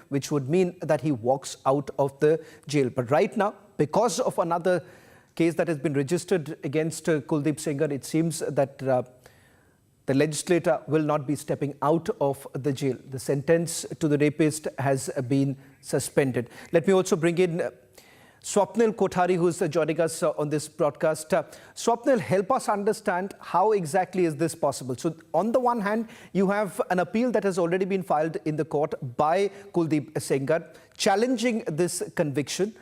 which would mean that he walks out of the jail. But right now, because of another case that has been registered against Kuldeep Sengar, it seems that the legislator will not be stepping out of the jail. The sentence to the rapist has been suspended. Let me also bring in Swapnil Kothari, who is joining us on this broadcast. Swapnil, help us understand how exactly is this possible. So on the one hand, you have an appeal that has already been filed in the court by Kuldeep Sengar challenging this conviction.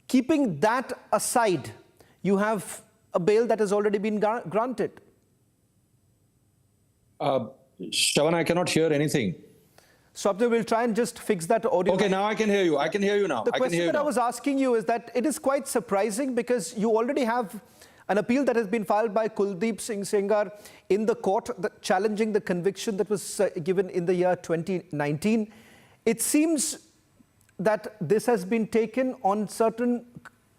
Keeping that aside, you have a bail that has already been granted. Shravan, I cannot hear anything. Swapnil, we'll try and just fix that audio. Okay, now I can hear you. I can hear you now. The question that I was asking you is that it is quite surprising because you already have an appeal that has been filed by Kuldeep Sengar in the court challenging the conviction that was given in the year 2019. It seems that this has been taken on certain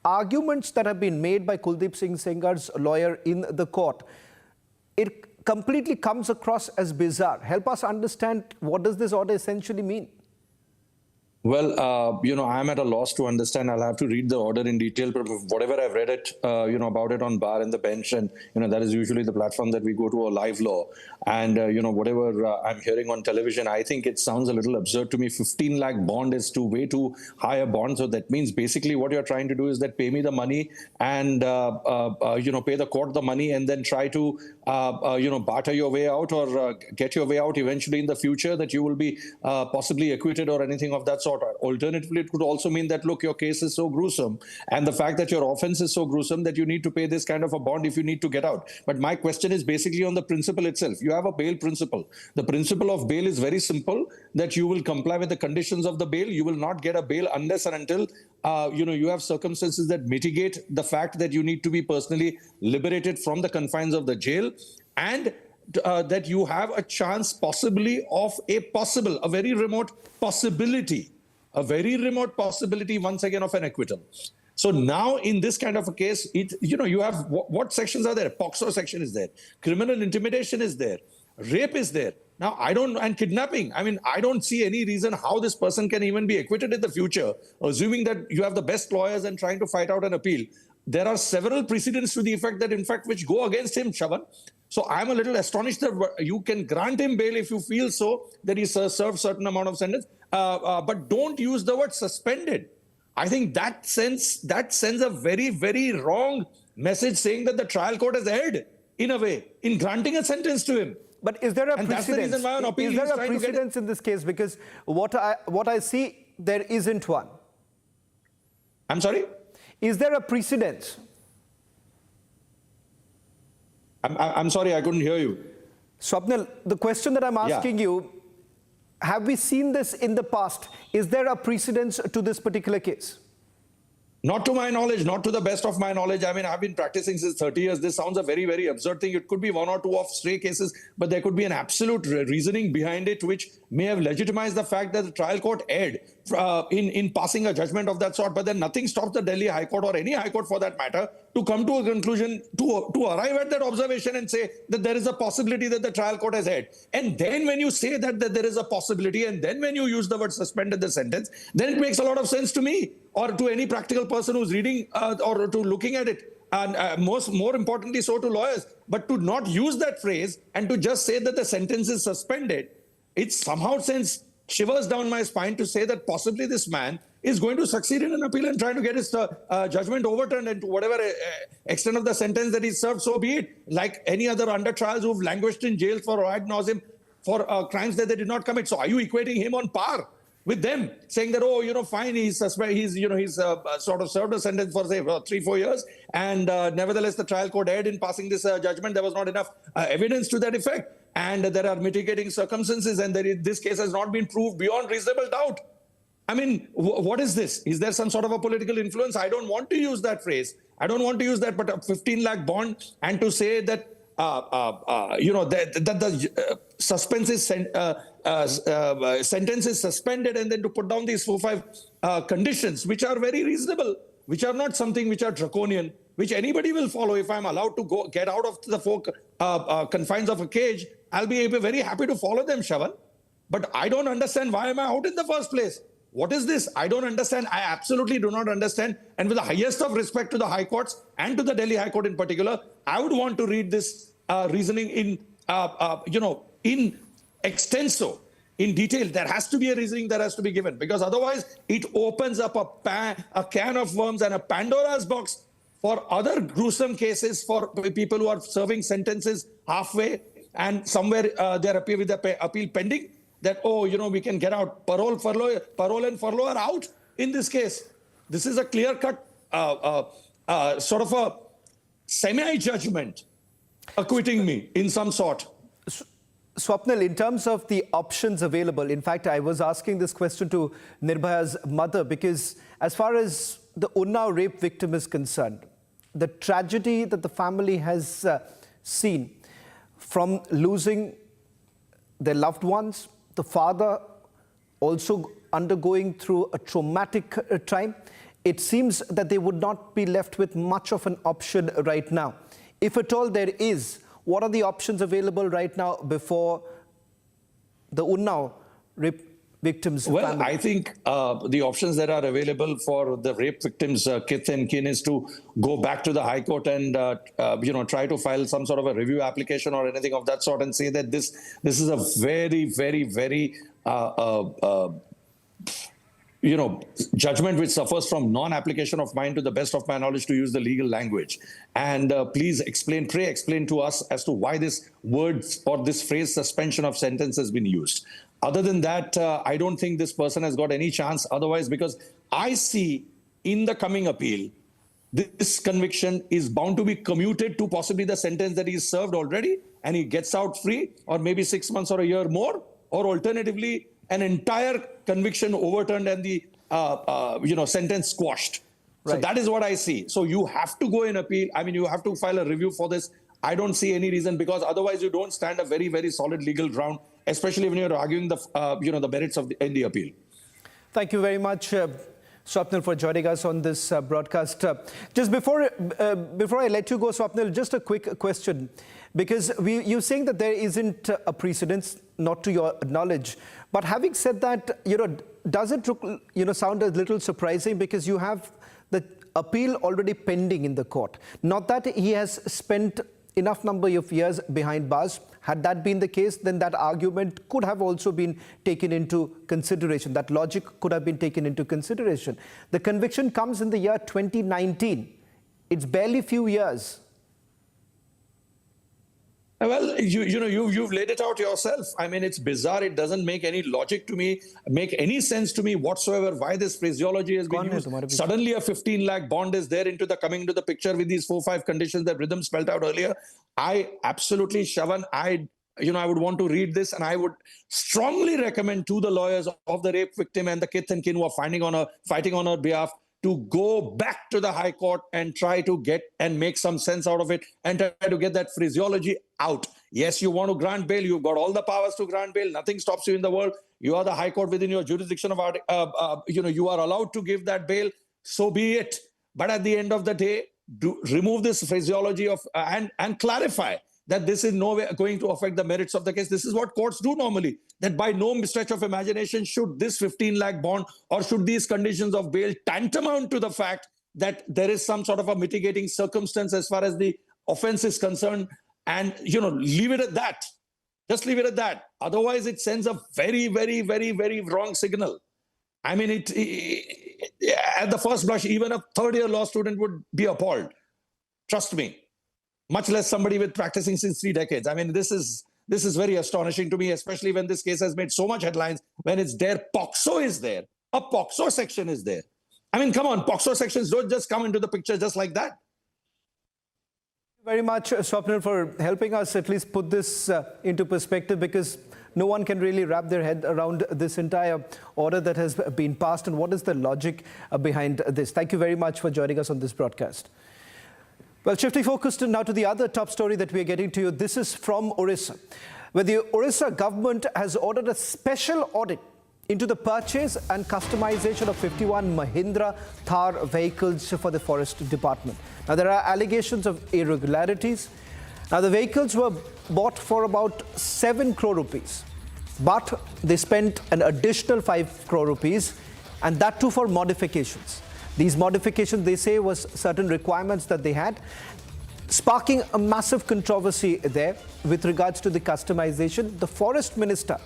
arguments that have been made by Kuldeep Sengar's lawyer in the court. It completely comes across as bizarre. Help us understand, what does this order essentially mean? Well, I'm at a loss to understand. I'll have to read the order in detail, but whatever I've read it, about it on bar and the bench, and, that is usually the platform that we go to, a live law. And, whatever I'm hearing on television, I think it sounds a little absurd to me. 15 lakh bond is way too high a bond. So that means basically what you're trying to do is that pay me the money and, pay the court the money and then try to, barter your way out or get your way out eventually in the future, that you will be possibly acquitted or anything of that sort. Alternatively, it could also mean that, look, your case is so gruesome and the fact that your offense is so gruesome that you need to pay this kind of a bond if you need to get out. But my question is basically on the principle itself. You have a bail principle. The principle of bail is very simple, that you will comply with the conditions of the bail. You will not get a bail unless and until, you have circumstances that mitigate the fact that you need to be personally liberated from the confines of the jail, and that you have a chance possibly of a very remote possibility once again of an acquittal. So now in this kind of a case, you have what sections are there? POXO section is there. Criminal intimidation is there. Rape is there. Now, and kidnapping. I mean, I don't see any reason how this person can even be acquitted in the future, assuming that you have the best lawyers and trying to fight out an appeal. There are several precedents to the effect that, in fact, which go against him, Shravan. So I'm a little astonished that you can grant him bail if you feel so, that he served certain amount of sentence, but don't use the word suspended. I think that sends a very, very wrong message, saying that the trial court has erred in a way in granting a sentence to him. But is there a precedence? That's the reason why on appeal is there a precedence in this case? Because what I see, there isn't one. I'm sorry? Is there a precedence? I'm sorry, I couldn't hear you. Swapnil, the question that I'm asking you, have we seen this in the past? Is there a precedence to this particular case? Not to my knowledge, not to the best of my knowledge. I mean, I've been practicing since 30 years. This sounds a very, very absurd thing. It could be one or two of stray cases, but there could be an absolute reasoning behind it, which may have legitimized the fact that the trial court erred in passing a judgment of that sort. But then nothing stops the Delhi High Court, or any High Court for that matter, to come to a conclusion, to arrive at that observation and say that there is a possibility that the trial court has erred. And then when you say that there is a possibility, and then when you use the word suspended the sentence, then it makes a lot of sense to me, or to any practical person who's reading or to looking at it, and more importantly so to lawyers. But to not use that phrase and to just say that the sentence is suspended, it somehow sends shivers down my spine to say that possibly this man is going to succeed in an appeal and trying to get his judgment overturned, and to whatever extent of the sentence that he served, so be it. Like any other under trials who've languished in jail for ad nauseum for crimes that they did not commit. So are you equating him on par with them, saying that, oh, fine, he's sort of served a sentence for, say, 3-4 years, and nevertheless the trial court erred in passing this judgment. There was not enough evidence to that effect, and there are mitigating circumstances, and this case has not been proved beyond reasonable doubt. I mean, what is this? Is there some sort of a political influence? I don't want to use that phrase. I don't want to use that, but a 15 lakh bond, and to say that that the suspense is sentence is suspended, and then to put down these 4-5 conditions, which are very reasonable, which are not something which are draconian, which anybody will follow. If I'm allowed to get out of the confines of a cage, I'll be very happy to follow them, Shravan. But I don't understand, why am I out in the first place? What is this? I don't understand. I absolutely do not understand. And with the highest of respect to the High Courts and to the Delhi High Court in particular, I would want to read this reasoning in, in extenso, in detail. There has to be a reasoning that has to be given, because otherwise it opens up a can of worms and a Pandora's box for other gruesome cases for people who are serving sentences halfway and somewhere they're appeal with the appeal pending. That, we can get out. Parole and furlough are out in this case. This is a clear-cut sort of a semi-judgment acquitting me in some sort. Swapnil, in terms of the options available, in fact, I was asking this question to Nirbhaya's mother, because as far as the Unnao rape victim is concerned, the tragedy that the family has seen from losing their loved ones, the father also undergoing through a traumatic time, it seems that they would not be left with much of an option right now. If at all there is, what are the options available right now before the Unnao rape victims' Well, family? I think the options that are available for the rape victims' kith and kin is to go back to the High Court and try to file some sort of a review application or anything of that sort, and say that this is a very, very, very judgment which suffers from non-application of mine, to the best of my knowledge, to use the legal language. And please pray explain to us as to why this word or this phrase suspension of sentence has been used. Other than that, I don't think this person has got any chance otherwise, because I see in the coming appeal, this conviction is bound to be commuted to possibly the sentence that he's served already, and he gets out free, or maybe 6 months or a year more, or alternatively, an entire conviction overturned and the sentence squashed. Right. So that is what I see. So you have to go in appeal. I mean, you have to file a review for this. I don't see any reason, because otherwise you don't stand a very, very solid legal ground, especially when you're arguing the merits of in the appeal. Thank you very much, Swapnil, for joining us on this broadcast. Just before I let you go, Swapnil, just a quick question, because you're saying that there isn't a precedence, not to your knowledge. But having said that, does it sound a little surprising, because you have the appeal already pending in the court? Not that he has spent enough number of years behind bars. Had that been the case, then that argument could have also been taken into consideration. That logic could have been taken into consideration. The conviction comes in the year 2019. It's barely few years. Well, you've laid it out yourself. I mean, it's bizarre. It doesn't make any logic to me, make any sense to me whatsoever why this phraseology has been used. Suddenly a 15 lakh bond is there coming into the picture with these 4-5 conditions that Rhythm spelled out earlier. I absolutely, Shravan, I would want to read this, and I would strongly recommend to the lawyers of the rape victim and the kith and kin who are fighting on her behalf, to go back to the High Court and try to get and make some sense out of it, and try to get that phraseology out. Yes, you want to grant bail. You've got all the powers to grant bail. Nothing stops you in the world. You are the High Court within your jurisdiction of, you are allowed to give that bail. So be it. But at the end of the day, remove this phraseology of and clarify that this is no way going to affect the merits of the case. This is what courts do normally, that by no stretch of imagination should this 15 lakh bond or should these conditions of bail tantamount to the fact that there is some sort of a mitigating circumstance as far as the offense is concerned, and, leave it at that. Just leave it at that. Otherwise, it sends a very, very, very, very wrong signal. I mean, at the first blush, even a third-year law student would be appalled. Trust me. Much less somebody with practicing since 3 decades. I mean, this is very astonishing to me, especially when this case has made so much headlines, when it's there. POCSO is there. A POCSO section is there. I mean, come on, POCSO sections don't just come into the picture just like that. Very much, Swapnil, for helping us at least put this into perspective, because no one can really wrap their head around this entire order that has been passed and what is the logic behind this. Thank you very much for joining us on this broadcast. Well, shifting focus now to the other top story that we are getting to you. This is from Odisha, where the Odisha government has ordered a special audit into the purchase and customization of 51 Mahindra Thar vehicles for the Forest Department. Now, there are allegations of irregularities. Now, the vehicles were bought for about 7 crore rupees, but they spent an additional 5 crore rupees and that too for modifications. These modifications, they say, was certain requirements that they had, sparking a massive controversy there with regards to the customization. The Forest Minister,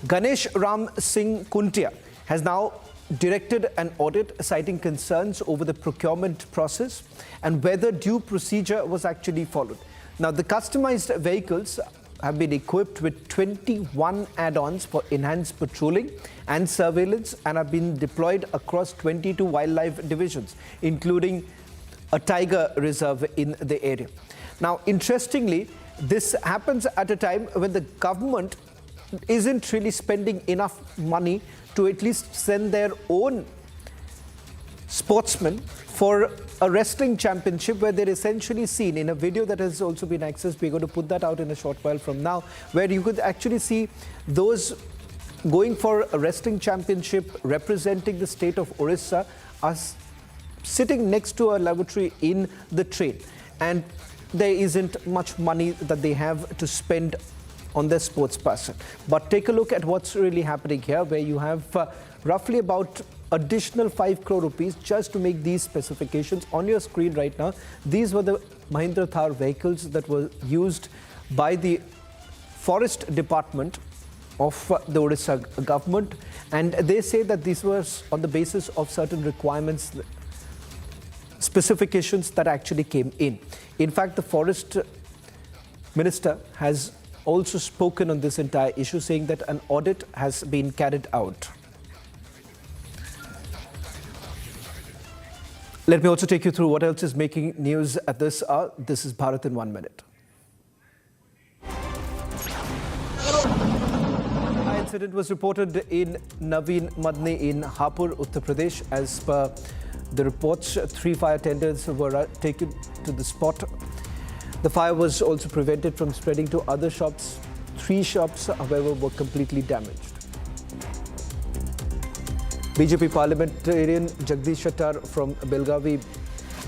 Ganesh Ram Singh Kuntia, has now directed an audit citing concerns over the procurement process and whether due procedure was actually followed. Now, the customized vehicles have been equipped with 21 add-ons for enhanced patrolling and surveillance and have been deployed across 22 wildlife divisions, including a tiger reserve in the area. Now, interestingly, this happens at a time when the government isn't really spending enough money to at least send their own sportsmen for a wrestling championship, where they're essentially seen in a video that has also been accessed. We're going to put that out in a short while from now, where you could actually see those going for a wrestling championship representing the state of Odisha are sitting next to a lavatory in the train, and there isn't much money that they have to spend on their sports person. But take a look at what's really happening here, where you have roughly about additional 5 crore rupees just to make these specifications. On your screen right now, these were the Mahindra Thar vehicles that were used by the Forest Department of the Odisha government, and they say that this was on the basis of certain requirements, specifications that actually came in. In fact, the Forest Minister has also spoken on this entire issue, saying that an audit has been carried out. Let me also take you through what else is making news at this hour. This is Bharat in 1 minute. An incident was reported in Naveen Madni in Hapur, Uttar Pradesh. As per the reports, 3 fire tenders were taken to the spot. The fire was also prevented from spreading to other shops. 3 shops, however, were completely damaged. BJP parliamentarian Jagdish Shettar from Belgavi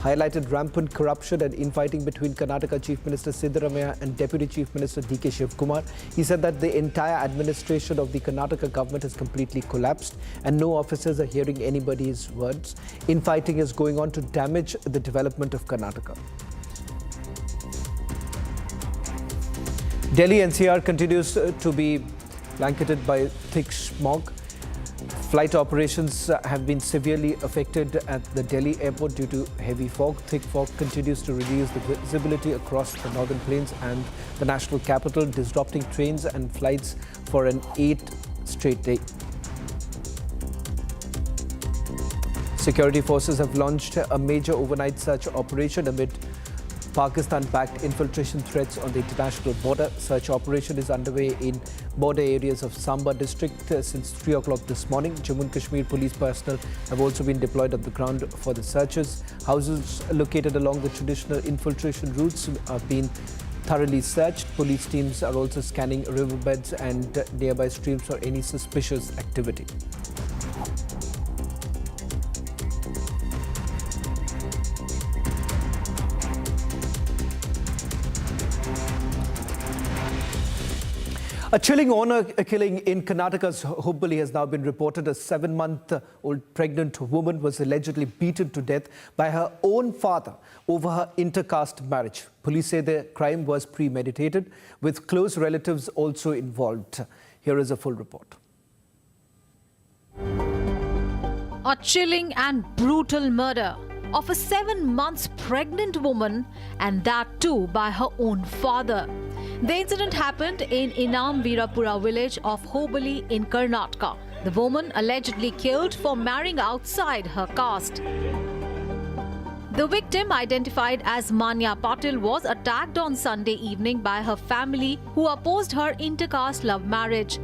highlighted rampant corruption and infighting between Karnataka Chief Minister Siddaramaiah and Deputy Chief Minister D.K. Shivkumar. He said that the entire administration of the Karnataka government has completely collapsed and no officers are hearing anybody's words. Infighting is going on to damage the development of Karnataka. Delhi NCR continues to be blanketed by thick smog. Flight operations have been severely affected at the Delhi airport due to heavy fog. Thick fog continues to reduce the visibility across the northern plains and the national capital, disrupting trains and flights for an 8th straight day. Security forces have launched a major overnight search operation amid Pakistan-backed infiltration threats on the international border. Search operation is underway in border areas of Samba district since 3 o'clock this morning. Jammu and Kashmir police personnel have also been deployed on the ground for the searches. Houses located along the traditional infiltration routes have been thoroughly searched. Police teams are also scanning riverbeds and nearby streams for any suspicious activity. A chilling honor killing in Karnataka's Hubli has now been reported. A 7-month-old pregnant woman was allegedly beaten to death by her own father over her intercaste marriage. Police say the crime was premeditated, with close relatives also involved. Here is a full report. A chilling and brutal murder of a 7-month pregnant woman, and that too by her own father. The incident happened in Inam Veerapura village of Hubli in Karnataka. The woman allegedly killed for marrying outside her caste. The victim, identified as Manya Patil, was attacked on Sunday evening by her family, who opposed her intercaste love marriage.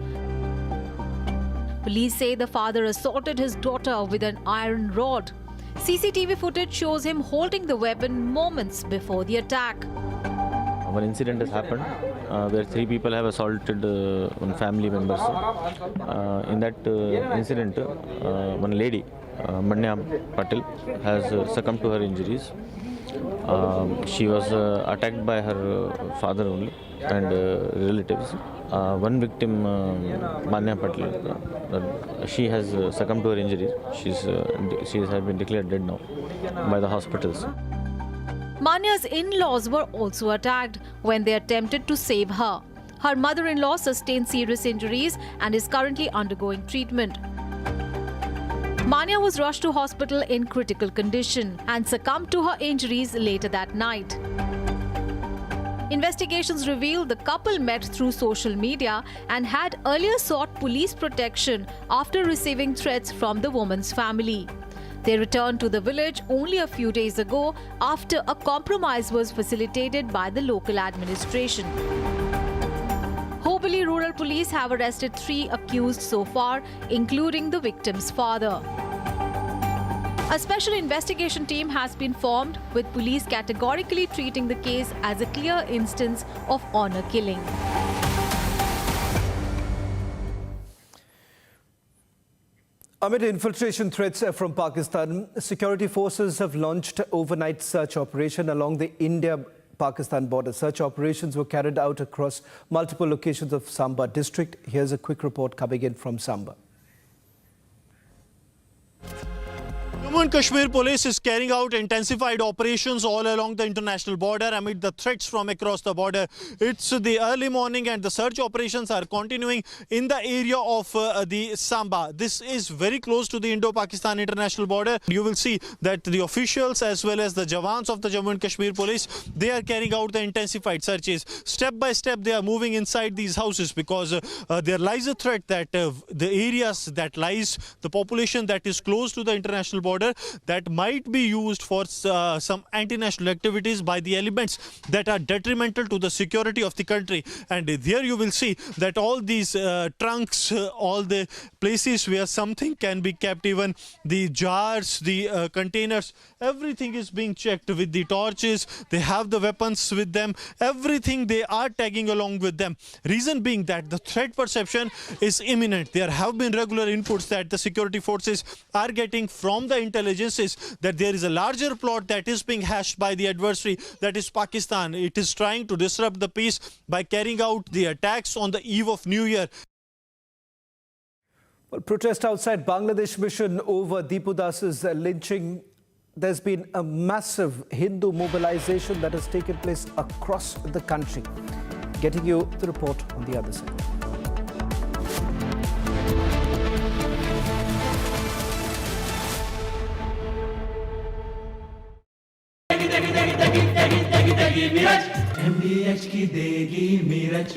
Police say the father assaulted his daughter with an iron rod. CCTV footage shows him holding the weapon moments before the attack. One incident has happened where 3 people have assaulted one family members. In that incident, one lady, Manya Patil, has succumbed to her injuries. She was attacked by her father only and relatives. One victim, Manya Patel, she has succumbed to her injuries. She has been declared dead now by the hospitals. Manya's in-laws were also attacked when they attempted to save her. Her mother-in-law sustained serious injuries and is currently undergoing treatment. Manya was rushed to hospital in critical condition and succumbed to her injuries later that night. Investigations revealed the couple met through social media and had earlier sought police protection after receiving threats from the woman's family. They returned to the village only a few days ago after a compromise was facilitated by the local administration. Hubli Rural Police have arrested 3 accused so far, including the victim's father. A special investigation team has been formed, with police categorically treating the case as a clear instance of honor killing. Amid infiltration threats from Pakistan, security forces have launched overnight search operation along the India-Pakistan border. Search operations were carried out across multiple locations of Samba district. Here's a quick report coming in from Samba. Jammu and Kashmir police is carrying out intensified operations all along the international border amid the threats from across the border. It's the early morning and the search operations are continuing in the area of the Samba. This is very close to the Indo-Pakistan international border. You will see that the officials as well as the Jawans of the Jammu and Kashmir police, they are carrying out the intensified searches. Step by step they are moving inside these houses because there lies a threat that the areas that lies, the population that is close to the international border, that might be used for some anti-national activities by the elements that are detrimental to the security of the country. And there you will see that all these trunks, all the places where something can be kept, even the jars, the containers, everything is being checked with the torches. They have the weapons with them, everything they are tagging along with them. Reason being that the threat perception is imminent. There have been regular inputs that the security forces are getting from the intelligences that there is a larger plot that is being hashed by the adversary, that is Pakistan. It is trying to disrupt the peace by carrying out the attacks on the eve of New Year. Well, protest outside Bangladesh mission over Deepu Das's lynching. There's been a massive Hindu mobilization that has taken place across the country. Getting you the report on the other side. MDH की देगी मीरज,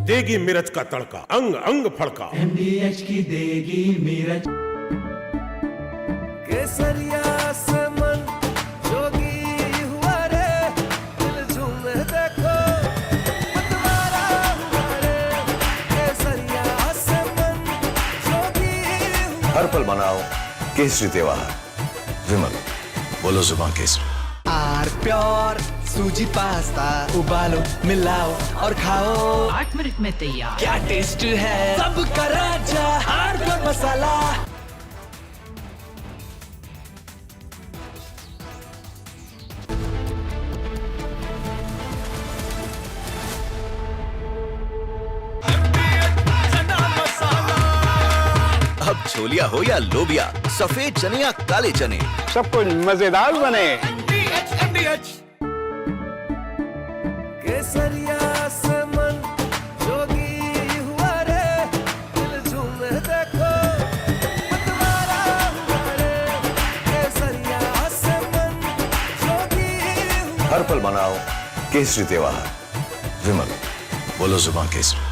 देगी मिर्च का तड़का, अंग अंग फड़का। MDH की देगी मीरज। केसरिया से मन जोगी हुआ रे, दिल झूमे देखो मतवारा हुआ रे। केसरिया से मन जोगी हुआ। हर पल मनाओ केसरी त्योहार। विमल, बोलो जुबान केसरी। आर प्योर सूजी पास्ता, उबालो मिलाओ और खाओ, 8 मिनट में तैयार। क्या टेस्ट है सबका राजा आर प्योर मसाला। अब छोलिया हो या लोबिया, सफेद चने या काले चने, सब कुछ मजेदार बने। केसरिया से मन जोगी हुआ रे, दिल झूमे देखो मतवारा हुआ रे। केसरिया से मन जोगी हुआ। हर पल मनाओ केसरी त्योहार। विमल, बोलो जुबान केसरी।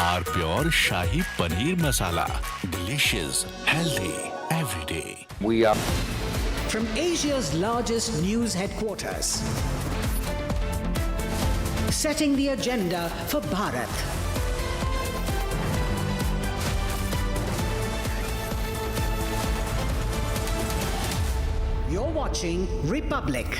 R pure shahi paneer masala, delicious, healthy every day. We are From Asia's largest news headquarters, setting the agenda for Bharat. You're watching Republic.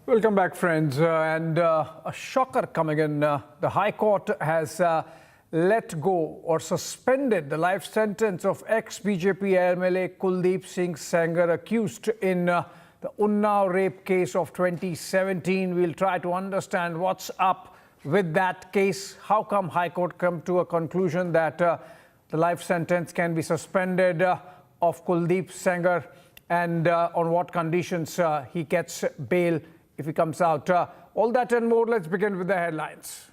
Welcome back, friends. A shocker coming in. The High Court has let go or suspended the life sentence of ex-BJP MLA Kuldeep Singh Sengar, accused in the Unnao rape case of 2017. We'll try to understand what's up with that case. How come High Court come to a conclusion that the life sentence can be suspended of Kuldeep Sengar, and on what conditions he gets bail if he comes out. All that and more. Let's begin with the headlines.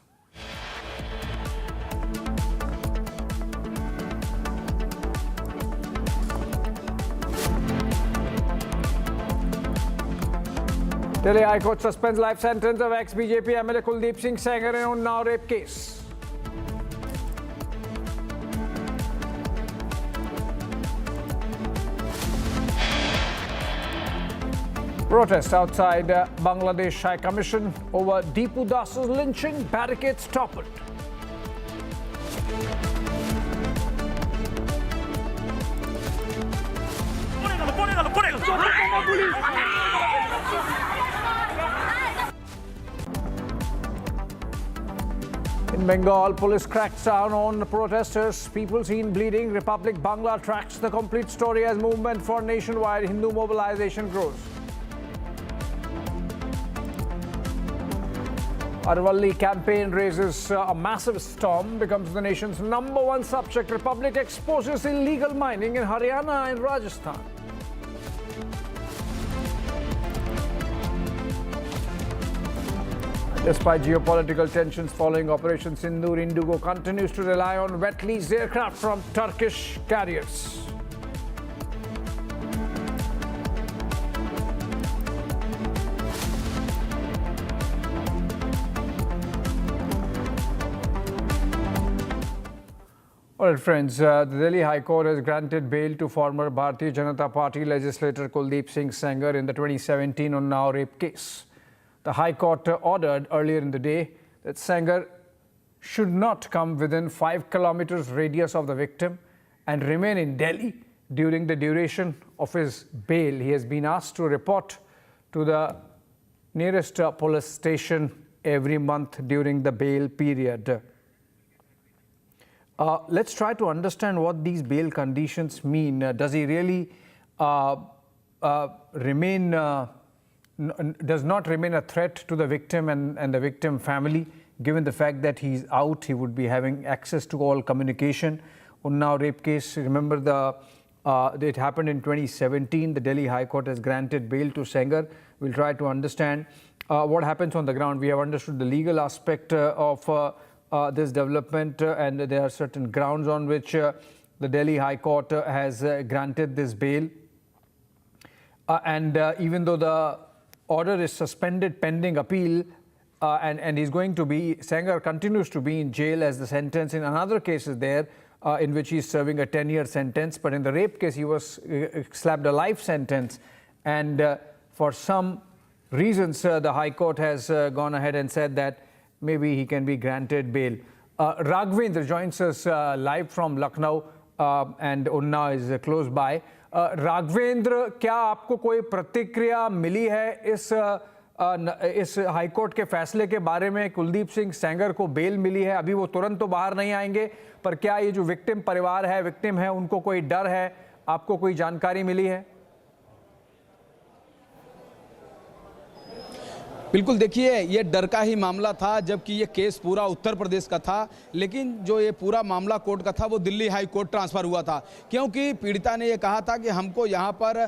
Delhi High Court suspends life sentence of ex-BJP MLA Kuldeep Singh Sengar in Unnao rape case. Protest outside Bangladesh High Commission over Deepu Das's lynching, barricades toppled. In Bengal, police cracks down on the protesters. People seen bleeding. Republic Bangla tracks the complete story as movement for nationwide Hindu mobilization grows. Aravalli campaign raises a massive storm, becomes the nation's #1 subject. Republic exposes illegal mining in Haryana and Rajasthan. Despite geopolitical tensions following Operation Sindoor, Indigo continues to rely on wet leased aircraft from Turkish carriers. All right, friends, the Delhi High Court has granted bail to former Bharatiya Janata Party legislator Kuldeep Singh Sengar in the 2017 Unnao rape case. The High Court ordered earlier in the day that Sengar should not come within 5 kilometers radius of the victim and remain in Delhi during the duration of his bail. He has been asked to report to the nearest police station every month during the bail period. Let's try to understand what these bail conditions mean. Does he really does not remain a threat to the victim and the victim family? Given the fact that he's out, he would be having access to all communication. Unnao rape case, remember it happened in 2017. The Delhi High Court has granted bail to Sengar. We'll try to understand what happens on the ground. We have understood the legal aspect of this development, and there are certain grounds on which the Delhi High Court has granted this bail. And even though the order is suspended pending appeal, and he's going to be, Sengar continues to be in jail as the sentence in another case is there, in which he's serving a 10-year sentence. But in the rape case, he was slapped a life sentence. And for some reasons, the High Court has gone ahead and said that maybe he can be granted bail. Raghavendra joins us live from Lucknow, and Unnao is close by. Raghavendra, क्या आपको कोई प्रतिक्रिया मिली है इस high court के फैसले के बारे में? कुलदीप सिंह सेंगर को बेल मिली है, अभी वो तुरंत तो बाहर नहीं आएंगे, पर क्या ये जो विक्टिम परिवार है, विक्टिम है, उनको कोई डर है? आपको कोई जानकारी मिली है? बिल्कुल, देखिए ये डर का ही मामला था, जबकि ये केस पूरा उत्तर प्रदेश का था, लेकिन जो ये पूरा मामला कोर्ट का था वो दिल्ली हाई कोर्ट ट्रांसफ़र हुआ था, क्योंकि पीड़िता ने ये कहा था कि हमको यहाँ पर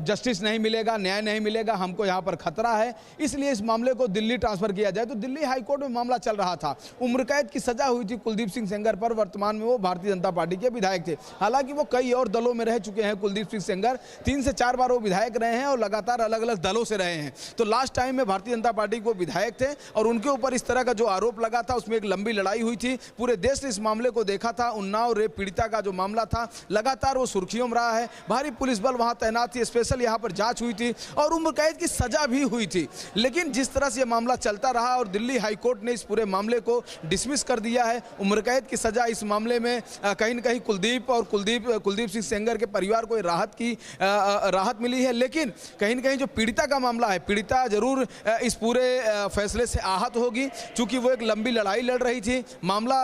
जस्टिस नहीं मिलेगा, न्याय नहीं मिलेगा, हमको यहाँ पर खतरा है, इसलिए इस मामले को दिल्ली ट्रांसफ़र किया जाए। तो दिल्ली हाई कोर्ट में मामला चल रहा था। उम्र कैद की सज़ा हुई थी कुलदीप सिंह सेंगर पर। वर्तमान में वो भारतीय जनता पार्टी के विधायक थे। हालांकि वो कई और दलों में रह चुके हैं। कुलदीप सिंह सेंगर 3 से 4 बार वो विधायक रहे हैं और लगातार अलग अलग दलों से रहे हैं। तो लास्ट टाइम टाइम में भारतीय जनता पार्टी को विधायक थे और उनके ऊपर इस तरह का जो आरोप लगा था उसमें एक लंबी लड़ाई हुई थी। पूरे देश ने इस मामले को देखा था। उन्नाव रेप पीड़िता का जो मामला था लगातार वो सुर्खियों में रहा है। भारी पुलिस बल वहां तैनात थी, स्पेशल यहाँ पर जांच हुई थी और उम्र कैद की सजा भी हुई थी। लेकिन जिस तरह से ये मामला चलता रहा और दिल्ली हाईकोर्ट ने इस पूरे मामले को डिसमिस कर दिया है, उम्र कैद की सजा इस मामले में कहीं न कहीं कुलदीप सिंह सेंगर के परिवार को राहत मिली है। लेकिन कहीं न कहीं जो पीड़िता का मामला है, पीड़िता जरूर इस पूरे फैसले से आहत होगी, क्योंकि वो एक लंबी लड़ाई लड़ रही थी। मामला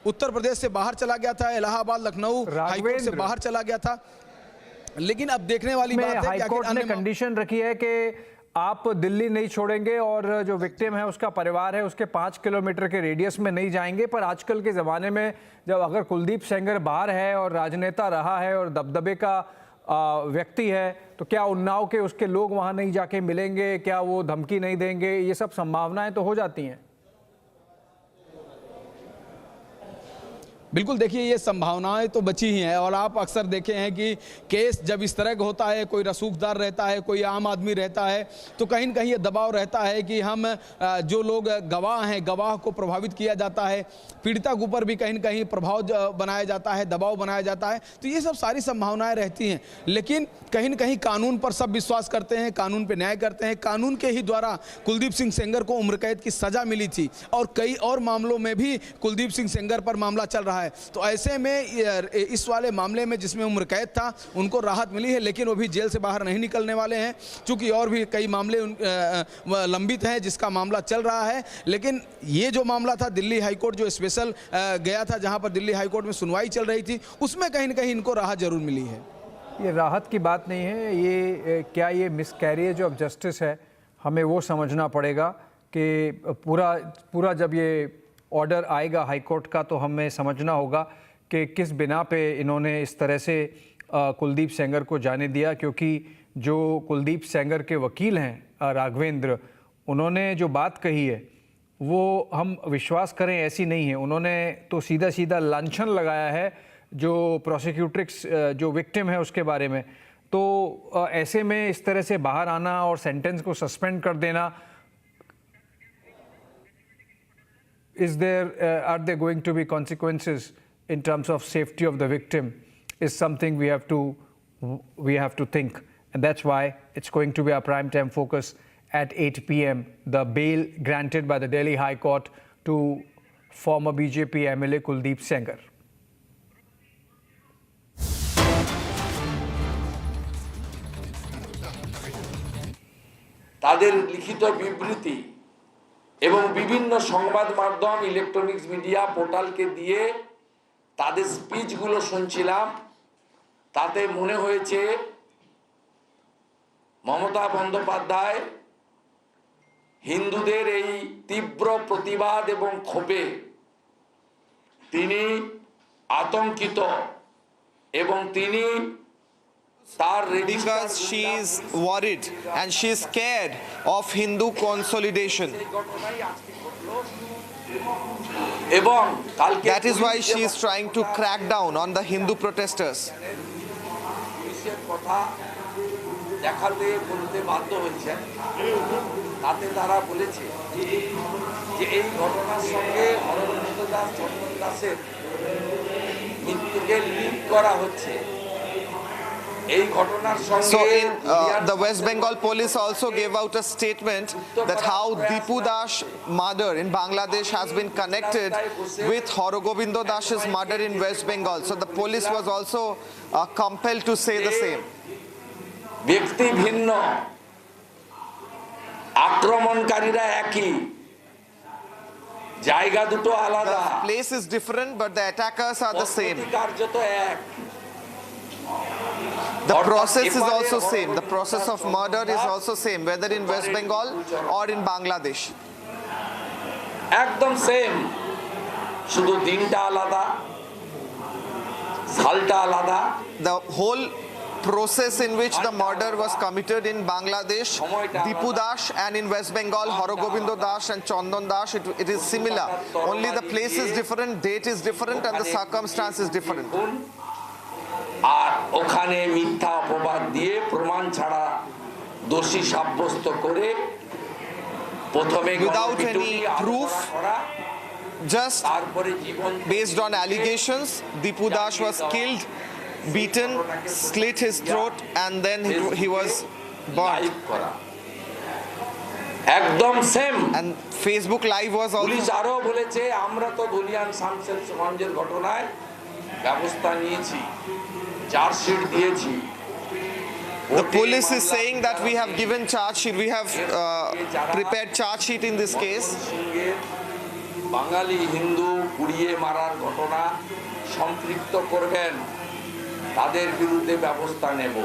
उत्तर प्रदेश से बाहर चला गया था, इलाहाबाद लखनऊ हाईकोर्ट से बाहर चला गया था। लेकिन अब देखने वाली बात है कि हाईकोर्ट ने कंडीशन रखी है कि आप दिल्ली नहीं छोड़ेंगे और जो विक्टिम है उसका परिवार है उसके 5 किलोमीटर के रेडियस में नहीं जाएंगे। पर आजकल के ज़माने में जब अगर कुलदीप सेंगर बाहर है और राजनेता रहा है और दबदबे का व्यक्ति है, तो क्या उन्नाव के उसके लोग वहाँ नहीं जाके मिलेंगे? क्या वो धमकी नहीं देंगे? ये सब संभावनाएं तो हो जाती हैं। बिल्कुल, देखिए ये संभावनाएं तो बची ही हैं और आप अक्सर देखे हैं कि केस जब इस तरह का होता है, कोई रसूखदार रहता है, कोई आम आदमी रहता है, तो कहीं न कहीं ये दबाव रहता है कि हम जो लोग गवाह हैं, गवाह को प्रभावित किया जाता है, पीड़िता के ऊपर भी कहीं न कहीं प्रभाव बनाया जाता है, दबाव बनाया जाता है। तो ये सब सारी संभावनाएं रहती हैं। लेकिन कहीं न कहीं कानून पर सब विश्वास करते हैं, कानून पर न्याय करते हैं। कानून के ही द्वारा कुलदीप सिंह सेंगर को उम्र कैद की सजा मिली थी और कई और मामलों में भी कुलदीप सिंह सेंगर पर मामला चल रहा है। तो ऐसे में इस वाले मामले में जिसमें उम्र कैद था उनको राहत मिली है, लेकिन वो भी जेल से बाहर नहीं निकलने वाले हैं, क्योंकि और भी कई मामले लंबित हैं जिसका मामला चल रहा है। लेकिन ये जो मामला था दिल्ली हाईकोर्ट जो स्पेशल गया था, जहां पर दिल्ली हाईकोर्ट में सुनवाई चल रही थी, उसमें कहीं न कहीं इनको राहत जरूर मिली है। ये राहत की बात नहीं है, ये क्या ये मिसकैरेज ऑफ जस्टिस है? हमें वो समझना पड़ेगा कि पूरा जब ये ऑर्डर आएगा हाईकोर्ट का तो हमें समझना होगा कि किस बिना पे इन्होंने इस तरह से कुलदीप सेंगर को जाने दिया। क्योंकि जो कुलदीप सेंगर के वकील हैं राघवेंद्र, उन्होंने जो बात कही है वो हम विश्वास करें ऐसी नहीं है। उन्होंने तो सीधा सीधा लांछन लगाया है जो प्रोसिक्यूट्रिक्स जो विक्टिम है उसके बारे में। तो ऐसे में इस तरह से बाहर आना और सेंटेंस को सस्पेंड कर देना, are there going to be consequences in terms of safety of the victim is something we have to think, and that's why it's going to be our prime time focus at 8 p.m. The bail granted by the Delhi High Court to former BJP MLA Kuldeep Sengar. তাদের লিখিত বিবৃতি এবং বিভিন্ন সংবাদ মাধ্যম electronics media পোর্টালকে দিয়ে তাদের স্পিচগুলো শুনছিলাম। তাতে মনে হয়েছে মমতা বন্দ্যোপাধ্যায় হিন্দুদের এই তীব্র প্রতিবাদ এবং ক্ষোভে তিনি আতঙ্কিত এবং তিনি because she is worried and she is scared of Hindu consolidation. That is why she is trying to crack down on the Hindu protesters. দেখাতে বলতে বাধ্য হয়েছেন, তাতে তারা বলেছে যে এই ঘটনার সঙ্গে অরবিন্দ দাস চন্দন দাসের মৃত্যুকে লিঙ্ক করা হচ্ছে। So the West Bengal police also gave out a statement that how Dipu Dash murder in Bangladesh has been connected with Horogobindo Dash's murder in West Bengal. So the police was also compelled to say the same. ব্যক্তি ভিন্ন, আক্রমণকারীরা একই, জায়গা দুটো আলাদা। The place is different but the attackers are the same. কার্যত এক। The process is also same. The process of murder is also same, whether in West Bengal or in Bangladesh. একদম সেম, শুধু দিনটা আলাদা, সালটা আলাদা। The whole process in which the murder was committed in Bangladesh, Dipu Dash, and in West Bengal, Horogobindo Dash and Chandan Dash, it is similar. Only the place is different, date is different, and the circumstance is different. আর ওখানে মিথ্যা অপবাদ দিয়ে প্রমাণ ছাড়া দোষী সাব্যস্ত করে without any proof, just based on allegations. Dipu Dash was killed, beaten, slit his throat, and then he was burnt. একদম same And Facebook Live was police also. আরো বলেছে আমরা তো ধুলিয়ান শামসেরগঞ্জের ঘটনায় ব্যবস্থা নিয়েছি, চার্জশিট দিয়েছি। The police is saying that we have given charge sheet, we have prepared charge sheet in this case. বাঙালি হিন্দু পুড়িয়ে মারার ঘটনা সম্পৃক্ত করবেন, তাদের বিরুদ্ধে ব্যবস্থা নেব।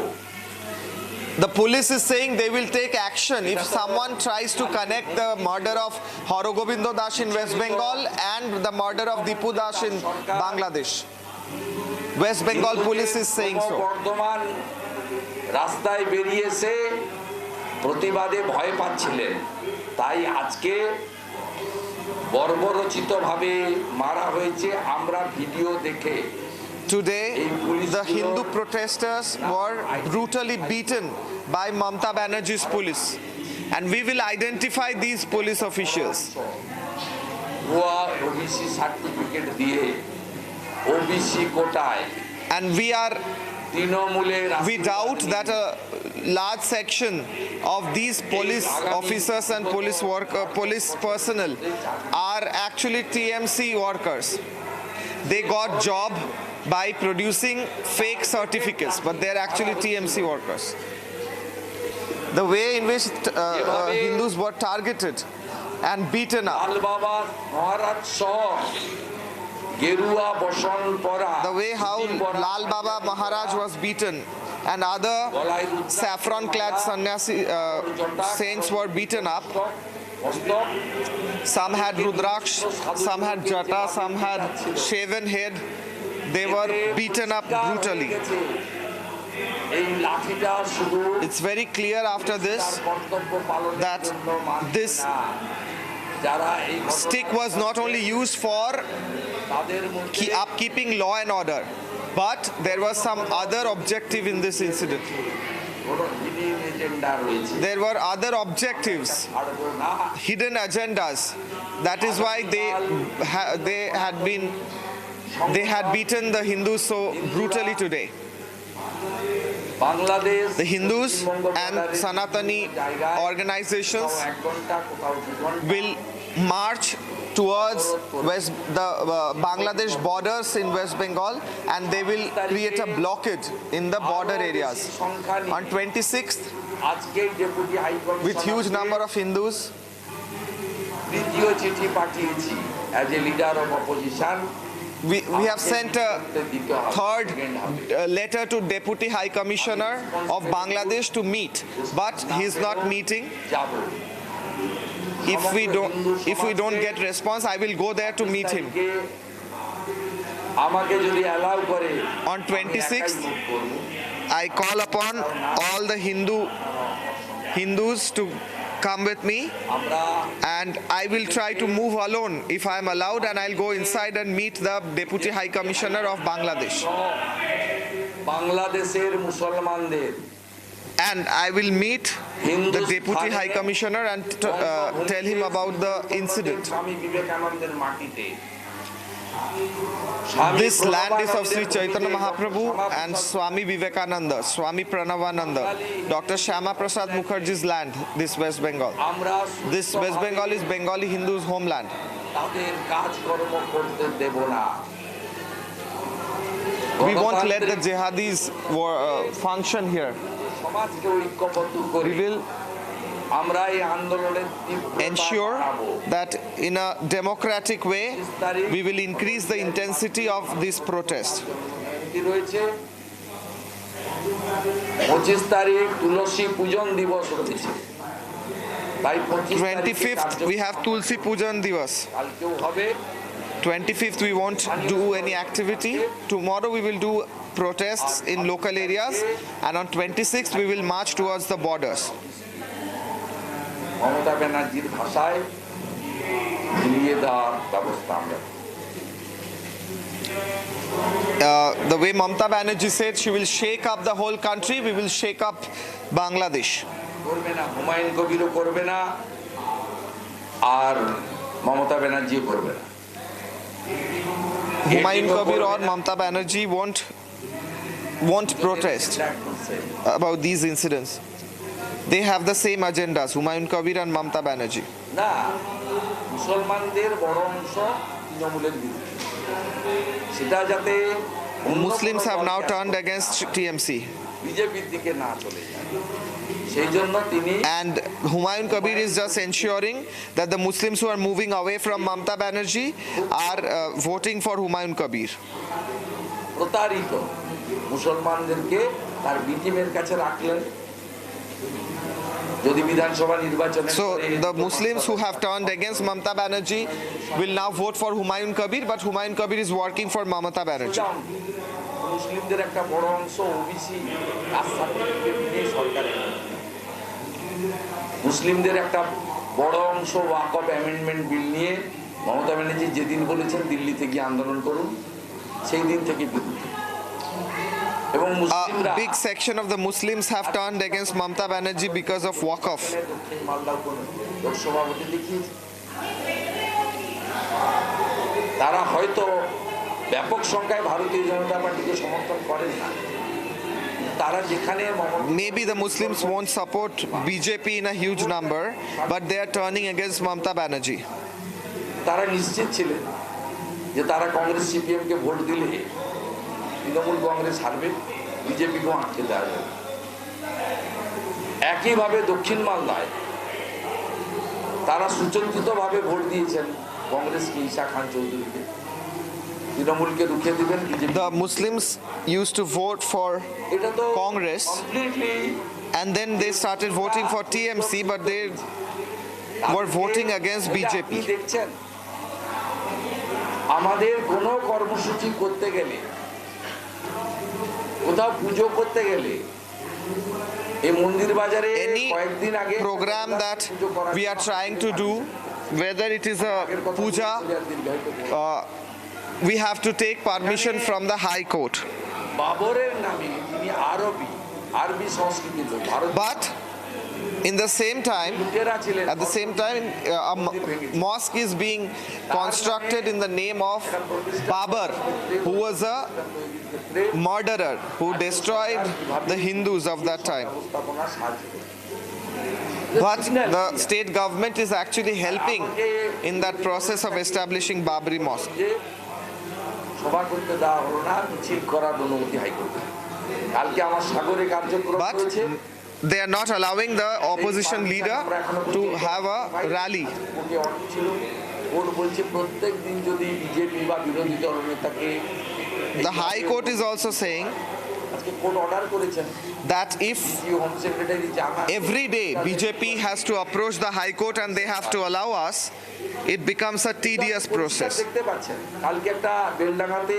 The police is saying they will take action if someone tries to connect the murder of Horogobindo Dash in West Bengal and the murder of Dipu Dash in Bangladesh. West Bengal police is saying so. Bardhaman রাস্তায় বেরিয়েছে প্রতিবাদে ভয় পাচ্ছিলেন, তাই আজকে বর্বরচিতভাবে মারা হয়েছে আমরা ভিডিও দেখে। Today, the Hindu protesters were brutally beaten by Mamata Banerjee's police, and we will identify these police officials. OBC certificate দিয়ে ওবিসি কোটায়, and we doubt that a large section of these police officers and police personnel are actually TMC workers. They got job by producing fake certificates, but they're actually TMC workers. The way in which Hindus were targeted and beaten up, the way how Lal Baba Maharaj was beaten and other saffron-clad sannyasi saints were beaten up. Some had Rudraksh, some had Jata, some had shaven head. They were beaten up brutally. It's very clear after this that this stick was not only used for upkeeping law and order, but there was some other objective in this incident. There were other objectives, hidden agendas. That is why they had beaten the Hindus so brutally today. The Hindus and Sanatani organizations will march towards the Bangladesh borders in West Bengal, and they will create a blockade in the border areas. On 26th, with huge number of Hindus, as a leader of opposition, we have sent a third letter to Deputy High Commissioner of Bangladesh to meet, but he's not meeting. If we don't get response, I will go there to meet him. On 26th, I call upon all the Hindus to come with me, and I will try to move alone if I am allowed, and I'll go inside and meet the Deputy High Commissioner of Bangladesh. And I will meet the Deputy High Commissioner and tell him about the incident. This land is of Sri Chaitanya Mahaprabhu and Swami Vivekananda, Swami Pranavananda, Dr. Shyama Prasad Mukherjee's land, this West Bengal. This West Bengal is Bengali Hindus' homeland. We won't let the jihadis function here. We will ensure that in a democratic way we will increase the intensity of this protest. 25th we have Tulsi Pujan Divas. 25th we won't do any activity. Tomorrow we will do protests in local areas, and on 26th we will march towards the borders. The way Mamata Banerjee said she will shake up the whole country, we will shake up Bangladesh. আর মমতা ব্যানার্জিও করবে না। Humayun Kabir or Mamata Banerjee won't protest about these incidents. They have the same agendas, Humayun Kabir and Mamata Banerjee. না, মুসলমানদের বড় অংশ তৃণমূলের বিরুদ্ধে, সেটা যাতে Muslims have now turned against TMC. বিজেপির দিকে না চলে যায়, সেই জন্য তিনি And Humayun Kabir is just ensuring that the Muslims who are moving away from Mamata Banerjee are voting for Humayun Kabir. প্রতারিত মুসলমানদেরকে তার বিটিমের কাছে রাখলেন। যদি বিধানসভা নির্বাচনে So the Muslims who have turned against Mamata Banerjee will now vote for Humayun Kabir, but Humayun Kabir is working for Mamata Banerjee. মুসলিমদের একটা বড় অংশ ওবিসি কাস্ট সার্টিফিকেট নিয়ে সরকারে, মুসলিমদের একটা বড় অংশ ওয়াকফ অ্যামেন্ডমেন্ট বিল নিয়ে মমতা ব্যানার্জি যেদিন বলেছেন দিল্লিতে গিয়ে আন্দোলন করুন, সেই দিন থেকে বিরুদ্ধে। এবং মুসলিমরা A big section of the Muslims have turned against Mamata Banerjee because of Waqf. দক্ষিণ মালদা লোকসভা ভোটে দেখিয়েছে তারা হয়তো ব্যাপক সংখ্যায় ভারতীয় জনতা পার্টিকে সমর্থন করেন না। তারা যেখানে Maybe the Muslims won't support BJP in a huge number, but they are turning against Mamata Banerjee. তারা নিশ্চিত ছিলেন যে তারা কংগ্রেস সিপিএমকে ভোট দিলে তৃণমূল কংগ্রেস হারবে, বিজেপিকেও আটকে দেওয়া যাবে। একইভাবে দক্ষিণ মালদায় তারা সুচিন্তিতভাবে ভোট দিয়েছেন কংগ্রেসকে, ঈশা খান চৌধুরীকে, তৃণমূলকে রুখে দিবেন BJP. The Muslims used to vote for Congress and then they started voting for TMC, but they were voting against BJP. দেখছেন আমাদের কোনো কর্মসূচি করতে গেলে, কোথাও পুজো করতে গেলে, এই মন্দির বাজারে কয়েকদিন আগে program that we are trying to do, whether it is a puja, we have to take permission from the High Court. বাবরের নামে তিনি আরবি সংস্কৃতির But in the same time, at the same time, a mosque is being constructed in the name of Babar, who was a murderer who destroyed the Hindus of that time. But the state government is actually helping in that process of establishing Babri Mosque. সভা করতে দেওয়া হলো না, মিছিল করার অনুমতি হাইকোর্টে। কালকে আমার সাগরে কার্যক্রম করেছে, they are not allowing the opposition leader to have a rally. Court বলছে প্রত্যেক দিন যদি বিজেপি বা বিরোধী দলনেতাকে, the High Court is also saying আজকে কোর্ট অর্ডার করেছেন that if home secretary every day BJP has to approach the High Court and they have to allow us, it becomes a tedious process. দেখতে পাচ্ছেন কালকে একটা বেলডাঙ্গাতে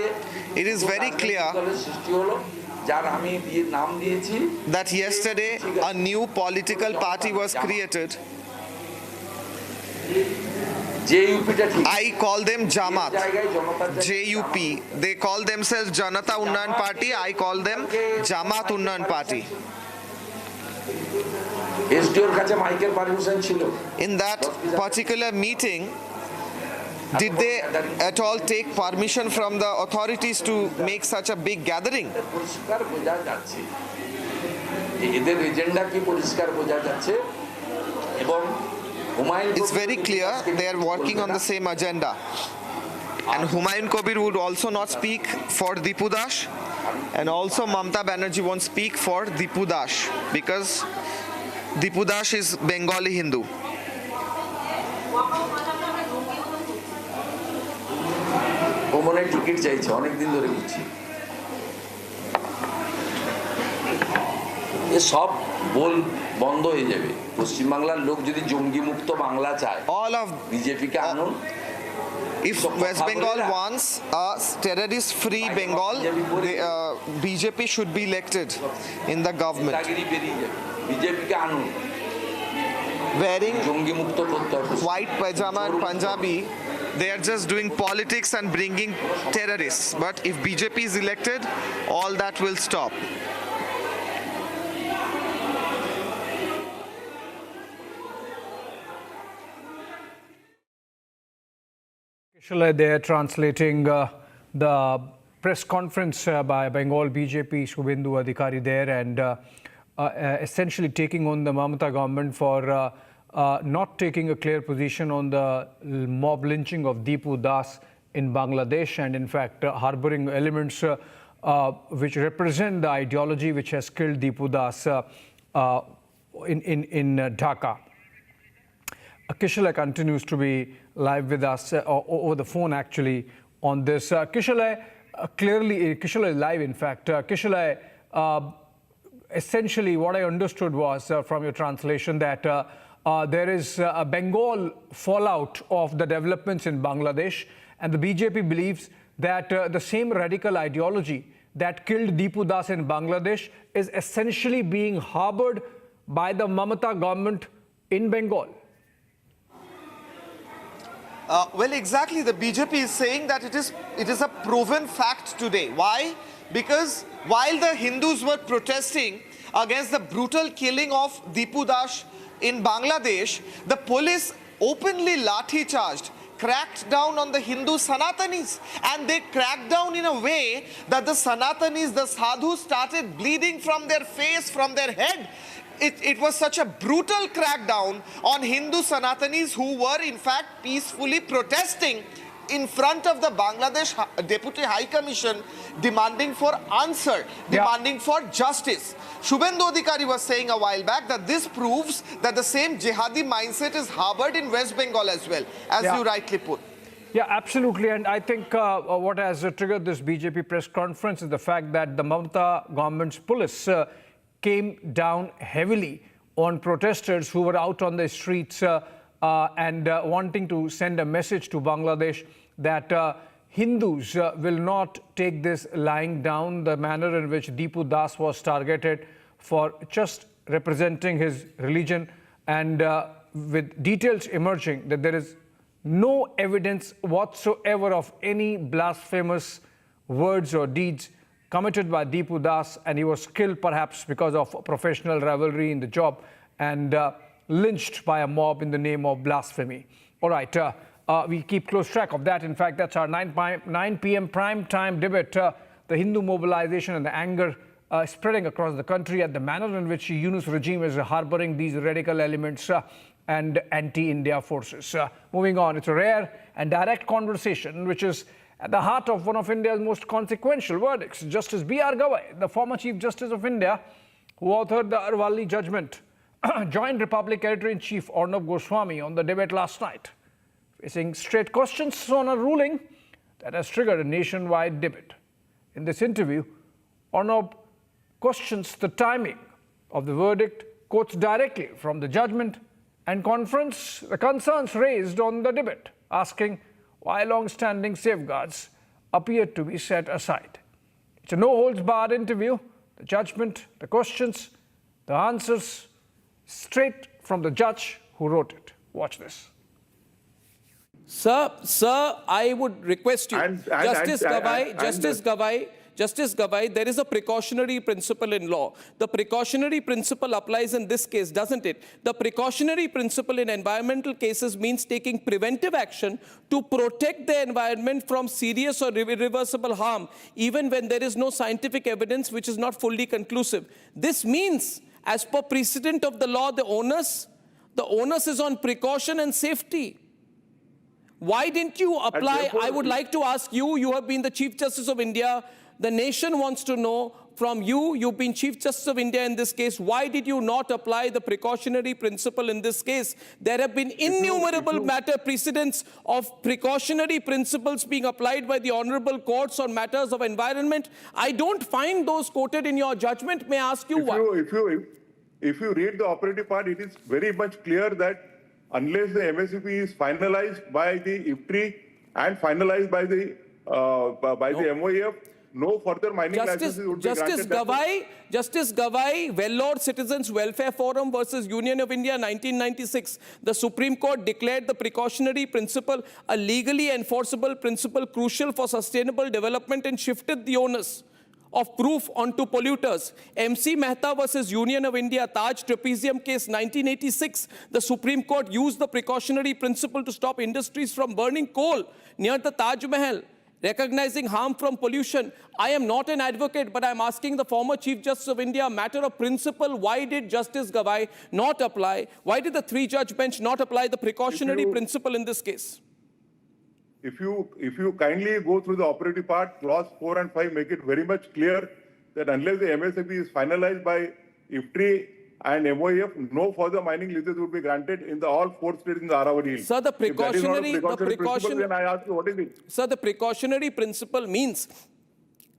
It is very clear সৃষ্টি হলো, যার আমি নাম দিয়েছি that yesterday a new political party was created. I call them Jamaat, JUP. They call themselves Janata Unnayan Party. I call them Jamaat Unnayan Party. In that particular meeting, did they at all take permission from the authorities to make such a big gathering? এদের agenda কি পরিষ্কার বোঝা যাচ্ছে এবং it's very clear they are working on the same agenda. And Humayun Kabir would also not speak for Dipu Dash, and also Mamata Banerjee won't speak for Dipu Dash because Dipu Dash is Bengali Hindu. ও মনে ticket চাইছে অনেকদিন ধরে বুঝছি। এ সব বন্ধ হয়ে যাবে। পশ্চিমবাংলার লোক যদি জঙ্গি মুক্ত বাংলা চায়, all of বিজেপিকে আনুন। If West Bengal wants a terrorist-free Bengal, BJP should be elected in the government. বিজেপিকে আনুন। Wearing জঙ্গি মুক্ত করতে হবে। white pajama and Punjabi, they are just doing politics and bringing terrorists. But if BJP is elected, all that will stop. They're translating the press conference by Bengal BJP Shubhendu Adhikari there, and essentially taking on the Mamata government for not taking a clear position on the mob lynching of Deepu Das in Bangladesh, and in fact harboring elements which represent the ideology which has killed Deepu Das in Dhaka. Kishalai continues to be live with us over the phone actually on this. Kishalai, clearly, Kishalai is live in fact. Kishalai, essentially what I understood was from your translation that there is a Bengal fallout of the developments in Bangladesh, and the BJP believes that the same radical ideology that killed Deepu Das in Bangladesh is essentially being harbored by the Mamata government in Bengal. Well, exactly. The BJP is saying that it is a proven fact today. Why? Because while the Hindus were protesting against the brutal killing of Deepu Das in Bangladesh, the police openly lathi charged, cracked down on the Hindu Sanatanis, and they cracked down in a way that the Sanatanis, the sadhus, started bleeding from their face, from their head. It was such a brutal crackdown on Hindu Sanatanis who were in fact peacefully protesting in front of the Bangladesh Deputy High Commission, demanding for answer, demanding for justice. Shubhendu Adhikari was saying a while back that this proves that the same jihadi mindset is harbored in West Bengal as well, as you rightly put. Yeah, absolutely. And I think what has triggered this BJP press conference is the fact that the Mamata government's police came down heavily on protesters who were out on the streets and wanting to send a message to Bangladesh that Hindus will not take this lying down, the manner in which Deepu Das was targeted for just representing his religion, and with details emerging that there is no evidence whatsoever of any blasphemous words or deeds committed by Deepu Das, and he was killed perhaps because of professional rivalry in the job and lynched by a mob in the name of blasphemy. All right, we keep close track of that. In fact, that's our 9 p.m. prime time debate. The Hindu mobilization and the anger spreading across the country at the manner in which Yunus regime is harboring these radical elements and anti-India forces. Moving on, it's a rare and direct conversation which is at the heart of one of India's most consequential verdicts. Justice B.R. Gavai, the former Chief Justice of India, who authored the Aravali judgment, joined Republic Editor-in-Chief Arnab Goswami on the debate last night, facing straight questions on a ruling that has triggered a nationwide debate. In this interview, Arnab questions the timing of the verdict, quotes directly from the judgment, and confronts the concerns raised on the debate, asking why long-standing safeguards appear to be set aside. It's a no-holds-barred interview. The judgment, the questions, the answers, straight from the judge who wrote it. Watch this. Sir, I would request you, Justice Gavai, there is a precautionary principle in law. The precautionary principle applies in this case, doesn't it? The precautionary principle in environmental cases means taking preventive action to protect the environment from serious or irreversible harm, even when there is no scientific evidence which is not fully conclusive. This means, as per precedent of the law, the onus is on precaution and safety. Why didn't you apply? I would like to ask you, you have been the Chief Justice of India. The nation wants to know from you, you've been Chief Justice of India in this case, why did you not apply the precautionary principle in this case? There have been innumerable matter precedents of precautionary principles being applied by the honorable courts on matters of environment. I don't find those quoted in your judgment. May I ask you why? If you read the operative part, it is very much clear that unless the MSCP is finalized by the IFTRI and finalized by the MOEF, no further mining licenses would be granted. Justice Gavai, Vellore Citizens Welfare Forum versus Union of India, 1996. The Supreme Court declared the precautionary principle a legally enforceable principle crucial for sustainable development and shifted the onus of proof onto polluters. MC Mehta versus Union of India, Taj Trapezium case 1986. The Supreme Court used the precautionary principle to stop industries from burning coal near the Taj Mahal, recognizing harm from pollution. I am not an advocate, but I am asking the former Chief Justice of India, a matter of principle, why did Justice Gavai not apply? Why did the three-judge bench not apply the precautionary principle in this case? If you kindly go through the operative part, clause 4 and 5 make it very much clear that unless the MSAP is finalized by IFTRI and MOEF, no further mining leases will be granted in all 4 states in the Aravali. Sir, the precautionary principle, then I ask you, what is it? Sir, the precautionary principle means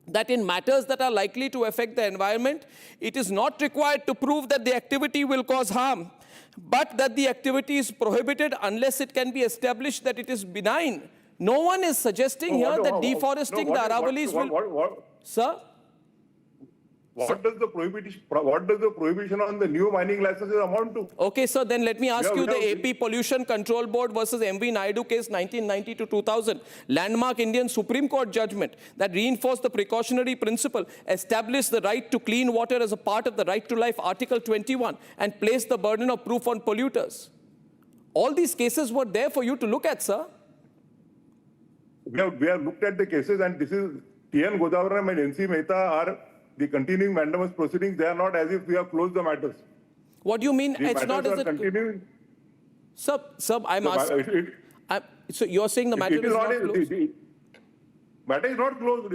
that in matters that are likely to affect the environment, it is not required to prove that the activity will cause harm, but that the activity is prohibited unless it can be established that it is benign. No one is suggesting here that deforesting the Aravalis will... Sir? What does the prohibition on the new mining licenses amount to? Okay, sir, then let me ask you the AP Pollution Control Board versus MV Naidu case 1990 to 2000. Landmark Indian Supreme Court judgment that reinforced the precautionary principle, established the right to clean water as a part of the right to life, Article 21, and placed the burden of proof on polluters. All these cases were there for you to look at, sir. We have looked at the cases, and this is T.N. Godavaram and N.C. Mehta are the continuing mandamus proceedings. They are not as if we have closed the matters. What do you mean? The it's not as continuing. Sir, I'm asking. So you're saying the matter is not closed? The matter is not closed.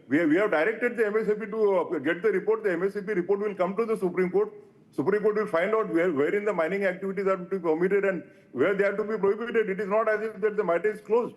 We have directed the MSAP to get the report. The MSAP report will come to the Supreme Court. Supreme Court will find out wherein the mining activities are to be permitted and where they are to be prohibited. It is not as if that the matter is closed.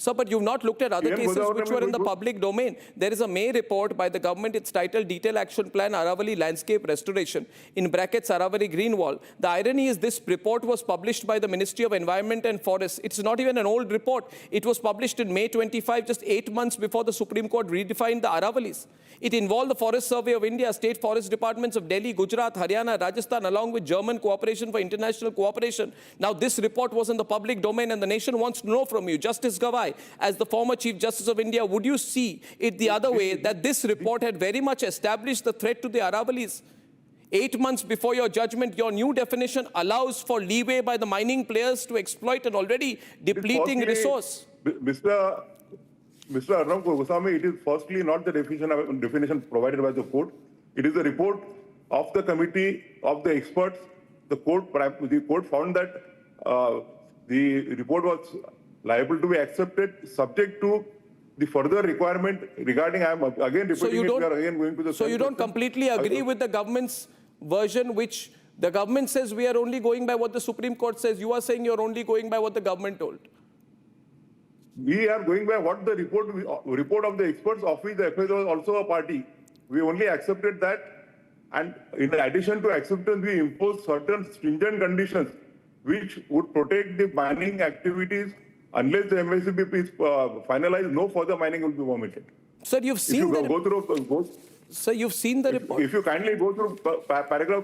Sir, but you've not looked at other cases which were in the public domain. There is a May report by the government. It's titled Detailed Action Plan Aravali Landscape Restoration, in brackets Aravali Green Wall. The irony is this report was published by the Ministry of Environment and Forests. It's not even an old report. It was published in May 25, just 8 months before the Supreme Court redefined the Aravalis. It involved the Forest Survey of India, state forest departments of Delhi, Gujarat, Haryana, Rajasthan, along with German Cooperation for International Cooperation. Now, this report was in the public domain, and the nation wants to know from you, Justice Gavai, as the former Chief Justice of India, would you see it the other way, that this report had very much established the threat to the Aravalis? 8 months before your judgment, your new definition allows for leeway by the mining players to exploit an already depleting resource. Mr. Arnab Goswami, it is firstly not the definition provided by the court. It is a report of the committee of the experts. The court found that the report was liable to be accepted subject to the further requirement regarding, I am again repeating we are again going to the... So you don't completely agree with the government's version, which the government says we are only going by what the Supreme Court says. You are saying you're only going by what the government told. We are going by what the report of the experts, of which the FA was also a party. We only accepted that, and in addition to acceptance, we imposed certain stringent conditions which would protect the mining activities. Unless the MSAP is finalized, no further mining will be permitted. Sir, you've seen Sir, you've seen the report. If you kindly go through paragraph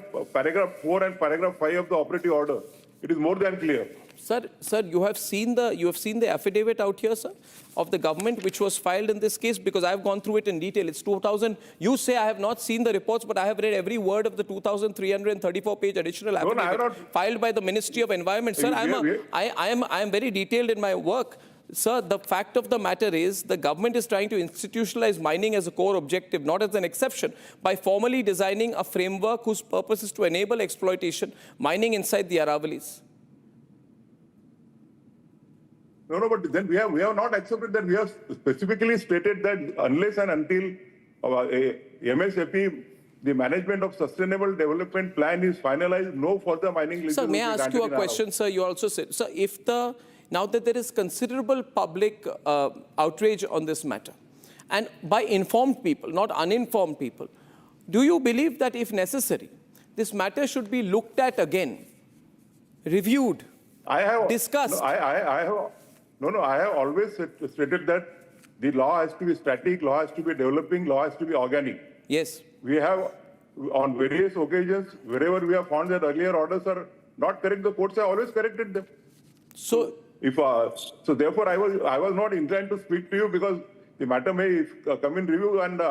4 and paragraph 5 of the operative order, it is more than clear. Sir, you have seen the affidavit out here, sir, of the government which was filed in this case, because I have gone through it in detail. It's 2000. You say I have not seen the reports, but I have read every word of the 2,334-page additional affidavit filed by the Ministry of Environment. Sir, I am very detailed in my work. Sir, the fact of the matter is the government is trying to institutionalize mining as a core objective, not as an exception, by formally designing a framework whose purpose is to enable exploitation, mining inside the Aravalis. No, but then we have not accepted that. We have specifically stated that unless and until MSAP, the Management of Sustainable Development Plan, is finalized, no further mining leases. Sir, may I ask you a question, sir? You also said, sir, now that there is considerable public outrage on this matter, and by informed people, not uninformed people, do you believe that if necessary, this matter should be looked at again, reviewed, discussed? I have always stated that the law has to be static, law has to be developing, law has to be organic. Yes. We have, on various occasions, wherever we have found that earlier orders are not correct, the courts have always corrected them. So therefore, I was not inclined to speak to you, because the matter may come in review, and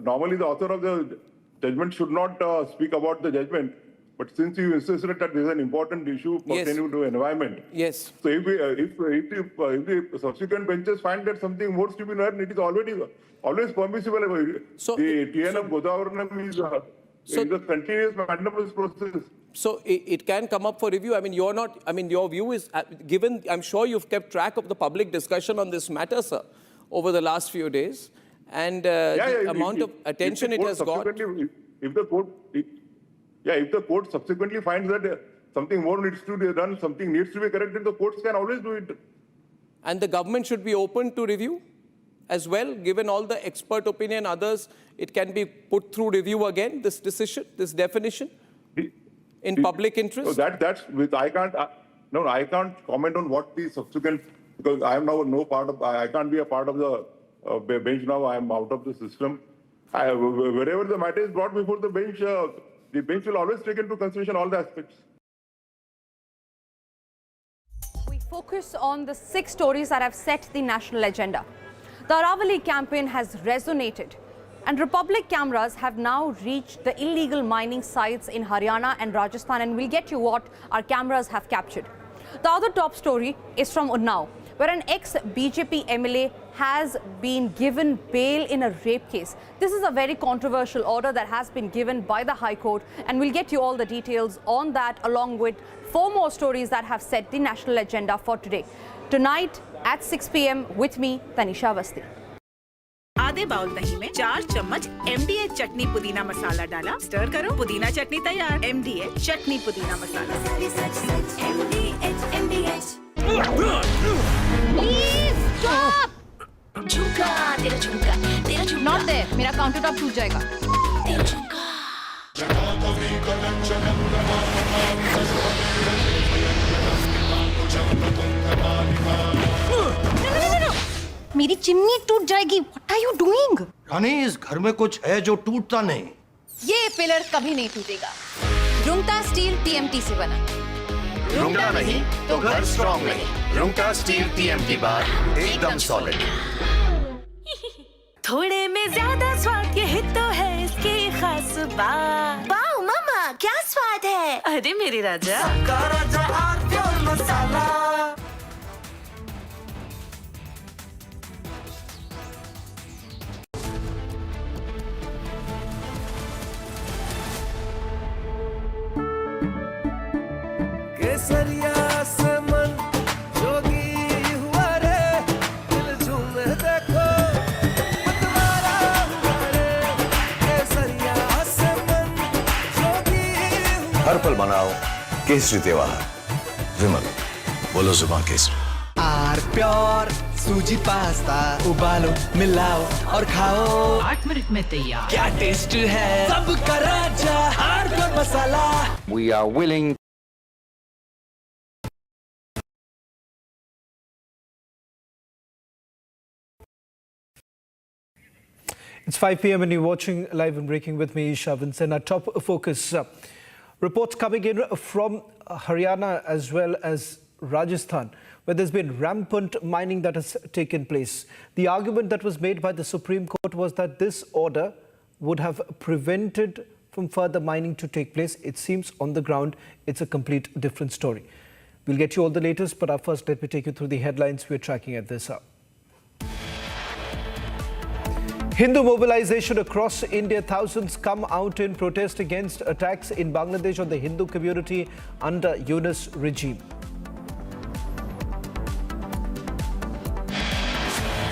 normally the author of the judgment should not speak about the judgment. But since you insisted that there is an important issue pertaining to environment, yes. So if the subsequent benches find that something more is to be done, it is always permissible. So the TN of Godavaranam is a continuous mandamus process. So it can come up for review. I mean, you're not. I mean, your view is given. I'm sure you've kept track of the public discussion on this matter, sir, over the last few days, and the amount of attention it has got. If the court subsequently finds that something more needs to be done, something needs to be corrected, the courts can always do it. And the government should be open to review as well, given all the expert opinion, others, it can be put through review again, this decision, this definition, in public interest? So that's with, I can't comment on what the subsequent, because I am now I can't be a part of the bench now, I am out of the system. Wherever the matter is brought before the bench will always take into consideration all the aspects. We focus on the 6 stories that have set the national agenda. The Aravali campaign has resonated, and Republic cameras have now reached the illegal mining sites in Haryana and Rajasthan, and we'll get you what our cameras have captured. The other top story is from Unnao, where an ex-BJP MLA has been given bail in a rape case. This is a very controversial order that has been given by the High Court, and we'll get you all the details on that, along with 4 more stories that have set the national agenda for today. Tonight at 6 p.m. with me, Tanisha Avasthi. आधे bowl दही में 4 चम्मच MDH चटनी पुदीना मसाला डाला, stir करो, पुदीना चटनी तैयार। MDH चटनी पुदीना मसाला। Please stop! झुमका, तेरा झुमका, तेरा झुमका। Not there. मेरा काउंटर टॉप टूट जाएगा। तेरा झुमका। No. मेरी चिमनी टूट जाएगी। What are you doing? रानी, इस घर में कुछ है जो टूटता नहीं। ये पिलर कभी नहीं टूटेगा। रुंगटा स्टील TMT से बना। रुंगटा नहीं तो घर स्ट्रॉन्ग नहीं। रुंगटा स्टील TMT बार एकदम सॉलिड। थोड़े में ज्यादा स्वाद, यही तो है इसकी खास बात। वाओ मामा, क्या स्वाद है? अरे मेरे राजा। सबका राजा और मसाला। केसरिया से मन जोगी हुआ रे, दिल झूमे देखो मतवारा हुआ रे। केसरिया से मन जोगी हुआ। हर पल मनाओ केसरी त्योहार। विमल, बोलो जुबान केसरी। आर प्योर सूजी पास्ता, उबालो, मिलाओ और खाओ। 8 मिनट में तैयार। क्या टेस्ट है सबका राजा, R pure masala. We are willing. It's 5 p.m. and you're watching Live and Breaking with me, Shavin. And our top focus, reports coming in from Haryana as well as Rajasthan, where there's been rampant mining that has taken place. The argument that was made by the Supreme Court was that this order would have prevented from further mining to take place. It seems on the ground, it's a complete different story. We'll get you all the latest, but first let me take you through the headlines we're tracking at this hour. Hindu mobilization across India. Thousands come out in protest against attacks in Bangladesh on the Hindu community under Yunus regime.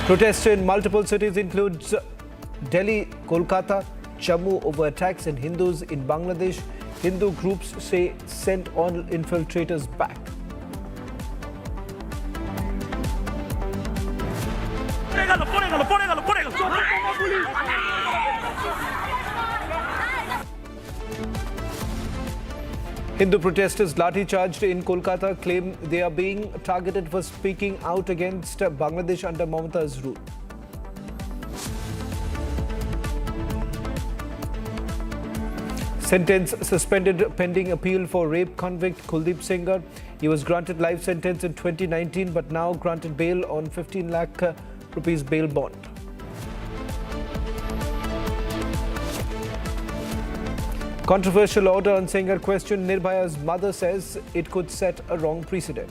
Protests in multiple cities include Delhi, Kolkata, Jammu over attacks and Hindus in Bangladesh. Hindu groups say sent all infiltrators back. Hindu protesters lathi-charged in Kolkata claim they are being targeted for speaking out against Bangladesh under Mamata's rule. Sentence suspended pending appeal for rape convict Kuldeep Singh. He was granted life sentence in 2019 but now granted bail on 15 lakh rupees bail bond. Controversial order on Sengar question. Nirbhaya's mother says it could set a wrong precedent.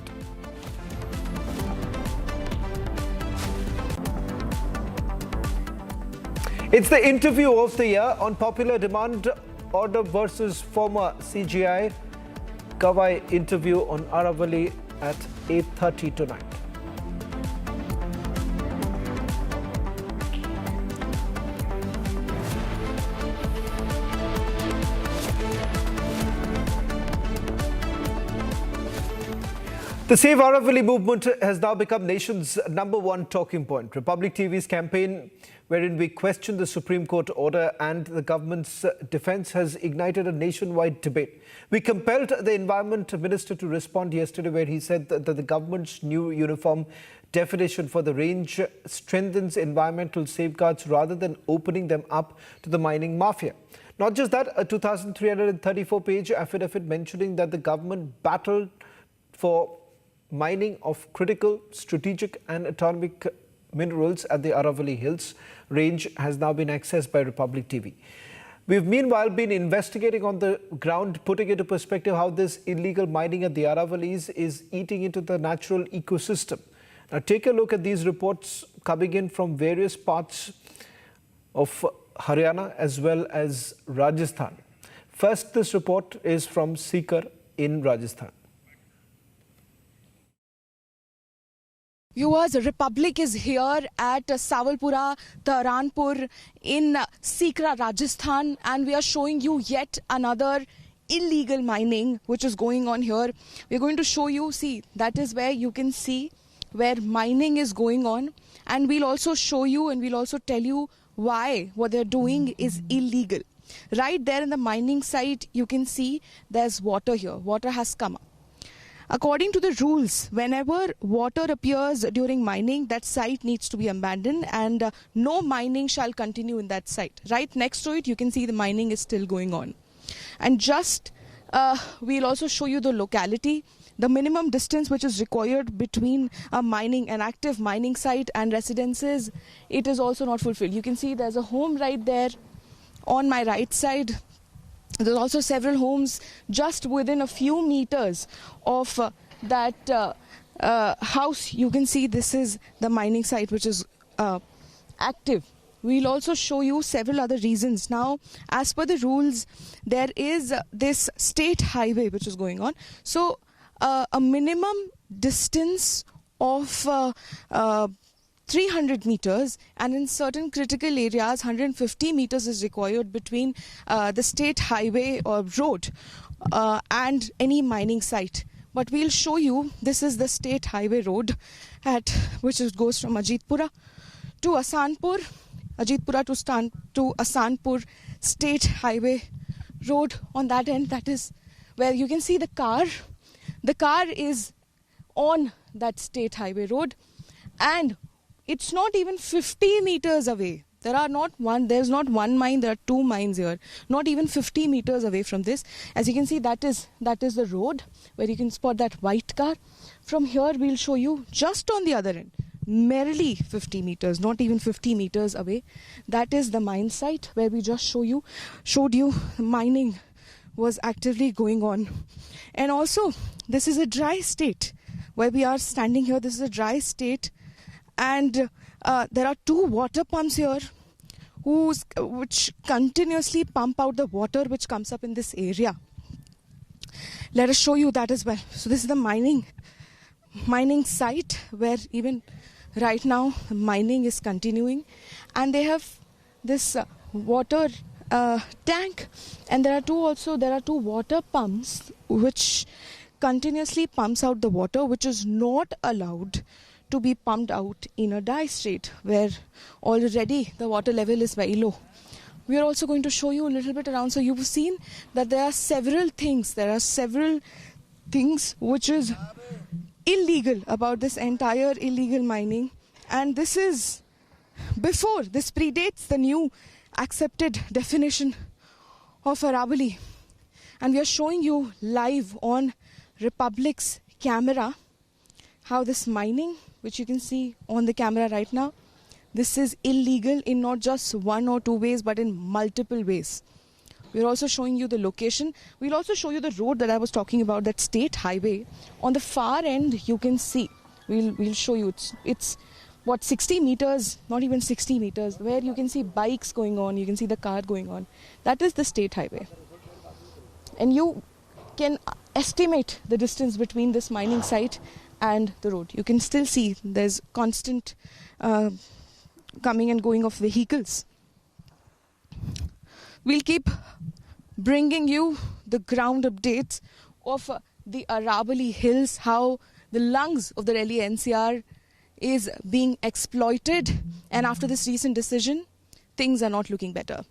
It's the interview of the year on popular demand. Order versus former CGI. Gavai interview on Aravalli at 8:30 tonight. The Save Aravali movement has now become nation's #1 talking point. Republic TV's campaign, wherein we question the Supreme Court order and the government's defense, has ignited a nationwide debate. We compelled the Environment Minister to respond yesterday, where he said that the government's new uniform definition for the range strengthens environmental safeguards rather than opening them up to the mining mafia. Not just that, a 2,334-page affidavit mentioning that the government battled for mining of critical, strategic and atomic minerals at the Aravalli Hills range has now been accessed by Republic TV. We've meanwhile been investigating on the ground, putting into perspective how this illegal mining at the Aravallis is eating into the natural ecosystem. Now take a look at these reports coming in from various parts of Haryana as well as Rajasthan. First, this report is from Sikar in Rajasthan. Viewers, Republic is here at Sawalpura, Taranpur in Sikra, Rajasthan, and we are showing you yet another illegal mining which is going on here. We're going to show you, see, that is where you can see where mining is going on, and we'll also show you and we'll also tell you why what they're doing is illegal. Right there in the mining site, you can see there's water here. Water has come up. According to the rules, whenever water appears during mining, that site needs to be abandoned and no mining shall continue in that site. Right next to it, you can see the mining is still going on. And just, we'll also show you the locality, the minimum distance which is required between an active mining site and residences. It is also not fulfilled. You can see there's a home right there on my right side. There's also several homes just within a few meters of that house. You can see this is the mining site which is active. We'll also show you several other reasons. Now, as per the rules, there is this state highway which is going on. So, a minimum distance of 300 meters, and in certain critical areas 150 meters is required between the state highway or road and any mining site. But we'll show you, this is the state highway road which goes from Ajitpura to Asanpur, to Asanpur state highway road. On that end, that is where you can see the car. The car is on that state highway road, and it's not even 50 meters away. There's not one mine, there are two mines here. Not even 50 meters away from this. As you can see, that is the road where you can spot that white car. From here, we'll show you just on the other end, merely 50 meters, not even 50 meters away. That is the mine site where we just showed you mining was actively going on. And also, this is a dry state where we are standing here. This is a dry state. And there are two water pumps here which continuously pump out the water which comes up in this area. Let us show you that as well. So this is the mining site where even right now mining is continuing, and they have this water tank, and there are two water pumps which continuously pumps out the water, which is not allowed to be pumped out in a dry state where already the water level is very low. We are also going to show you a little bit around. So you've seen that there are several things which is illegal about this entire illegal mining, and this predates the new accepted definition of Aravali, and we are showing you live on Republic's camera how this mining, which you can see on the camera right now, this is illegal in not just one or two ways but in multiple ways. We're also showing you the location. We'll also show you the road that I was talking about, that state highway. On the far end, you can see. We'll show you. It's what, 60 meters, not even 60 meters, where you can see bikes going on, you can see the car going on. That is the state highway. And you can estimate the distance between this mining site and the road. You can still see there's constant coming and going of vehicles. We'll keep bringing you the ground updates of the Aravali hills, how the lungs of the Delhi NCR is being exploited, and after this recent decision, things are not looking better.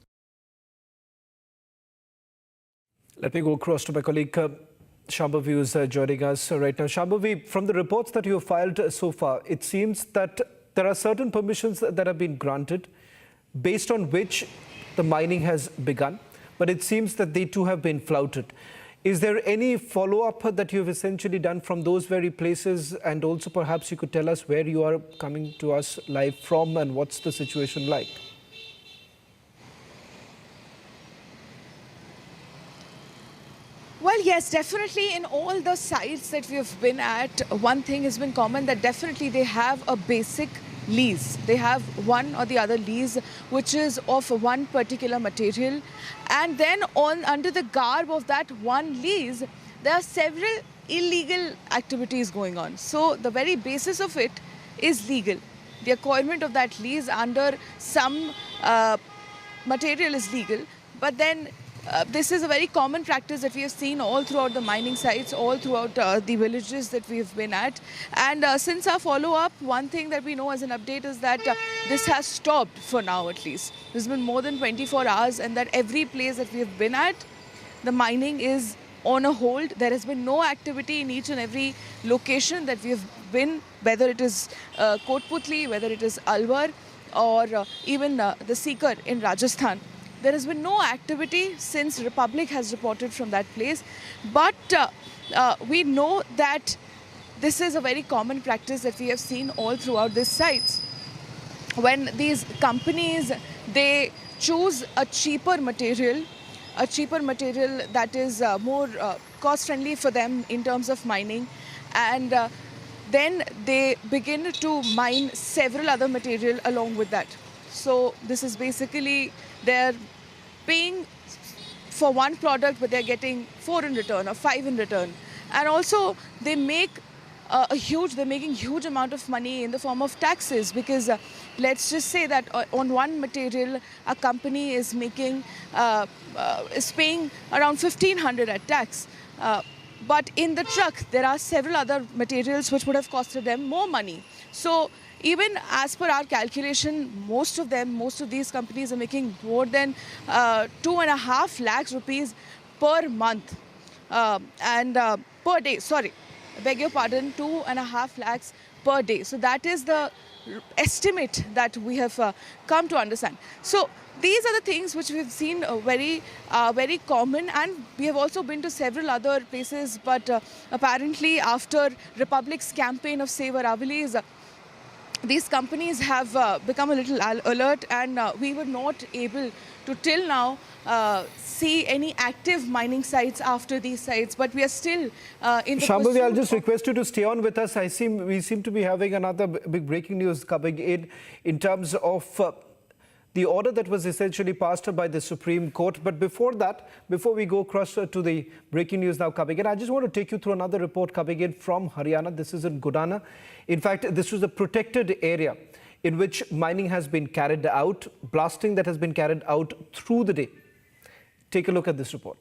Let me go across to my colleague Shambhavi, who is joining us right now. Shambhavi, from the reports that you have filed so far, it seems that there are certain permissions that have been granted based on which the mining has begun, but it seems that they too have been flouted. Is there any follow-up that you have essentially done from those very places? And also perhaps you could tell us where you are coming to us live from and what's the situation like? Well, yes, definitely in all the sites that we have been at, one thing has been common, that definitely they have a basic lease. They have one or the other lease which is of one particular material, and then under the garb of that one lease there are several illegal activities going on. So the very basis of it is legal. The acquirement of that lease under some material is legal, but then this is a very common practice that we have seen all throughout the mining sites, all throughout the villages that we have been at. And since our follow-up, one thing that we know as an update is that this has stopped for now at least. It's been more than 24 hours, and that every place that we have been at, the mining is on a hold. There has been no activity in each and every location that we have been, whether it is Kotputli, whether it is Alwar, or even the Sikar in Rajasthan. There has been no activity since Republic has reported from that place. But we know that this is a very common practice that we have seen all throughout these sites. When these companies, they choose a cheaper material that is more cost-friendly for them in terms of mining, and then they begin to mine several other material along with that. So this is basically, they're paying for one product, but they're getting 4 in return or 5 in return. And also they make they're making huge amount of money in the form of taxes, because let's just say that on one material a company is making is paying around 1,500 at tax. But in the truck there are several other materials which would have costed them more money. So even as per our calculation, most of these companies are making more than 2.5 lakhs rupees per month and per day. Sorry, I beg your pardon, 2.5 lakhs per day. So that is the estimate that we have come to understand. So these are the things which we've seen very common, and we have also been to several other places. But apparently, after Republic's campaign of Save Aravali, these companies have become a little alert, and we were not able to till now see any active mining sites after these sites, but we are still in the Shambhavi, I'll just request you to stay on with us. We seem to be having another big breaking news coming in terms of the order that was essentially passed by the Supreme Court. But before that, before we go across to the breaking news now coming in, I just want to take you through another report coming in from Haryana. This is in Gudana. In fact, this was a protected area in which mining has been carried out, blasting that has been carried out through the day. Take a look at this report.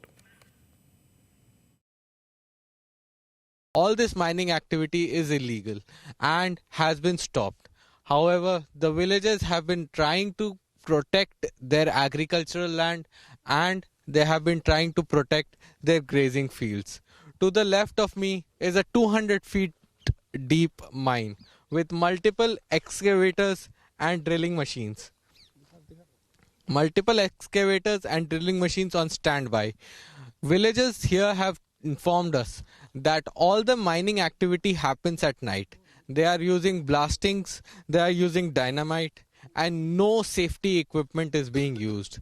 All this mining activity is illegal and has been stopped. However, the villagers have been trying to protect their agricultural land, and they have been trying to protect their grazing fields. To the left of me is a 200 feet deep mine with multiple excavators and drilling machines. Multiple excavators and drilling machines on standby. Villagers here have informed us that all the mining activity happens at night. They are using blastings, they are using dynamite, and no safety equipment is being used.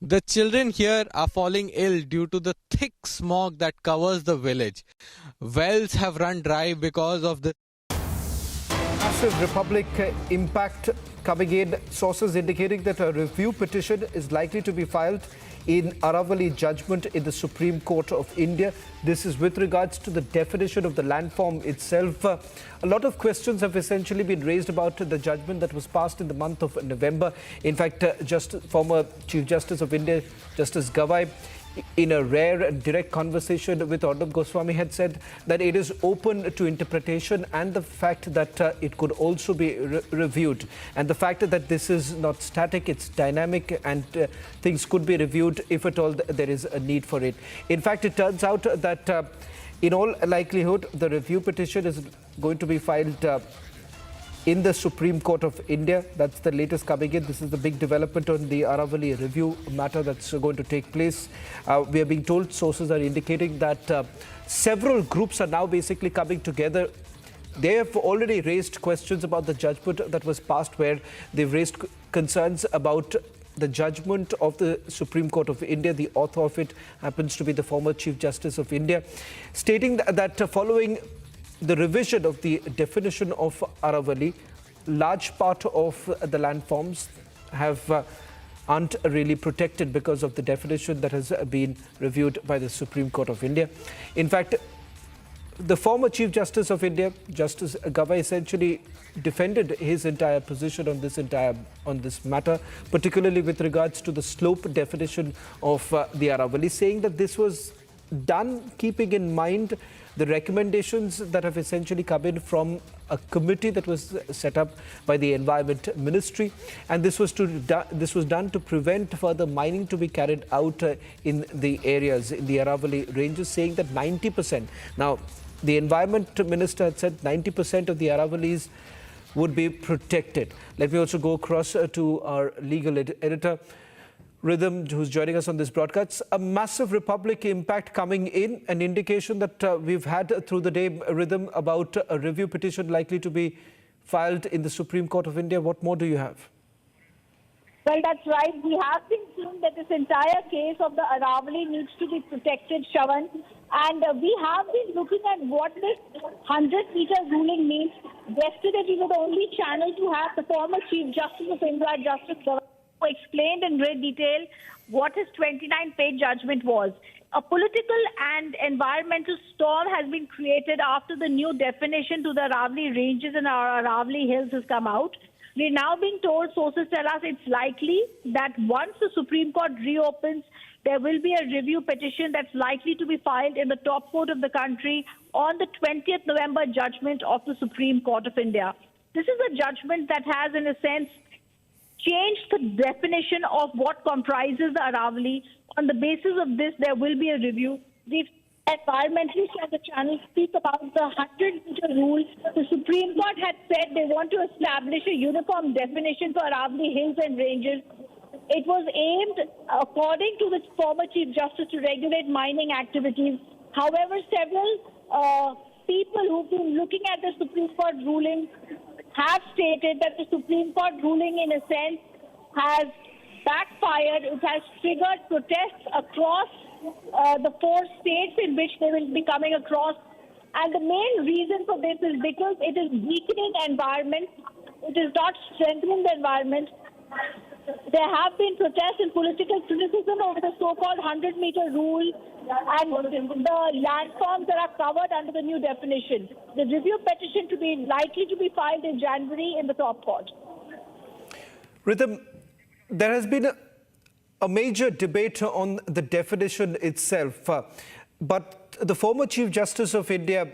The children here are falling ill due to the thick smog that covers the village. Wells have run dry because of the Massive Republic impact coming in. Sources indicating that a review petition is likely to be filed in Aravali judgment in the Supreme Court of India. This is with regards to the definition of the landform itself. A lot of questions have essentially been raised about the judgment that was passed in the month of November. In fact, former Chief Justice of India, Justice Gavai, in a rare and direct conversation with Arnab Goswami, had said that it is open to interpretation and the fact that it could also be reviewed. And the fact that this is not static, it's dynamic, and things could be reviewed if at all there is a need for it. In fact, it turns out that in all likelihood, the review petition is going to be filed in the Supreme Court of India. That's the latest coming in. This is the big development on the Aravali review matter that's going to take place. We are being told, sources are indicating that several groups are now basically coming together. They have already raised questions about the judgment that was passed, where they've raised concerns about the judgment of the Supreme Court of India. The author of it happens to be the former Chief Justice of India, stating that following the revision of the definition of Aravali, large part of the landforms aren't really protected because of the definition that has been reviewed by the Supreme Court of India. In fact, the former Chief Justice of India, Justice Gavai, essentially defended his entire position on this matter, particularly with regards to the slope definition of the Aravali, saying that this was done keeping in mind the recommendations that have essentially come in from a committee that was set up by the Environment Ministry, and this was done to prevent further mining to be carried out in the areas in the Aravali ranges, saying that 90%. Now, the Environment Minister had said 90% of the Aravalis would be protected. Let me also go across to our legal editor, Rhythm, who's joining us on this broadcast. A massive Republic impact coming in, an indication that we've had through the day, Rhythm, about a review petition likely to be filed in the Supreme Court of India. What more do you have? Well, that's right. We have been seeing that this entire case of the Aravali needs to be protected, Shravan. And we have been looking at what this 100-meter ruling means. Yesterday, we were the only channel to have the former Chief Justice of India, Justice Gavai, who explained in great detail what his 29-page judgment was. A political and environmental storm has been created after the new definition to the Aravali ranges and our Aravali hills has come out. We're now being told, sources tell us, it's likely that once the Supreme Court reopens, there will be a review petition that's likely to be filed in the top court of the country on the 20th November judgment of the Supreme Court of India. This is a judgment that has, in a sense, changed the definition of what comprises the Aravali. On the basis of this, there will be a review. The environmentalists on the channel speak about the 100-meter rule. The Supreme Court had said they want to establish a uniform definition for Aravali hills and ranges. It was aimed, according to the former Chief Justice, to regulate mining activities. However, several people who've been looking at the Supreme Court ruling have stated that the Supreme Court ruling, in a sense, has backfired. It has triggered protests across the 4 states in which they will be coming across. And the main reason for this is because it is weakening the environment. It is not strengthening the environment. There have been protests and political criticism over the so-called 100-meter rule and the landforms that are covered under the new definition. The review petition to be likely to be filed in January in the top court. Rhythm, there has been a major debate on the definition itself, but the former Chief Justice of India,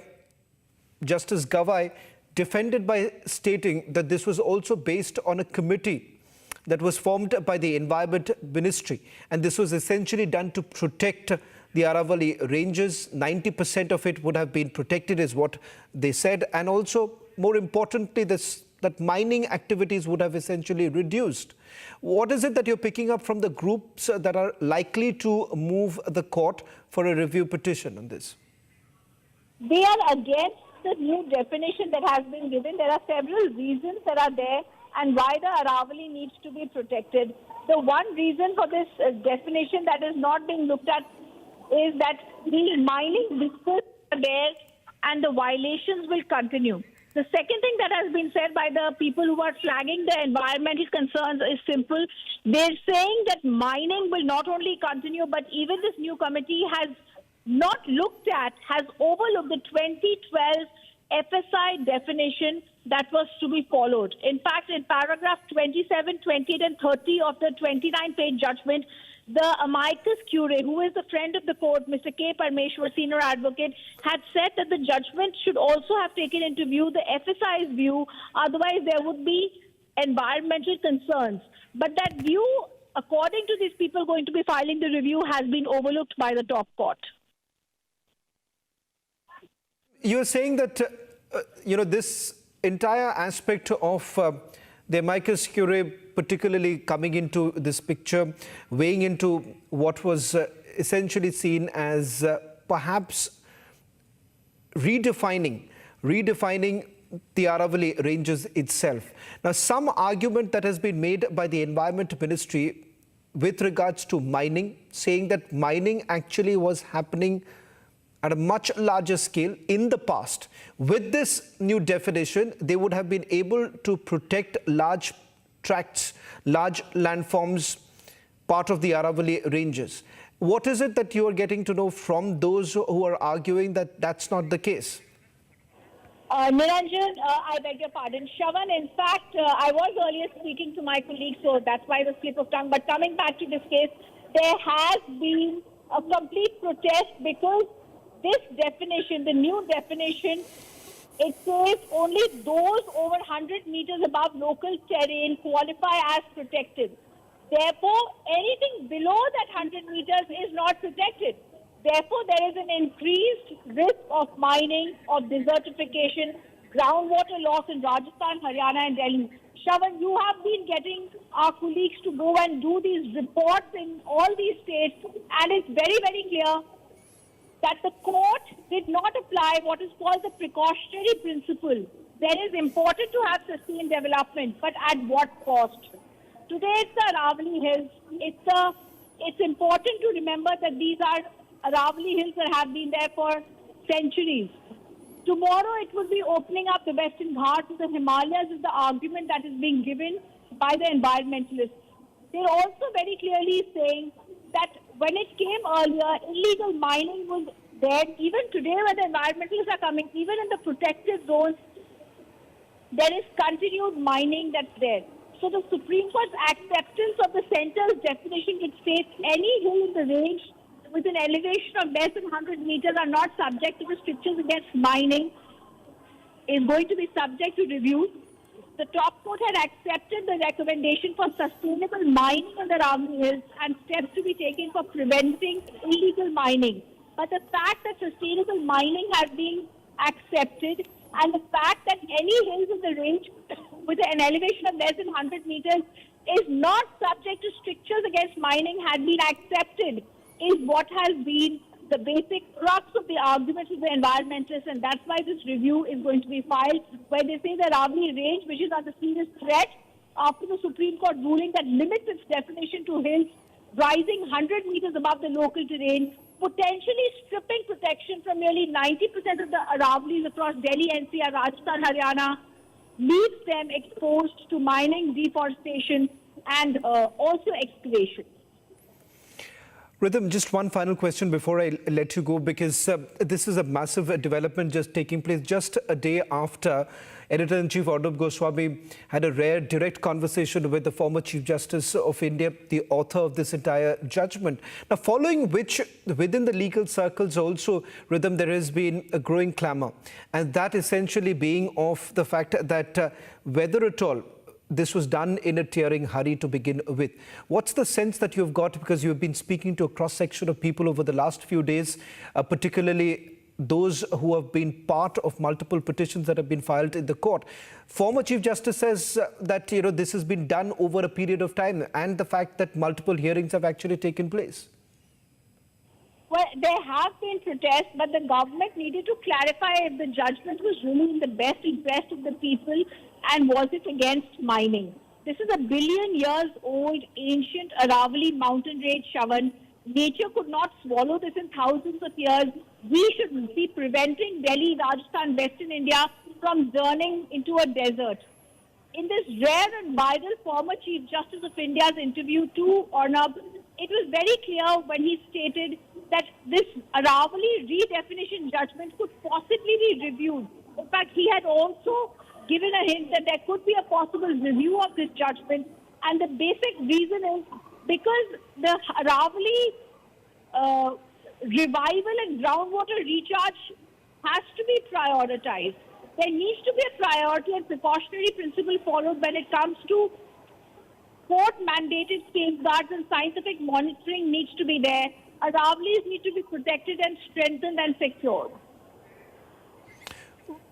Justice Gavai, defended by stating that this was also based on a committee that was formed by the Environment Ministry, and this was essentially done to protect the Aravali ranges. 90% of it would have been protected is what they said, and also, more importantly, that mining activities would have essentially reduced. What is it that you're picking up from the groups that are likely to move the court for a review petition on this? They are against the new definition that has been given. There are several reasons that are there, and why the Aravali needs to be protected. The one reason for this definition that is not being looked at is that the mining disputes are there and the violations will continue. The second thing that has been said by the people who are flagging the environmental concerns is simple. They're saying that mining will not only continue, but even this new committee has not looked at, has overlooked the 2012 FSI definition that was to be followed. In fact, in paragraph 27, 28 and 30 of the 29-page judgment, the amicus curiae, who is a friend of the court, Mr. K. Parmeshwar, senior advocate, had said that the judgment should also have taken into view the FSI's view, otherwise there would be environmental concerns. But that view, according to these people going to be filing the review, has been overlooked by the top court. You're saying that, this entire aspect of the amicus curiae particularly coming into this picture, weighing into what was essentially seen as perhaps redefining the Aravali ranges itself. Now, some argument that has been made by the Environment Ministry with regards to mining, saying that mining actually was happening at a much larger scale in the past. With this new definition, they would have been able to protect large tracts, large landforms, part of the Aravali ranges. What is it that you are getting to know from those who are arguing that that's not the case? Niranjan, I beg your pardon. Shravan, in fact, I was earlier speaking to my colleague, so that's why the slip of tongue. But coming back to this case, there has been a complete protest because this definition, the new definition, it says only those over 100 meters above local terrain qualify as protected. Therefore, anything below that 100 meters is not protected. Therefore, there is an increased risk of mining, of desertification, groundwater loss in Rajasthan, Haryana and Delhi. Shravan, you have been getting our colleagues to go and do these reports in all these states, and it's very, very clear that the court did not apply what is called the precautionary principle. That is important to have sustained development, but at what cost? Today it's the Aravali Hills. It's important to remember that these are Aravali Hills that have been there for centuries. Tomorrow it will be opening up the Western Ghats to the Himalayas is the argument that is being given by the environmentalists. They're also very clearly saying that when it came earlier, illegal mining was there. Even today when the environmentalists are coming, even in the protected zones, there is continued mining that's there. So the Supreme Court's acceptance of the centre's definition, which states any hill in the range with an elevation of less than 100 meters are not subject to restrictions against mining, is going to be subject to review. The top court had accepted the recommendation for sustainable mining in the Aravali Hills and steps to be taken for preventing illegal mining. But the fact that sustainable mining has been accepted and the fact that any hills in the range with an elevation of less than 100 meters is not subject to strictures against mining had been accepted is what has been the basic crux of the arguments of the environmentalists, and that's why this review is going to be filed, where they say the Aravali range, which is under serious threat after the Supreme Court ruling that limits its definition to hills rising 100 meters above the local terrain, potentially stripping protection from nearly 90% of the Aravalis across Delhi, NCR, Rajasthan, Haryana, leaves them exposed to mining, deforestation, and also excavation. Rhythm, just one final question before I let you go, because this is a massive development just taking place just a day after Editor-in-Chief Arnab Goswami had a rare direct conversation with the former Chief Justice of India, the author of this entire judgment. Now, following which, within the legal circles also, Rhythm, there has been a growing clamour, and that essentially being of the fact that whether at all this was done in a tearing hurry to begin with. What's the sense that you've got, because you've been speaking to a cross-section of people over the last few days, particularly those who have been part of multiple petitions that have been filed in the court. Former Chief Justice says that this has been done over a period of time, and the fact that multiple hearings have actually taken place. Well, there have been protests, but the government needed to clarify if the judgment was really in the best interest of the people and was it against mining? This is a billion years old ancient Aravali mountain range, Shravan. Nature could not swallow this in thousands of years. We should be preventing Delhi, Rajasthan, Western India from turning into a desert. In this rare and viral former Chief Justice of India's interview to Arnab, it was very clear when he stated that this Aravali redefinition judgment could possibly be reviewed. In fact, he had also given a hint that there could be a possible review of this judgment, and the basic reason is because the Aravali revival and groundwater recharge has to be prioritized. There needs to be a priority and precautionary principle followed when it comes to court-mandated safeguards, and scientific monitoring needs to be there. Aravalis need to be protected and strengthened and secured.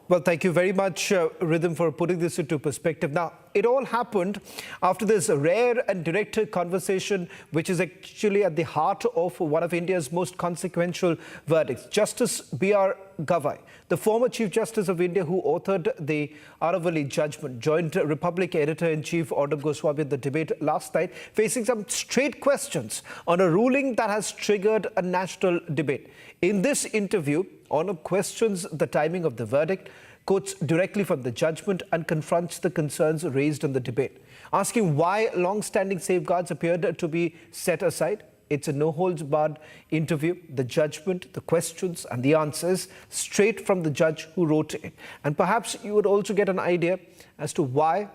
Well, thank you very much, Rhythm, for putting this into perspective. Now, it all happened after this rare and direct conversation, which is actually at the heart of one of India's most consequential verdicts. Justice B.R. Gavai, the former Chief Justice of India who authored the Aravali judgment, joined Republic Editor-in-Chief Arnab Goswami at the debate last night, facing some straight questions on a ruling that has triggered a national debate. In this interview, Arnab questions the timing of the verdict, quotes directly from the judgment, and confronts the concerns raised in the debate, asking why long-standing safeguards appeared to be set aside. It's a no-holds-barred interview. The judgment, the questions and the answers straight from the judge who wrote it. And perhaps you would also get an idea as to why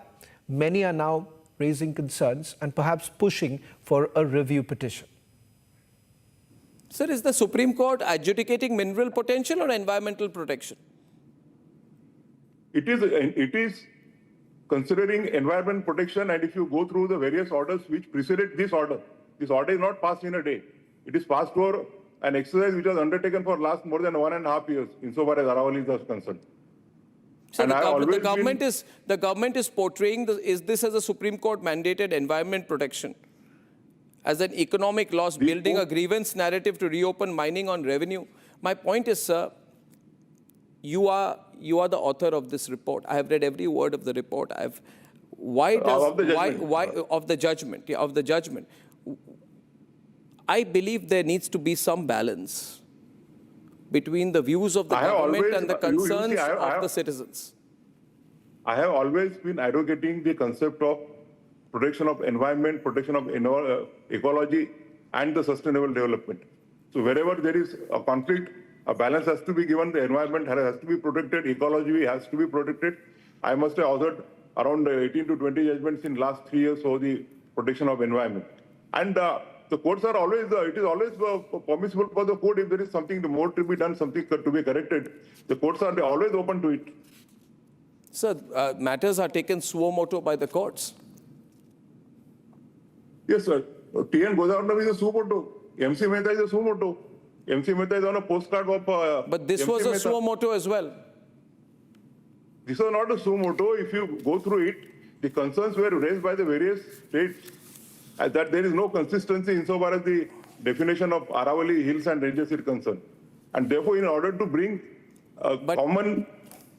many are now raising concerns and perhaps pushing for a review petition. Sir, is the Supreme Court adjudicating mineral potential or environmental protection? It is considering environment protection, and if you go through the various orders which preceded this order is not passed in a day. It is passed for an exercise which was undertaken for last more than 1.5 years, insofar as Aravali is concerned. So the government is portraying this as a Supreme Court mandated environment protection, as an economic loss, building a grievance narrative to reopen mining on revenue. My point is, sir, you are the author of this report. I have read every word of the report. Of the judgment. I believe there needs to be some balance between the views of the government and the concerns of the citizens. I have always been advocating the concept of protection of environment, protection of ecology, and the sustainable development. So wherever there is a conflict, a balance has to be given. The environment has to be protected. Ecology has to be protected. I must have authored around 18 to 20 judgments in last 3 years for the protection of environment. And the courts are always, it is always permissible for the court if there is something more to be done, something to be corrected. The courts are always open to it. Sir, matters are taken suo motu by the courts. Yes, sir. T.N. Godavarna is a suo motu. MC Mehta is a suo motu. MC Mehta is on a postcard of... but this was a suo motu as well. This was not a suo motu. If you go through it, the concerns were raised by the various states that there is no consistency insofar as the definition of Aravali hills and ranges is concerned. And therefore, in order to bring a common,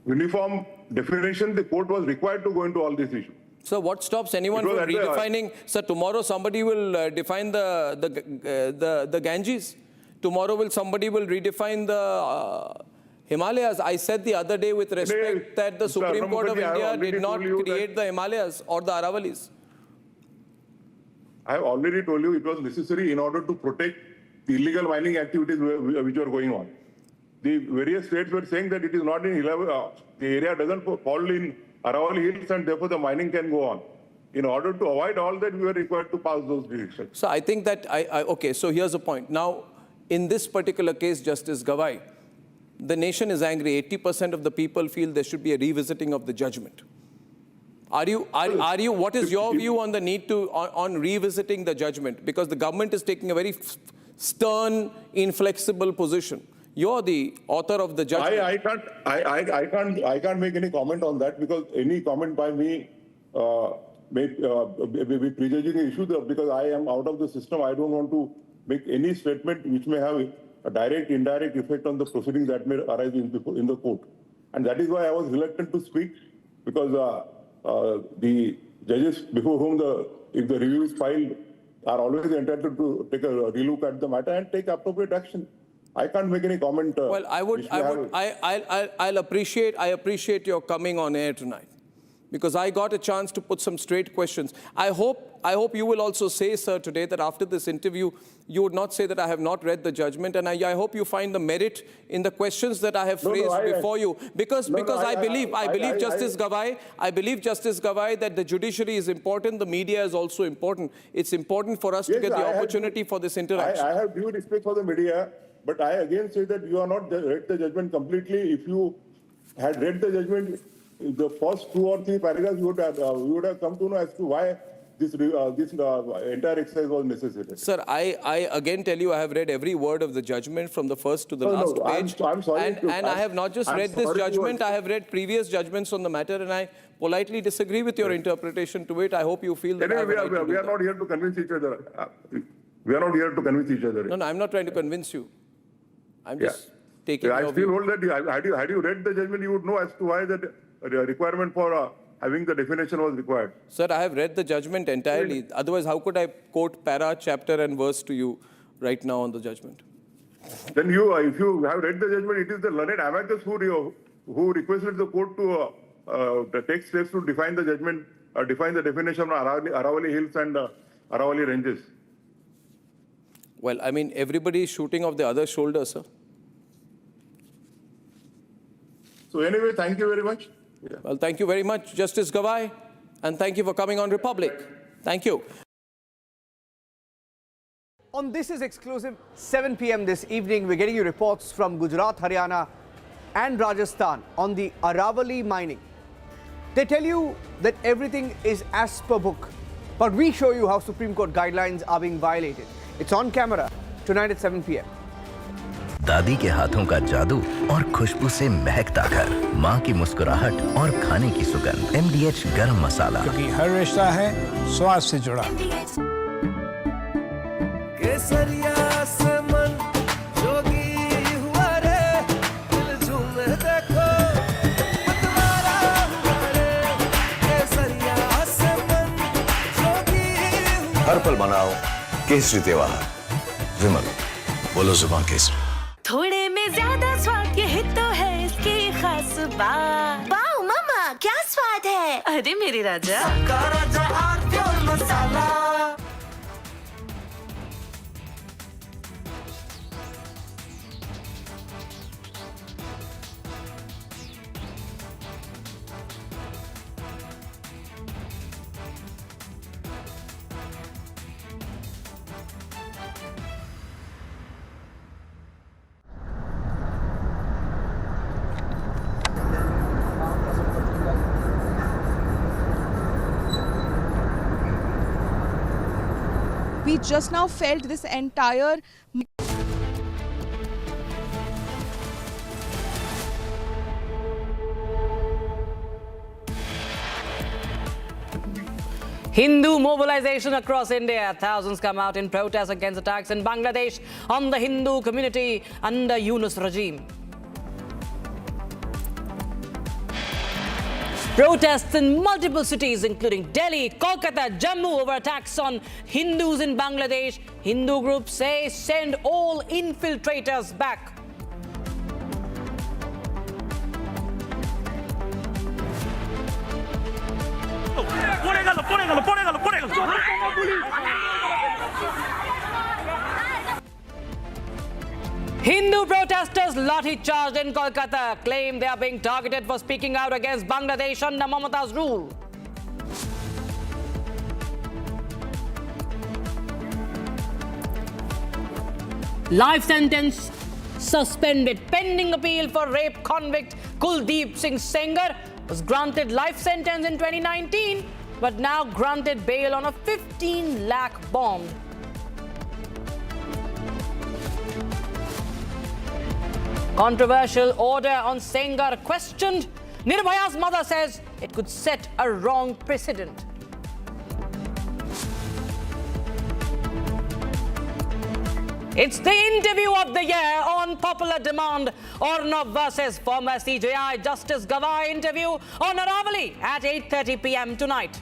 uniform definition, the court was required to go into all these issues. So what stops anyone from redefining? Sir, tomorrow somebody will define the Ganges. Tomorrow somebody will redefine the Himalayas. I said the other day with respect that the Supreme Court of India did not create the Himalayas or the Aravalis. I have already told you it was necessary in order to protect the illegal mining activities which were going on. The various states were saying that it is not in the area doesn't fall in Aravali hills and therefore the mining can go on. In order to avoid all that, we were required to pass those decisions. So I think that, okay, so here's the point. Now, in this particular case, Justice Gavai, the nation is angry. 80% of the people feel there should be a revisiting of the judgment. What is your view on the need to, on revisiting the judgment? Because the government is taking a very stern, inflexible position. You're the author of the judgment. I can't make any comment on that because any comment by me may be prejudging the issue because I am out of the system. I don't want to make any statement which may have a direct, indirect effect on the proceedings that may arise in the court. And that is why I was reluctant to speak because the judges before whom if the review is filed are always entitled to take a relook at the matter and take appropriate action. I can't make any comment. Well, I appreciate your coming on air tonight, because I got a chance to put some straight questions. I hope you will also say, sir, today that after this interview, you would not say that I have not read the judgment, and I hope you find the merit in the questions that I have phrased before you, because I believe Justice Gavai that the judiciary is important, the media is also important. It's important for us to get the opportunity for this interaction. I have due respect for the media, but I again say that you have not read the judgment completely. If you had read the judgment, the first 2 or 3 paragraphs, you would have come to know as to why this entire exercise was necessary. Sir, I again tell you, I have read every word of the judgment from the first to the last page. I'm sorry. And I have not just read this judgment, I have read previous judgments on the matter, and I politely disagree with your interpretation to it. I hope you feel that anyway, we are not here to convince each other. We are not here to convince each other. No, I'm not trying to convince you. I'm just taking your I still hold that had you read the judgment, you would know as to why that requirement for having the definition was required. Sir, I have read the judgment entirely. Otherwise, how could I quote para, chapter and verse to you right now on the judgment? Then if you have read the judgment, it is the learned amicus who requested the court to take steps to define the judgment, define the definition of Aravali Hills and Aravali Ranges. Well, I mean, everybody is shooting off the other shoulder, sir. So anyway, thank you very much. Well, thank you very much, Justice Gavai, and thank you for coming on Republic. Thank you. On This Is Exclusive, 7 p.m. this evening, we're getting you reports from Gujarat, Haryana and Rajasthan on the Aravali mining. They tell you that everything is as per book, but we show you how Supreme Court guidelines are being violated. It's on camera tonight at 7 p.m. दादी के हाथों का जादू और खुशबू से महकता घर, माँ की मुस्कुराहट और खाने की सुगंध। MDH गरम मसाला, क्योंकि हर रिश्ता है स्वाद से जुड़ा। केसरिया से मन जोगी हुआ रे, दिल झूमे देखो मतवारा हुआ रे। केसरिया से मन जोगी हुआ। हर पल मनाओ केसरी त्योहार। विमल, बोलो जुबान केसरी। थोड़े में ज्यादा स्वाद, यही तो है इसकी खास बात। वाओ मामा, क्या स्वाद है। अरे मेरे राजा, सबका राजा और मसाला। We just now felt this entire Hindu mobilization across India. Thousands come out in protest against attacks in Bangladesh on the Hindu community under Yunus regime. Protests in multiple cities including Delhi, Kolkata, Jammu over attacks on Hindus in Bangladesh. Hindu groups say send all infiltrators back. Hindu protesters lathi-charged in Kolkata claim they are being targeted for speaking out against Bangladesh under Mamata's rule. Life sentence suspended pending appeal for rape convict Kuldeep Singh Sengar was granted life sentence in 2019 but now granted bail on a 15 lakh bond. Controversial order on Sengar questioned. Nirbhaya's mother says it could set a wrong precedent. It's the interview of the year on popular demand. Unnao versus former CJI Justice Gavai interview on Aravali at 8:30 p.m. tonight.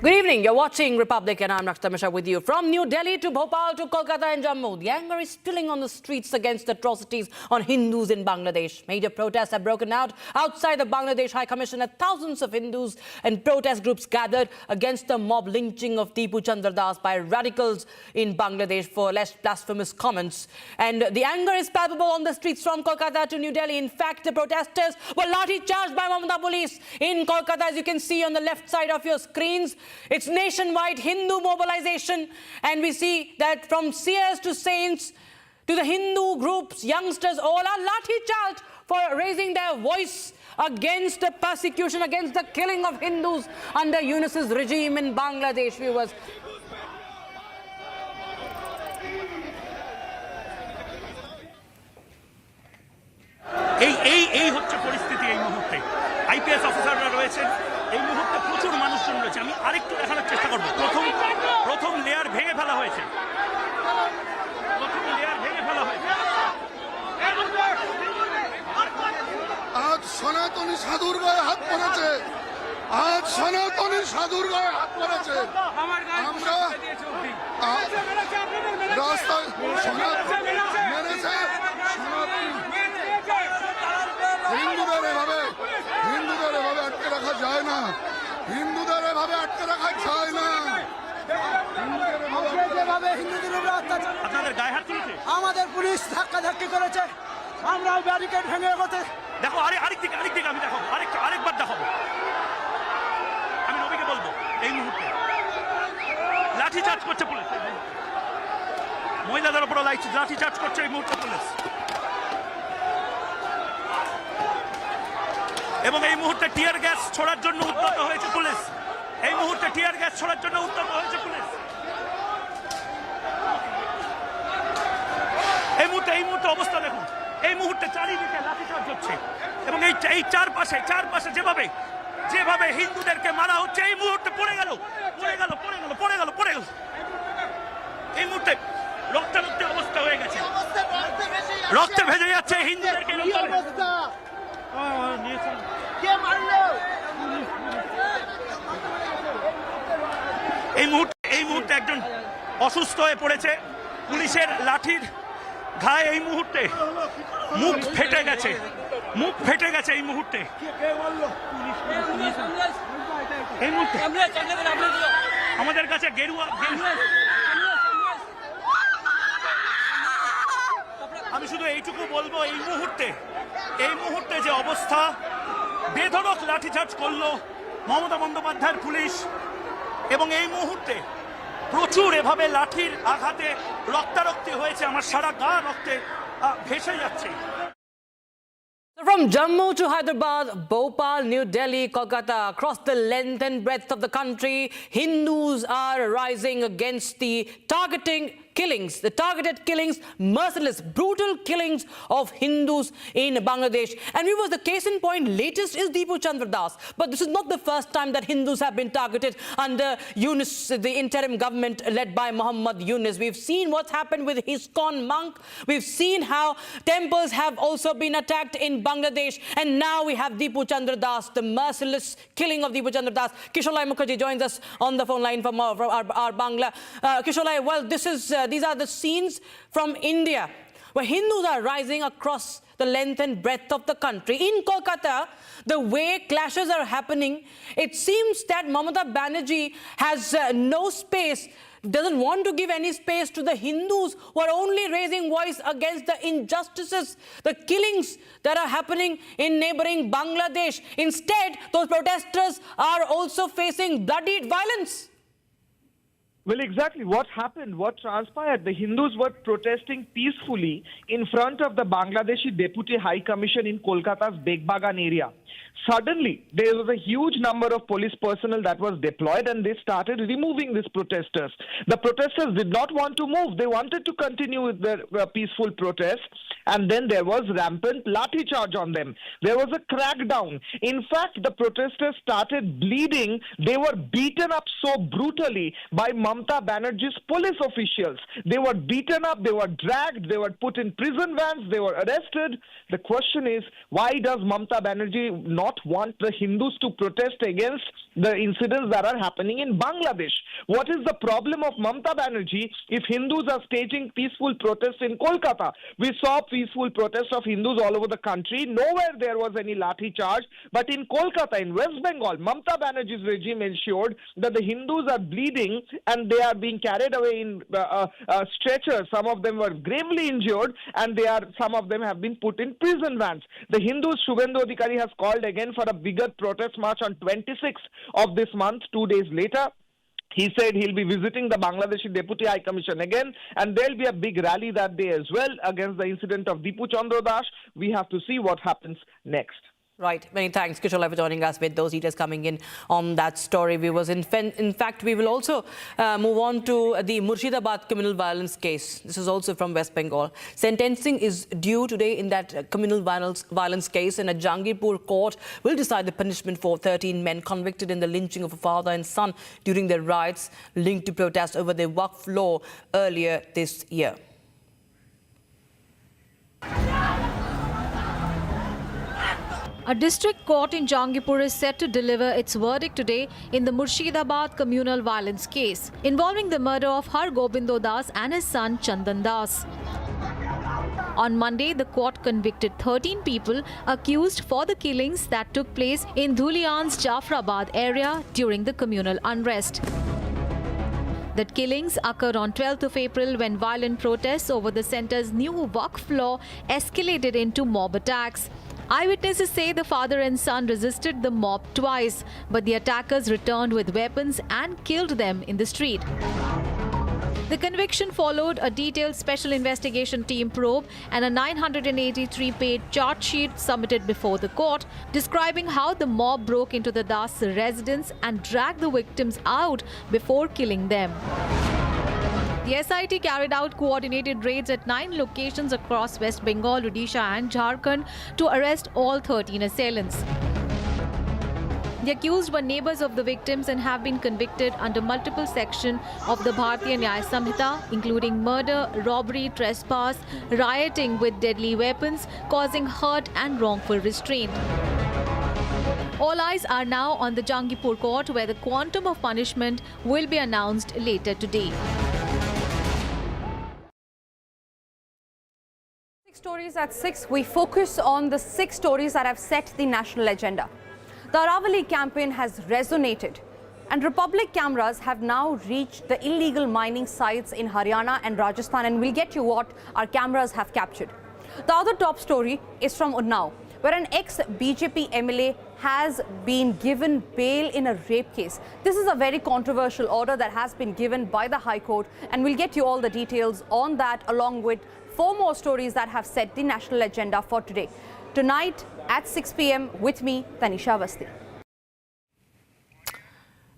Good evening. You're watching Republic and I'm Raksha Mishra with you. From New Delhi to Bhopal to Kolkata and Jammu, the anger is spilling on the streets against atrocities on Hindus in Bangladesh. Major protests have broken out outside the Bangladesh High Commission as thousands of Hindus and protest groups gathered against the mob lynching of Tipu Chandra Das by radicals in Bangladesh for less blasphemous comments. And the anger is palpable on the streets from Kolkata to New Delhi. In fact, the protesters were lathi-charged by Mamata police in Kolkata, as you can see on the left side of your screens. It's nationwide Hindu mobilization, and we see that from seers to saints to the Hindu groups, youngsters, all are lathi-charged for raising their voice against the persecution, against the killing of Hindus under Yunus's regime in Bangladesh, viewers. এই হচ্ছে পরিস্থিতি এই মুহূর্তে। IPS অফিসাররা রয়েছেন, এই মুহূর্তে প্রচুর মানুষজন রয়েছে। আমি আরেকটু দেখানোর চেষ্টা করব। প্রথম লেয়ার ভেঙে ফেলা হয়েছে। আজ সনাতনী সাধুর গায়ে হাত পড়েছে। আজ সনাতনী সাধুর গায়ে হাত পড়েছে। আমরা রাস্তায় মেরেছে হিন্দুদের এভাবে আটকে রাখা যায় না। হিন্দুদের এভাবে আটকে রাখা যায় না। আপনাদের গায়ে হাত তুলেছে, আমাদের পুলিশ ধাক্কাধাক্কি করেছে, আমরা ব্যারিকেড ভেঙে এগোতে। দেখো আরেকদিকে আমি দেখাবো, আরেকবার দেখাবো। আমি নবীকে বলবো এই মুহূর্তে লাঠি চার্জ করছে পুলিশ, মহিলাদের উপর লাঠি চার্জ করছে এই মুহূর্তে পুলিশ। এবং এই মুহূর্তে টিয়ার গ্যাস ছোড়ার জন্য উদ্যত হয়েছে পুলিশ। এই মুহূর্তে টিয়ার গ্যাস ছোড়ার জন্য উদ্যত হয়েছে পুলিশ। এই মুহূর্তে অবস্থা দেখুন। এই মুহূর্তে চারিদিকে লাঠিচার্জ হচ্ছে এবং এই চারপাশে যেভাবে হিন্দুদেরকে মারা হচ্ছে, এই মুহূর্তে পড়ে গেল। এই মুহূর্তে রক্তারক্তি অবস্থা হয়ে গেছে, রক্তে ভেজে যাচ্ছে হিন্দুদেরকে। এই মুহূর্তে একজন অসুস্থ হয়ে পড়েছে পুলিশের লাঠির ঘায়ে। এই মুহূর্তে মুখ ফেটে গেছে এই মুহূর্তে। আমাদের কাছে গেরুয়া আমি শুধু এইটুকু বলবো, এই মুহূর্তে যে অবস্থা, বেধড়ক লাঠিচার্জ করলো মমতা বন্দ্যোপাধ্যায়ের পুলিশ এবং এই মুহূর্তে প্রচুর এভাবে লাঠির আঘাতে রক্তারক্তি হয়েছে। আমার সারা গা রক্তে ভেসে যাচ্ছে। From Jammu to Hyderabad, Bhopal, New Delhi, Kolkata, across the length and breadth of the country, Hindus are rising against the targeted killings, merciless, brutal killings of Hindus in Bangladesh. And the case in point latest is Tipu Chandra Das. But this is not the first time that Hindus have been targeted under Yunus, the interim government led by Muhammad Yunus. We've seen what's happened with ISKCON monk. We've seen how temples have also been attacked in Bangladesh. And now we have Tipu Chandra Das, the merciless killing of Tipu Chandra Das. Kisholai Mukherjee joins us on the phone line from our Bangla. Kisholai, well, these are the scenes from India where Hindus are rising across the length and breadth of the country. In Kolkata, the way clashes are happening, it seems that Mamata Banerjee has no space, doesn't want to give any space to the Hindus who are only raising voice against the injustices, the killings that are happening in neighboring Bangladesh. Instead, those protesters are also facing bloodied violence. Well, exactly what happened, what transpired. The Hindus were protesting peacefully in front of the Bangladeshi Deputy High Commission in Kolkata's Begbagan area. Suddenly, there was a huge number of police personnel that was deployed and they started removing these protesters. The protesters did not want to move. They wanted to continue with their peaceful protest, and then there was rampant lathi charge on them. There was a crackdown. In fact, the protesters started bleeding. They were beaten up so brutally by Mamata Banerjee's police officials. They were beaten up, they were dragged, they were put in prison vans, they were arrested. The question is, why does Mamata Banerjee not want the Hindus to protest against the incidents that are happening in Bangladesh? What is the problem of Mamata Banerjee if Hindus are staging peaceful protests in Kolkata? We saw peaceful protests of Hindus all over the country. Nowhere there was any lathi charge. But in Kolkata, in West Bengal, Mamata Banerjee's regime ensured that the Hindus are bleeding and they are being carried away in stretchers. Some of them were gravely injured, and some of them have been put in prison vans. The Hindus, Shubhendu Adhikari has called again for a bigger protest march on 26th of this month, 2 days later. He said he'll be visiting the Bangladeshi Deputy High Commission again, and there'll be a big rally that day as well against the incident of Dipu Chandra Das. We have to see what happens next. Right. Many thanks, Kishore, for joining us with those details coming in on that story. In fact, we will also move on to the Murshidabad communal violence case. This is also from West Bengal. Sentencing is due today in that communal violence case, and a Jangipur court will decide the punishment for 13 men convicted in the lynching of a father and son during their riots linked to protests over the Waqf law earlier this year. A district court in Jangipur is set to deliver its verdict today in the Murshidabad communal violence case involving the murder of Har Gobindo Das and his son Chandan Das. On Monday, the court convicted 13 people accused for the killings that took place in Dhulian's Jafrabad area during the communal unrest. The killings occurred on 12th of April when violent protests over the centre's new Waqf law escalated into mob attacks. Eyewitnesses say the father and son resisted the mob twice, but the attackers returned with weapons and killed them in the street. The conviction followed a detailed special investigation team probe and a 983-page charge sheet submitted before the court, describing how the mob broke into the Das residence and dragged the victims out before killing them. The SIT carried out coordinated raids at 9 locations across West Bengal, Odisha and Jharkhand to arrest all 13 assailants. The accused were neighbours of the victims and have been convicted under multiple sections of the Bharatiya Nyaya Samhita, including murder, robbery, trespass, rioting with deadly weapons, causing hurt and wrongful restraint. All eyes are now on the Jangipur court, where the quantum of punishment will be announced later today. Stories at 6, we focus on the 6 stories that have set the national agenda. The Aravali campaign has resonated, and Republic cameras have now reached the illegal mining sites in Haryana and Rajasthan, and we'll get you what our cameras have captured. The other top story is from Unnao, where an ex-BJP MLA has been given bail in a rape case. This is a very controversial order that has been given by the High Court, and we'll get you all the details on that, along with 4 more stories that have set the national agenda for today. Tonight at 6 p.m. with me, Tanisha Avasthi.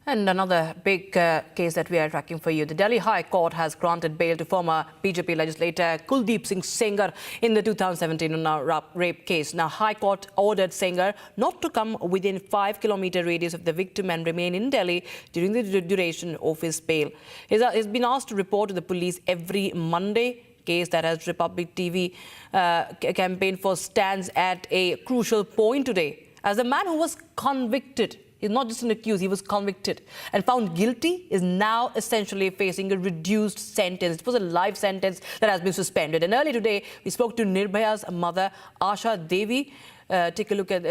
And another big case that we are tracking for you. The Delhi High Court has granted bail to former BJP legislator Kuldeep Singh Sengar in the 2017 Unnao rape case. Now, High Court ordered Sengar not to come within 5-kilometer radius of the victim and remain in Delhi during the duration of his bail. He's been asked to report to the police every Monday. Case that has Republic TV campaign for stands at a crucial point today, as the man who was convicted, he's not just an accused, he was convicted and found guilty, is now essentially facing a reduced sentence. It was a life sentence that has been suspended. And earlier today, we spoke to Nirbhaya's mother, Asha Devi. Take a look at,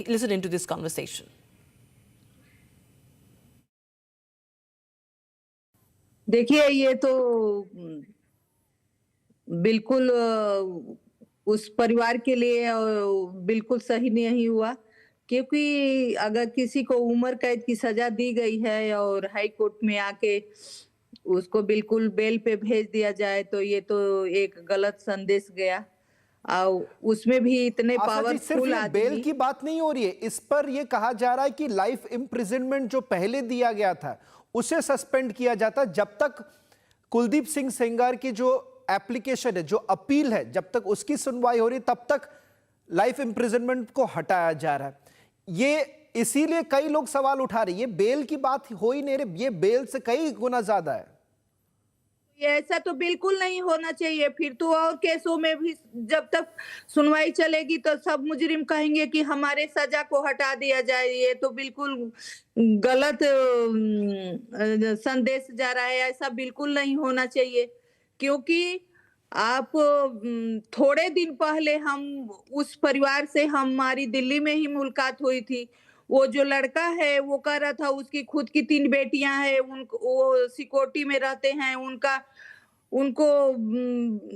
listen into this conversation. देखिए, ये तो बिल्कुल उस परिवार के लिए बिल्कुल सही नहीं हुआ, क्योंकि अगर किसी को उम्र कैद की सजा दी गई है और हाई कोर्ट में आके उसको बिल्कुल बेल पे भेज दिया जाए, तो ये तो एक गलत संदेश गया। उसमें भी इतने सिर्फ पावरफुल ये बेल की बात नहीं हो रही है, इस पर यह कहा जा रहा है कि लाइफ इम्प्रिजनमेंट जो पहले दिया गया था उसे सस्पेंड किया जाता जब तक कुलदीप सिंह सेंगर की जो एप्लीकेशन है, जो अपील है, जब तक उसकी सुनवाई हो रही तब तक लाइफ इम्प्रिजनमेंट को हटाया जा रहा है। ये इसीलिए कई लोग सवाल उठा रहे हैं, ये बेल की बात हो ही नहीं रही, ये बेल से कई गुना ज्यादा है। ऐसा तो बिल्कुल नहीं होना चाहिए। फिर तो और केसों में भी जब तक सुनवाई चलेगी तो सब मुजरिम कहेंगे कि हमारे सजा को हटा दिया जाए। ये तो बिल्कुल गलत संदेश जा रहा है। ऐसा बिल्कुल नहीं होना चाहिए, क्योंकि आप थोड़े दिन पहले हम उस परिवार से हमारी दिल्ली में ही मुलाकात हुई थी। वो जो लड़का है वो कह रहा था उसकी खुद की 3 बेटियां हैं, वो सिक्योरिटी में रहते हैं, उनको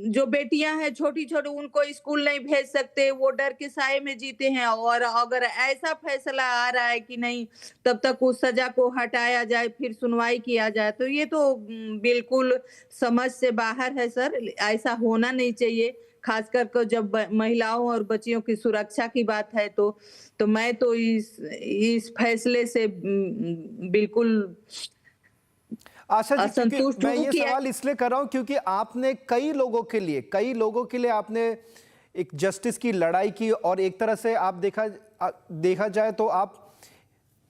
जो बेटियां हैं छोटी छोटी उनको स्कूल नहीं भेज सकते, वो डर के साए में जीते हैं। और अगर ऐसा फैसला आ रहा है कि नहीं तब तक उस सजा को हटाया जाए, फिर सुनवाई किया जाए, तो ये तो बिल्कुल समझ से बाहर है सर। ऐसा होना नहीं चाहिए, खासकर को जब महिलाओं और बच्चियों की सुरक्षा की बात है। तो मैं तो इस फैसले से बिल्कुल आशा जी, असंतुष्ट मैं हूं ये कि सवाल इसलिए कर रहा हूं क्योंकि आपने कई लोगों के लिए आपने एक जस्टिस की लड़ाई की, और एक तरह से आप देखा जाए तो आप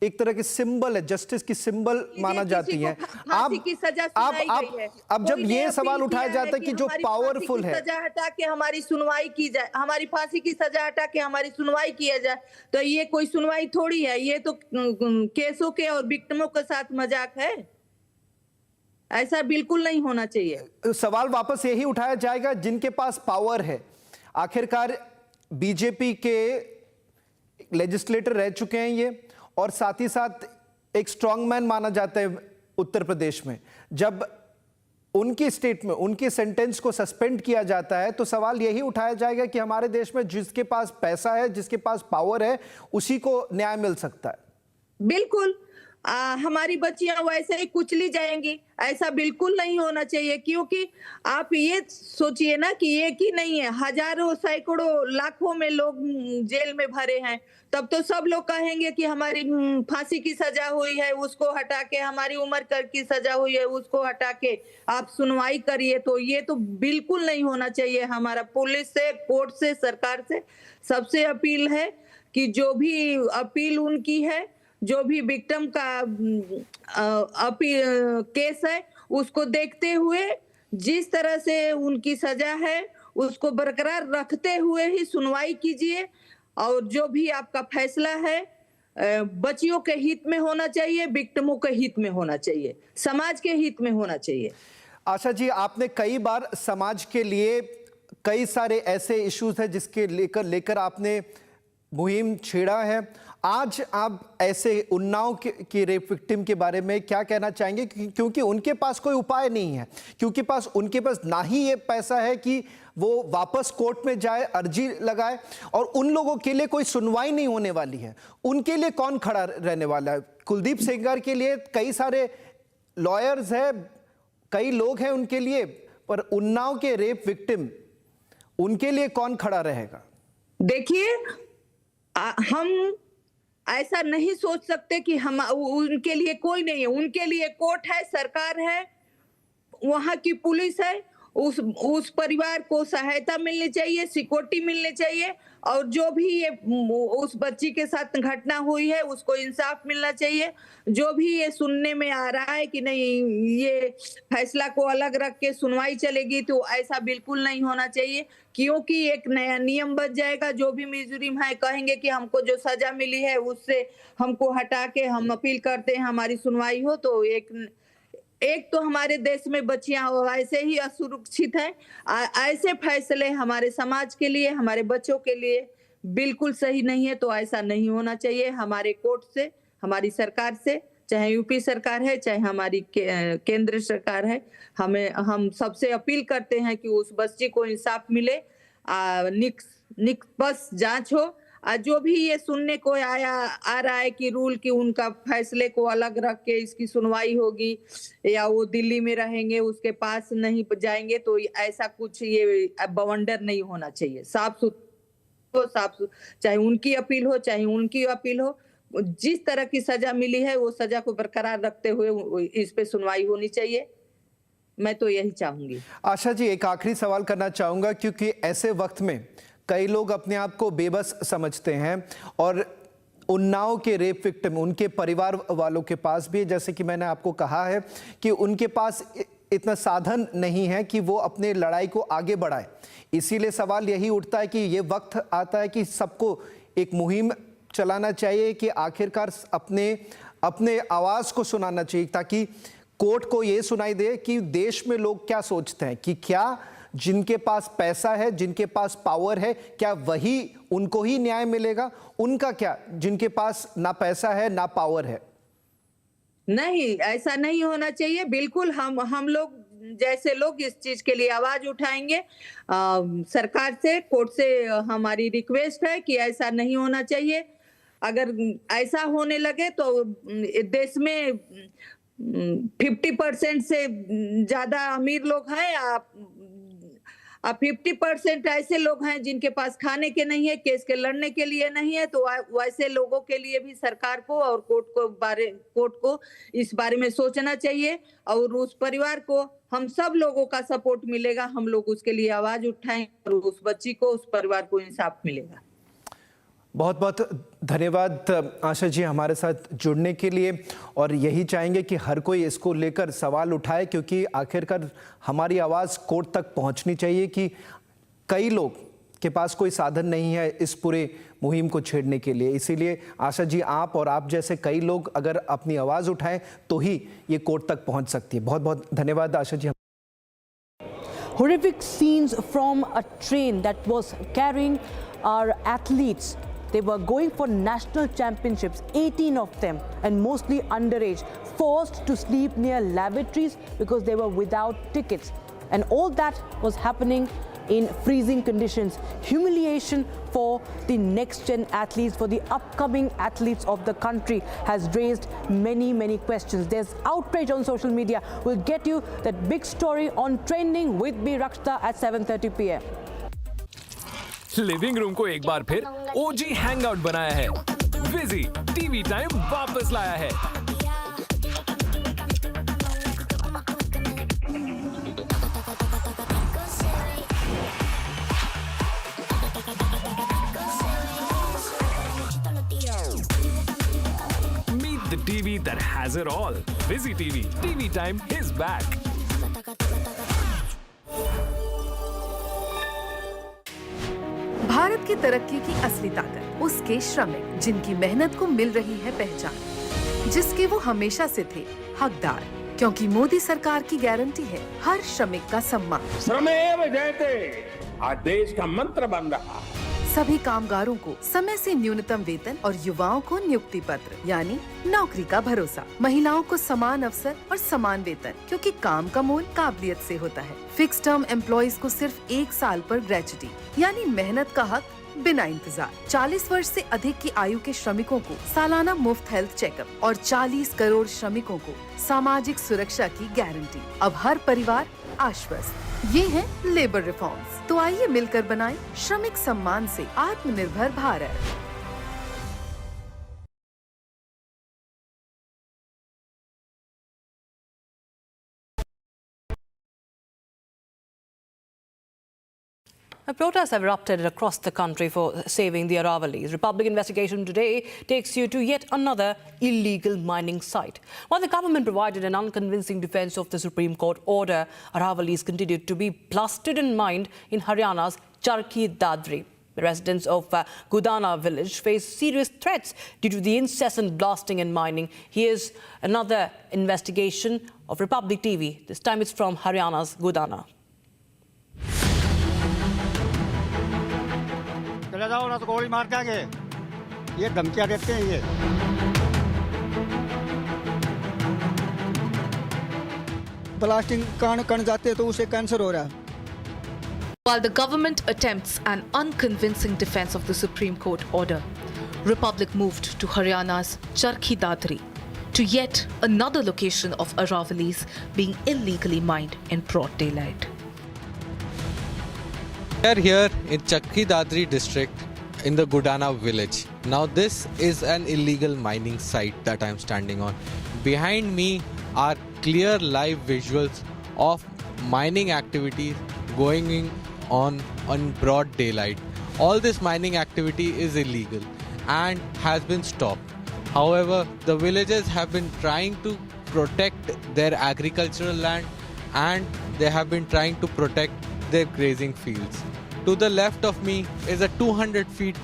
एक तरह के सिंबल है, जस्टिस की सिंबल माना जाती है। अब जब ये सवाल उठाया जाता है कि जो पावरफुल है, सजा हटा के हमारी सुनवाई की जाए, हमारी फांसी की सजा हटा के हमारी सुनवाई किया जाए, तो ये कोई सुनवाई थोड़ी है। ये तो केसों के और विक्टिमों के साथ मजाक है। ऐसा बिल्कुल नहीं होना चाहिए। सवाल वापस यही उठाया जाएगा जिनके पास पावर है। आखिरकार बीजेपी के लेजिस्लेटर रह चुके हैं ये, और साथ ही साथ एक स्ट्रॉन्ग मैन माना जाता है उत्तर प्रदेश में। जब उनकी स्टेट में उनके सेंटेंस को सस्पेंड किया जाता है तो सवाल यही उठाया जाएगा कि हमारे देश में जिसके पास पैसा है, जिसके पास पावर है, उसी को न्याय मिल सकता है। बिल्कुल हमारी बच्चियां वैसे ही कुचली जाएंगी। ऐसा बिल्कुल नहीं होना चाहिए, क्योंकि आप ये सोचिए ना कि एक ही नहीं है, हजारों सैकड़ों लाखों में लोग जेल में भरे हैं। तब तो सब लोग कहेंगे कि हमारी फांसी की सजा हुई है उसको हटा के, हमारी उम्र कैद की सजा हुई है उसको हटा के आप सुनवाई करिए। तो ये तो बिल्कुल नहीं होना चाहिए। हमारा पुलिस से, कोर्ट से, सरकार से सबसे अपील है कि जो भी अपील उनकी है, जो भी विक्टिम का केस है, उसको देखते हुए जिस तरह से उनकी सजा है उसको बरकरार रखते हुए ही सुनवाई कीजिए। और जो भी आपका फैसला है बच्चियों के हित में होना चाहिए, विक्टिमों के हित में होना चाहिए, समाज के हित में होना चाहिए। आशा जी, आपने कई बार समाज के लिए कई सारे ऐसे इश्यूज हैं जिसके लेकर आपने मुहिम छेड़ा है। आज आप ऐसे उन्नाव की रेप विक्टिम के बारे में क्या कहना चाहेंगे? क्योंकि उनके पास कोई उपाय नहीं है, क्योंकि उनके पास ना ही ये पैसा है कि वो वापस कोर्ट में जाए, अर्जी लगाए, और उन लोगों के लिए कोई सुनवाई नहीं होने वाली है। उनके लिए कौन खड़ा रहने वाला है? कुलदीप सेंगर के लिए कई सारे लॉयर्स हैं, कई लोग हैं उनके लिए, पर उन्नाव के रेप विक्टिम, उनके लिए कौन खड़ा रहेगा? देखिए, हम ऐसा नहीं सोच सकते कि हम उनके लिए कोई नहीं है। उनके लिए कोर्ट है, सरकार है, वहां की पुलिस है। उस परिवार को सहायता मिलनी चाहिए, सिक्योरिटी मिलनी चाहिए, और जो भी ये उस बच्ची के साथ घटना हुई है उसको इंसाफ मिलना चाहिए। जो भी ये सुनने में आ रहा है कि नहीं ये फैसला को अलग रख के सुनवाई चलेगी, तो ऐसा बिल्कुल नहीं होना चाहिए, क्योंकि एक नया नियम बच जाएगा। जो भी मुजरिम है कहेंगे कि हमको जो सजा मिली है उससे हमको हटा के हम अपील करते हैं हमारी सुनवाई हो। तो एक तो हमारे देश में बच्चियां वैसे ही असुरक्षित हैं। ऐसे फैसले हमारे समाज के लिए, हमारे बच्चों के लिए बिल्कुल सही नहीं है। तो ऐसा नहीं होना चाहिए। हमारे कोर्ट से, हमारी सरकार से, चाहे यूपी सरकार है, चाहे हमारी केंद्र सरकार है, हम सबसे अपील करते हैं कि उस बच्ची को इंसाफ मिले, निष्पक्ष जांच हो, जो भी ये सुनने को आ रहा है कि रूल की उनका फैसले को अलग रख के इसकी सुनवाई होगी या वो दिल्ली में रहेंगे उसके पास नहीं जाएंगे, तो ऐसा कुछ ये बवंडर नहीं होना चाहिए। साफ चाहे उनकी अपील हो चाहे उनकी अपील हो, जिस तरह की सजा मिली है वो सजा को बरकरार रखते हुए इस पे सुनवाई होनी चाहिए। मैं तो यही चाहूंगी। आशा जी, एक आखिरी सवाल करना चाहूंगा, क्योंकि ऐसे वक्त में कई लोग अपने आप को बेबस समझते हैं और उन्नाव के रेप विक्टिम उनके परिवार वालों के पास भी, जैसे कि मैंने आपको कहा है कि उनके पास इतना साधन नहीं है कि वो अपने लड़ाई को आगे बढ़ाए। इसीलिए सवाल यही उठता है कि ये वक्त आता है कि सबको एक मुहिम चलाना चाहिए कि आखिरकार अपने आवाज़ को सुनाना चाहिए, ताकि कोर्ट को ये सुनाई दे कि देश में लोग क्या सोचते हैं, कि क्या जिनके पास पैसा है, जिनके पास पावर है, क्या वही उनको ही न्याय मिलेगा, उनका क्या जिनके पास ना पैसा है ना पावर है। नहीं, ऐसा नहीं होना चाहिए। बिल्कुल हम लोग जैसे लोग इस चीज के लिए आवाज उठाएंगे। सरकार से, कोर्ट से हमारी रिक्वेस्ट है कि ऐसा नहीं होना चाहिए। अगर ऐसा होने लगे तो देश में 50% से ज्यादा अमीर लोग हैं, 50% ऐसे लोग हैं जिनके पास खाने के नहीं है, केस के लड़ने के लिए नहीं है। तो वैसे लोगों के लिए भी सरकार को और कोर्ट को इस बारे में सोचना चाहिए, और उस परिवार को हम सब लोगों का सपोर्ट मिलेगा। हम लोग उसके लिए आवाज उठाएं और उस बच्ची को, उस परिवार को इंसाफ मिलेगा। बहुत बहुत धन्यवाद आशा जी हमारे साथ जुड़ने के लिए, और यही चाहेंगे कि हर कोई इसको लेकर सवाल उठाए, क्योंकि आखिरकार हमारी आवाज़ कोर्ट तक पहुंचनी चाहिए कि कई लोग के पास कोई साधन नहीं है इस पूरे मुहिम को छेड़ने के लिए। इसीलिए आशा जी, आप और आप जैसे कई लोग अगर अपनी आवाज़ उठाएं तो ही ये कोर्ट तक पहुंच सकती है। बहुत बहुत धन्यवाद Asha ji. Horrific scenes from a train that was carrying our athletes. They were going for national championships, 18 of them, and mostly underage, forced to sleep near lavatories because they were without tickets. And all that was happening in freezing conditions. Humiliation for the next-gen athletes, for the upcoming athletes of the country, has raised many, many questions. There's outrage on social media. We'll get you that big story on Trending with me, Rakshita, at 7:30 p.m. Living room को एक बार फिर ओजी hangout बनाया है। विजी TV time वापस लाया है। Meet the TV that has it all. Vizi TV. TV time is back. Bharat की तरक्की की असली ताकत उसके श्रमिक, जिनकी मेहनत को मिल रही है पहचान, जिसके वो हमेशा से थे हकदार, क्योंकि मोदी सरकार की गारंटी है हर श्रमिक का सम्मान। श्रमेव जयते आज देश का मंत्र बन रहा। सभी कामगारों को समय से न्यूनतम वेतन और युवाओं को नियुक्ति पत्र यानी नौकरी का भरोसा। महिलाओं को समान अवसर और समान वेतन, क्योंकि काम का मोल काबिलियत से होता है। फिक्स टर्म एम्प्लॉइज को सिर्फ 1 साल पर ग्रेच्युटी यानी मेहनत का हक बिना इंतजार। 40 वर्ष से अधिक की आयु के श्रमिकों को सालाना मुफ्त हेल्थ चेकअप और 40 करोड़ श्रमिकों को सामाजिक सुरक्षा की गारंटी। अब हर परिवार आश्वस्त। ये है लेबर रिफॉर्म्स। तो आइए मिलकर बनाएं श्रमिक सम्मान से आत्मनिर्भर Bharat. Protests have erupted across the country for saving the Aravallis. Republic investigation today takes you to yet another illegal mining site. While the government provided an unconvincing defense of the Supreme Court order, Aravallis continued to be blasted and mined in Haryana's Charki Dadri. The residents of Gudana village face serious threats due to the incessant blasting and mining. Here's another investigation of Republic TV. This time it's from Haryana's Gudana. चले जाओ ना तो गोली मार देंगे, ये धमकियां देते हैं। ये ब्लास्टिंग कण जाते हैं तो उसे कैंसर हो रहा है। While the government attempts an unconvincing defense of the Supreme Court order, Republic moved to Haryana's Charkhi Dadri, to yet another location of Aravalis being illegally mined in broad daylight. We are here in Charkhi Dadri district in the Gudana village. Now this is an illegal mining site that I am standing on. Behind me are clear live visuals of mining activities going on broad daylight. All this mining activity is illegal and has been stopped. However, the villagers have been trying to protect their agricultural land and they have been trying to protect their grazing fields. To the left of me is a 200 feet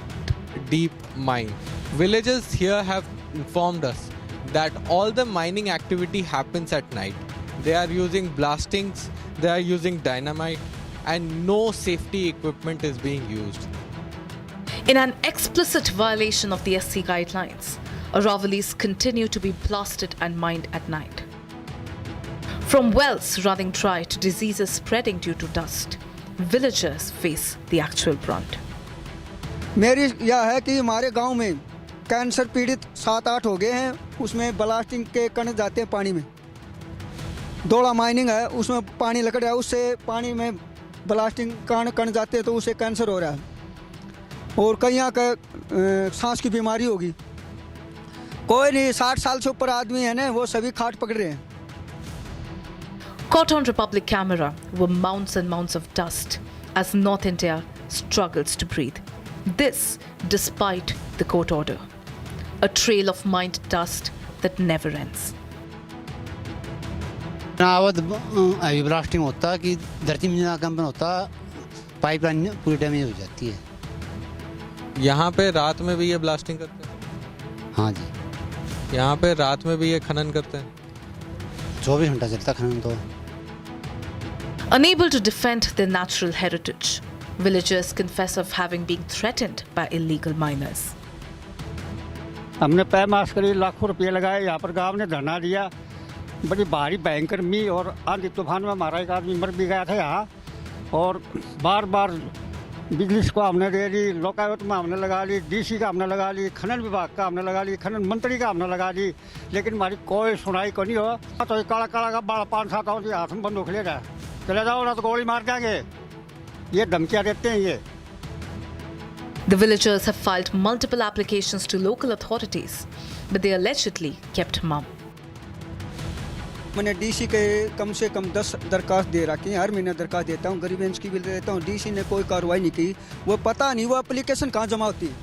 deep mine. Villagers here have informed us that all the mining activity happens at night. They are using blastings, they are using dynamite, and no safety equipment is being used. In an explicit violation of the SC guidelines, Aravalis continue to be blasted and mined at night. From wells running dry to diseases spreading due to dust, villagers face the actual brunt. मेरी यह है कि हमारे गांव में cancer पीड़ित 7-8 हो गए हैं, उसमें ब्लास्टिंग के कण जाते हैं पानी में। दोड़ा माइनिंग है, उसमें पानी लग रहा है, उससे पानी में ब्लास्टिंग कण जाते हैं तो उससे कैंसर हो रहा है और कईयों का सांस की बीमारी होगी। कोई नहीं, 60 साल से ऊपर आदमी है ना, वो सभी खाट पकड़ रहे हैं। Caught on Republic camera were mounds and mounds of dust as North India struggles to breathe. This despite the court order. A trail of mined dust that never ends. अभी ब्लास्टिंग होता कि धरती में कंपन होता, पाइपलाइन पूरी damage हो जाती है। यहाँ पे रात में भी ये ब्लास्टिंग करते हैं? हाँ जी। यहाँ पे रात में भी ये खनन करते हैं? 24 घंटा चलता खनन तो। Unable to defend their natural heritage, villagers confess of having been threatened by illegal miners. हमने पैर मास करी, लाखों रुपये लगाए, यहाँ पर गांव ने धरना दिया। बड़ी भारी भयंकर मी और आंधी तूफान में हमारा एक आदमी मर भी गया था यहाँ, और बार बार बिजली को हमने दे दी, लोकायुक्त में हमने लगा ली, डीसी का हमने लगा ली, खनन विभाग का हमने लगा ली, खनन मंत्री का हमने लगा ली, लेकिन हमारी कोई सुनाई को नहीं हो। तो काला काला का बड़ा 5-7 हाथ में बंदूक ले रहा है, चले जाओ ना तो गोली मार देंगे, ये धमकियाँ देते हैं ये। The villagers have filed multiple applications to local authorities, but they allegedly kept mum. मैंने डीसी के कम से कम 10 दरखास्त दे रखी हैं, हर महीने दरखास्त देता हूँ, ग्रीवेंस की भी देता हूँ। डीसी ने कोई कार्रवाई नहीं की। वो पता नहीं वो एप्लीकेशन कहाँ जमा होती है।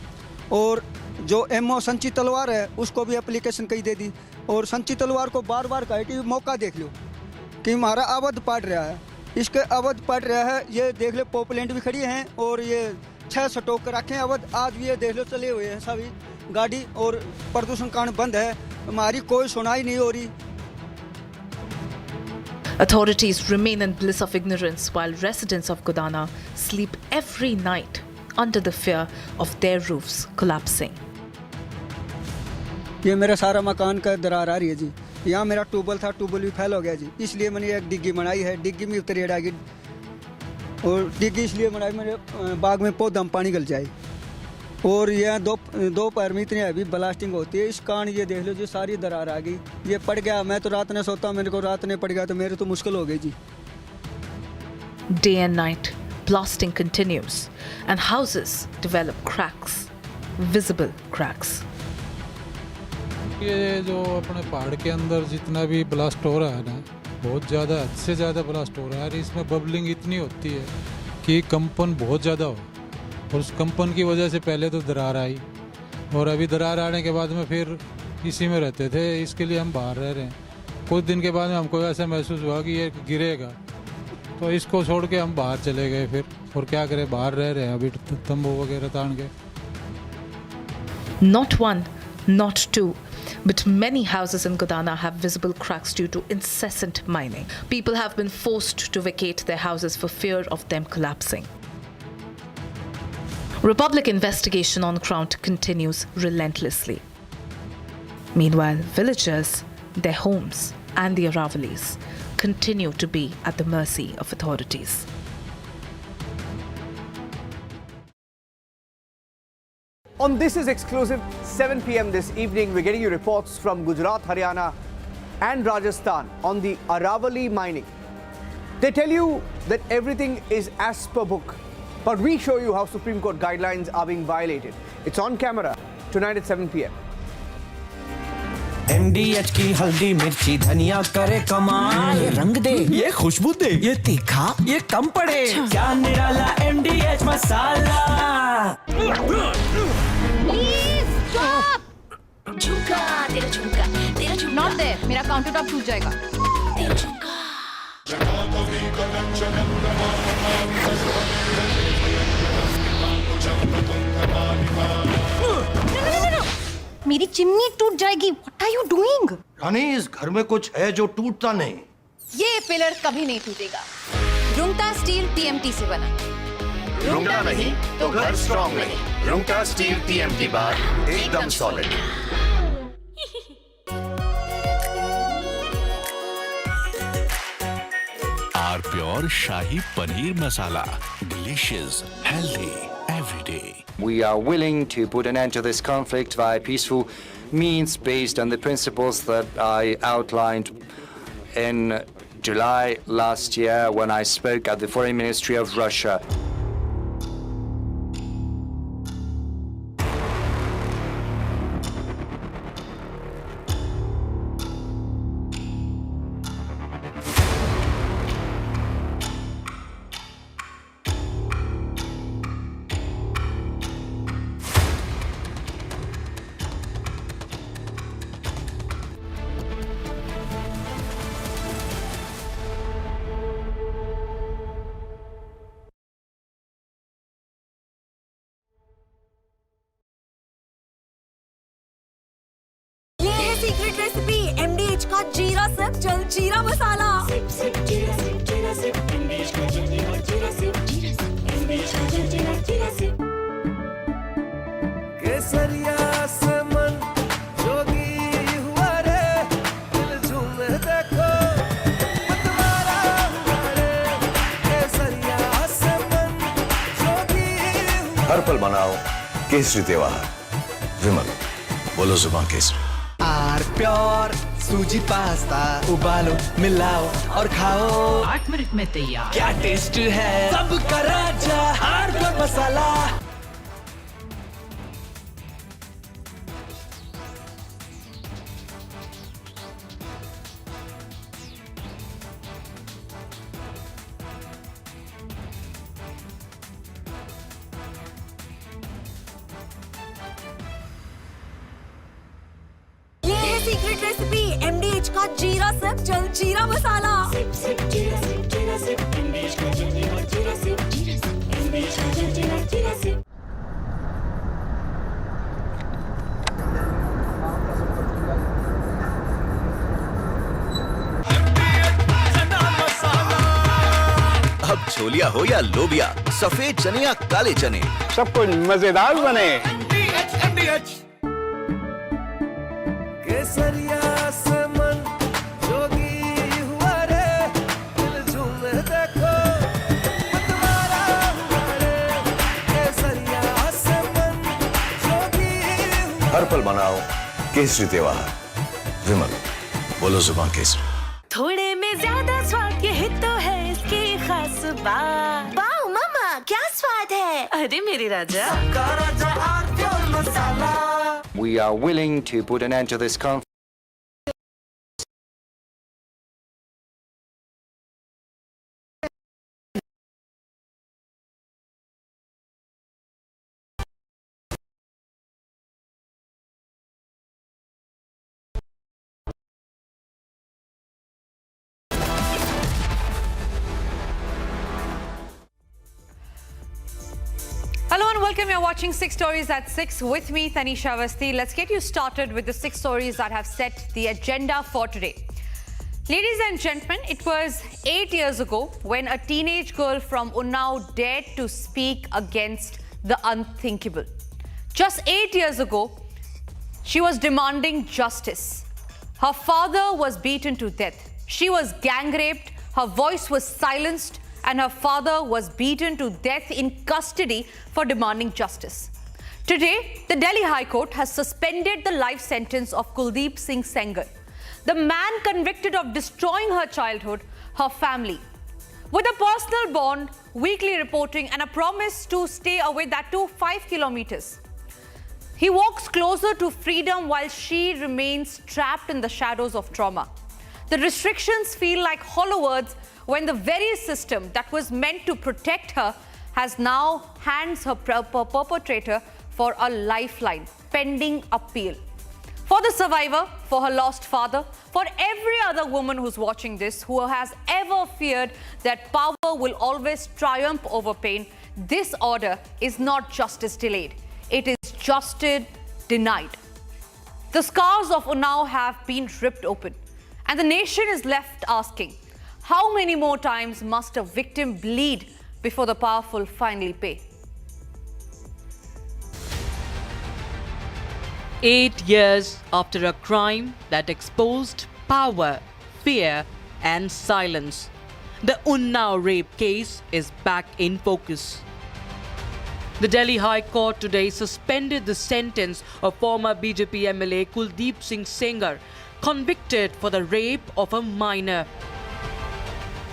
और जो एमओ संची तलवार है उसको भी एप्लीकेशन कहीं दे दी, और संची तलवार को बार बार कहे कि मौका देख लो कि हमारा अवध पड़ रहा है, इसके अवध पड़ रहा है, ये देख लो पॉपुलेंट भी खड़ी हैं और ये 6 स्टॉक कर रखे हैं अवध, आज भी ये देख लो चले हुए हैं सभी गाड़ी, और प्रदूषण कारण बंद है, हमारी कोई सुनाई नहीं हो रही। Authorities remain in bliss of ignorance while residents of Gudana sleep every night under the fear of their roofs collapsing. ये मेरा सारा मकान का दरार आ रही है जी। यहाँ मेरा ट्यूबवेल था, ट्यूबवेल भी फेल हो गया जी, इसलिए मैंने एक डिग्गी बनाई है, डिग्गी में उतरी रहेगी, और डिग्गी इसलिए बनाई मेरे बाग में पौधा में पानी गल जाए। और यह दोपहर में इतनी हैवी ब्लास्टिंग होती है, इस कारण ये देख लो जी सारी दरार आ गई, ये पड़ गया। मैं तो रात में सोता हूँ, मेरे को रात में पड़ गया तो मेरे तो मुश्किल हो गई जी। Day and night, blasting continues and houses develop cracks, visible cracks. ये जो अपने पहाड़ के अंदर जितना भी ब्लास्ट हो रहा है ना, बहुत ज़्यादा, हद से ज़्यादा ब्लास्ट हो रहा है। इसमें बबलिंग इतनी होती है कि कंपन बहुत ज़्यादा हो, और उस कंपन की वजह से पहले तो दरार आई, और अभी दरार आने के बाद में फिर इसी में रहते थे, इसके लिए हम बाहर रह रहे हैं। कुछ दिन के बाद में हमको ऐसा महसूस हुआ कि ये गिरेगा, तो इसको छोड़ के हम बाहर चले गए फिर, और क्या करें, बाहर रह रहे हैं अभी तंबू वगैरह तान के। Not one, not two, but many houses in Gudana have visible cracks due to incessant mining. People have been forced to vacate their houses for fear of them collapsing. Republic investigation on ground continues relentlessly. Meanwhile, villagers, their homes and the Aravalis continue to be at the mercy of authorities. On This Is Exclusive, 7 p.m. this evening, we're getting you reports from Gujarat, Haryana and Rajasthan on the Aravali mining. They tell you that everything is as per book, but we show you how Supreme Court guidelines are being violated. It's on camera tonight at 7 p.m. MDH की हल्दी मिर्ची धनिया करे कमाल, ये रंग दे, ये खुशबू दे, ये तीखा, ये कम पड़े, क्या निराला MDH मसाला। Please stop! झुमका तेरा झुमका तेरा झुमका Not there. मेरा काउंटर टॉप टूट जाएगा. तेरा झुमका मेरी चिमनी टूट जाएगी. What are you doing? रानी, इस घर में कुछ है जो टूटता नहीं. ये पिलर कभी नहीं टूटेगा. रुंगटा स्टील TMT से बना. रुंगटा नहीं तो घर स्ट्रॉन्ग नहीं. रुंगटा स्टील TMT बार एकदम solid. R pure shahi paneer masala. Delicious, healthy, every day. We are willing to put an end to this conflict via peaceful means based on the principles that I outlined in July last year when I spoke at the Foreign Ministry of Russia. Secret recipe MDH का जीरा sip जल जीरा मसाला. Sip sip जीरा SIP जीरा sip MDH का जल जीरा सिप जीरा सिप MDH का जल जीरा सिप. केसरिया से मन जोगी हुआ रे, दिल झूमे देखो मतवारा हुआ रे. केसरिया से मन जोगी हुआ. हर पल मनाओ केसरी त्योहार. विमल, बोलो जुबान केसरी. आर प्योर सूजी पास्ता उबालो मिलाओ और खाओ. 8 मिनट में तैयार. क्या टेस्ट है सबका राजा R pure masala. Secret recipe MDH का जीरा सिप जल जीरा मसाला. सिप सिप जीरा सिप MDH का जल जीरा सिप MDH का जल जीरा सिप. अब छोलिया हो या लोबिया, सफेद चने या काले चने, सब कुछ मजेदार बने. केसरिया से मन जोगी हुआ रे, दिल झूमे देखो मतवारा हुआ रे. केसरिया से मन जोगी हुआ. हर पल मनाओ केसरी त्योहार. विमल, बोलो जुबान केसरी. थोड़े में ज्यादा स्वाद ये ही तो है इसकी खास बात. वाओ मामा क्या स्वाद है. अरे मेरी राजा. सबका राजा R pure masala. We are willing to put an end to this conflict. Hello and welcome. You're watching 6 Stories at 6 with me, Tanisha Avasthi. Let's get you started with the 6 stories that have set the agenda for today. Ladies and gentlemen, it was 8 years ago when a teenage girl from Unnao dared to speak against the unthinkable. Just 8 years ago, she was demanding justice. Her father was beaten to death. She was gang raped, her voice was silenced, and her father was beaten to death in custody for demanding justice. Today, the Delhi High Court has suspended the life sentence of Kuldeep Singh Sengar, the man convicted of destroying her childhood, her family. With a personal bond, weekly reporting and a promise to stay away, that too 5 kilometers. He walks closer to freedom while she remains trapped in the shadows of trauma. The restrictions feel like hollow words when the very system that was meant to protect her has now hands her perpetrator for a lifeline, pending appeal. For the survivor, for her lost father, for every other woman who's watching this, who has ever feared that power will always triumph over pain, this order is not justice delayed. It is justice denied. The scars of Unnao have been ripped open, and the nation is left asking, how many more times must a victim bleed before the powerful finally pay? 8 years after a crime that exposed power, fear and silence, the Unnao rape case is back in focus. The Delhi High Court today suspended the sentence of former BJP MLA Kuldeep Singh Sengar, convicted for the rape of a minor.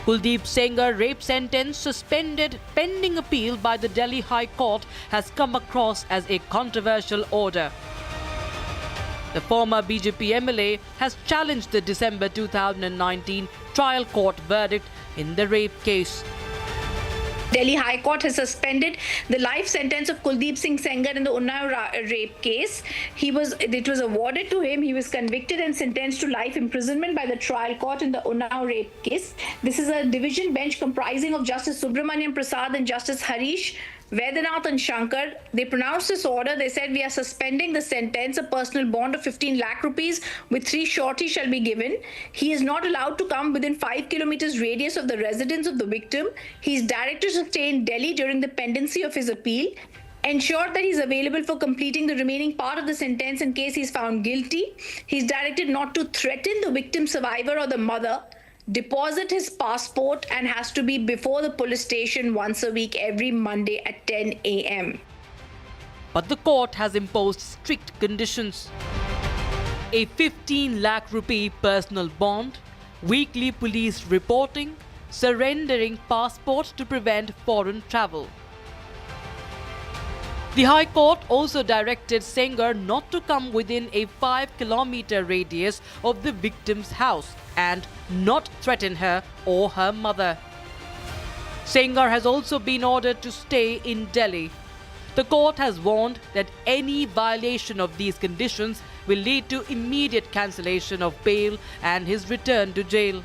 Kuldeep Sengar rape sentence suspended pending appeal by the Delhi High Court has come across as a controversial order. The former BJP MLA has challenged the December 2019 trial court verdict in the rape case. Delhi High Court has suspended the life sentence of Kuldeep Singh Sengar in the Unnao rape case. It was awarded to him. He was convicted and sentenced to life imprisonment by the trial court in the Unnao rape case. This is a division bench comprising of Justice Subramanian Prasad and Justice Harish, Vedanath and Shankar. They pronounced this order. They said, we are suspending the sentence. A personal bond of 15 lakh rupees with 3 shorties shall be given. He is not allowed to come within 5 kilometers radius of the residence of the victim. He is directed to stay in Delhi during the pendency of his appeal. Ensure that he is available for completing the remaining part of the sentence in case he is found guilty. He is directed not to threaten the victim survivor or the mother. Deposit his passport and has to be before the police station once a week every Monday at 10 a.m. But the court has imposed strict conditions. A 15 lakh rupee personal bond, weekly police reporting, surrendering passport to prevent foreign travel. The High Court also directed Sengar not to come within a 5-kilometer radius of the victim's house and not threaten her or her mother. Sengar has also been ordered to stay in Delhi. The court has warned that any violation of these conditions will lead to immediate cancellation of bail and his return to jail.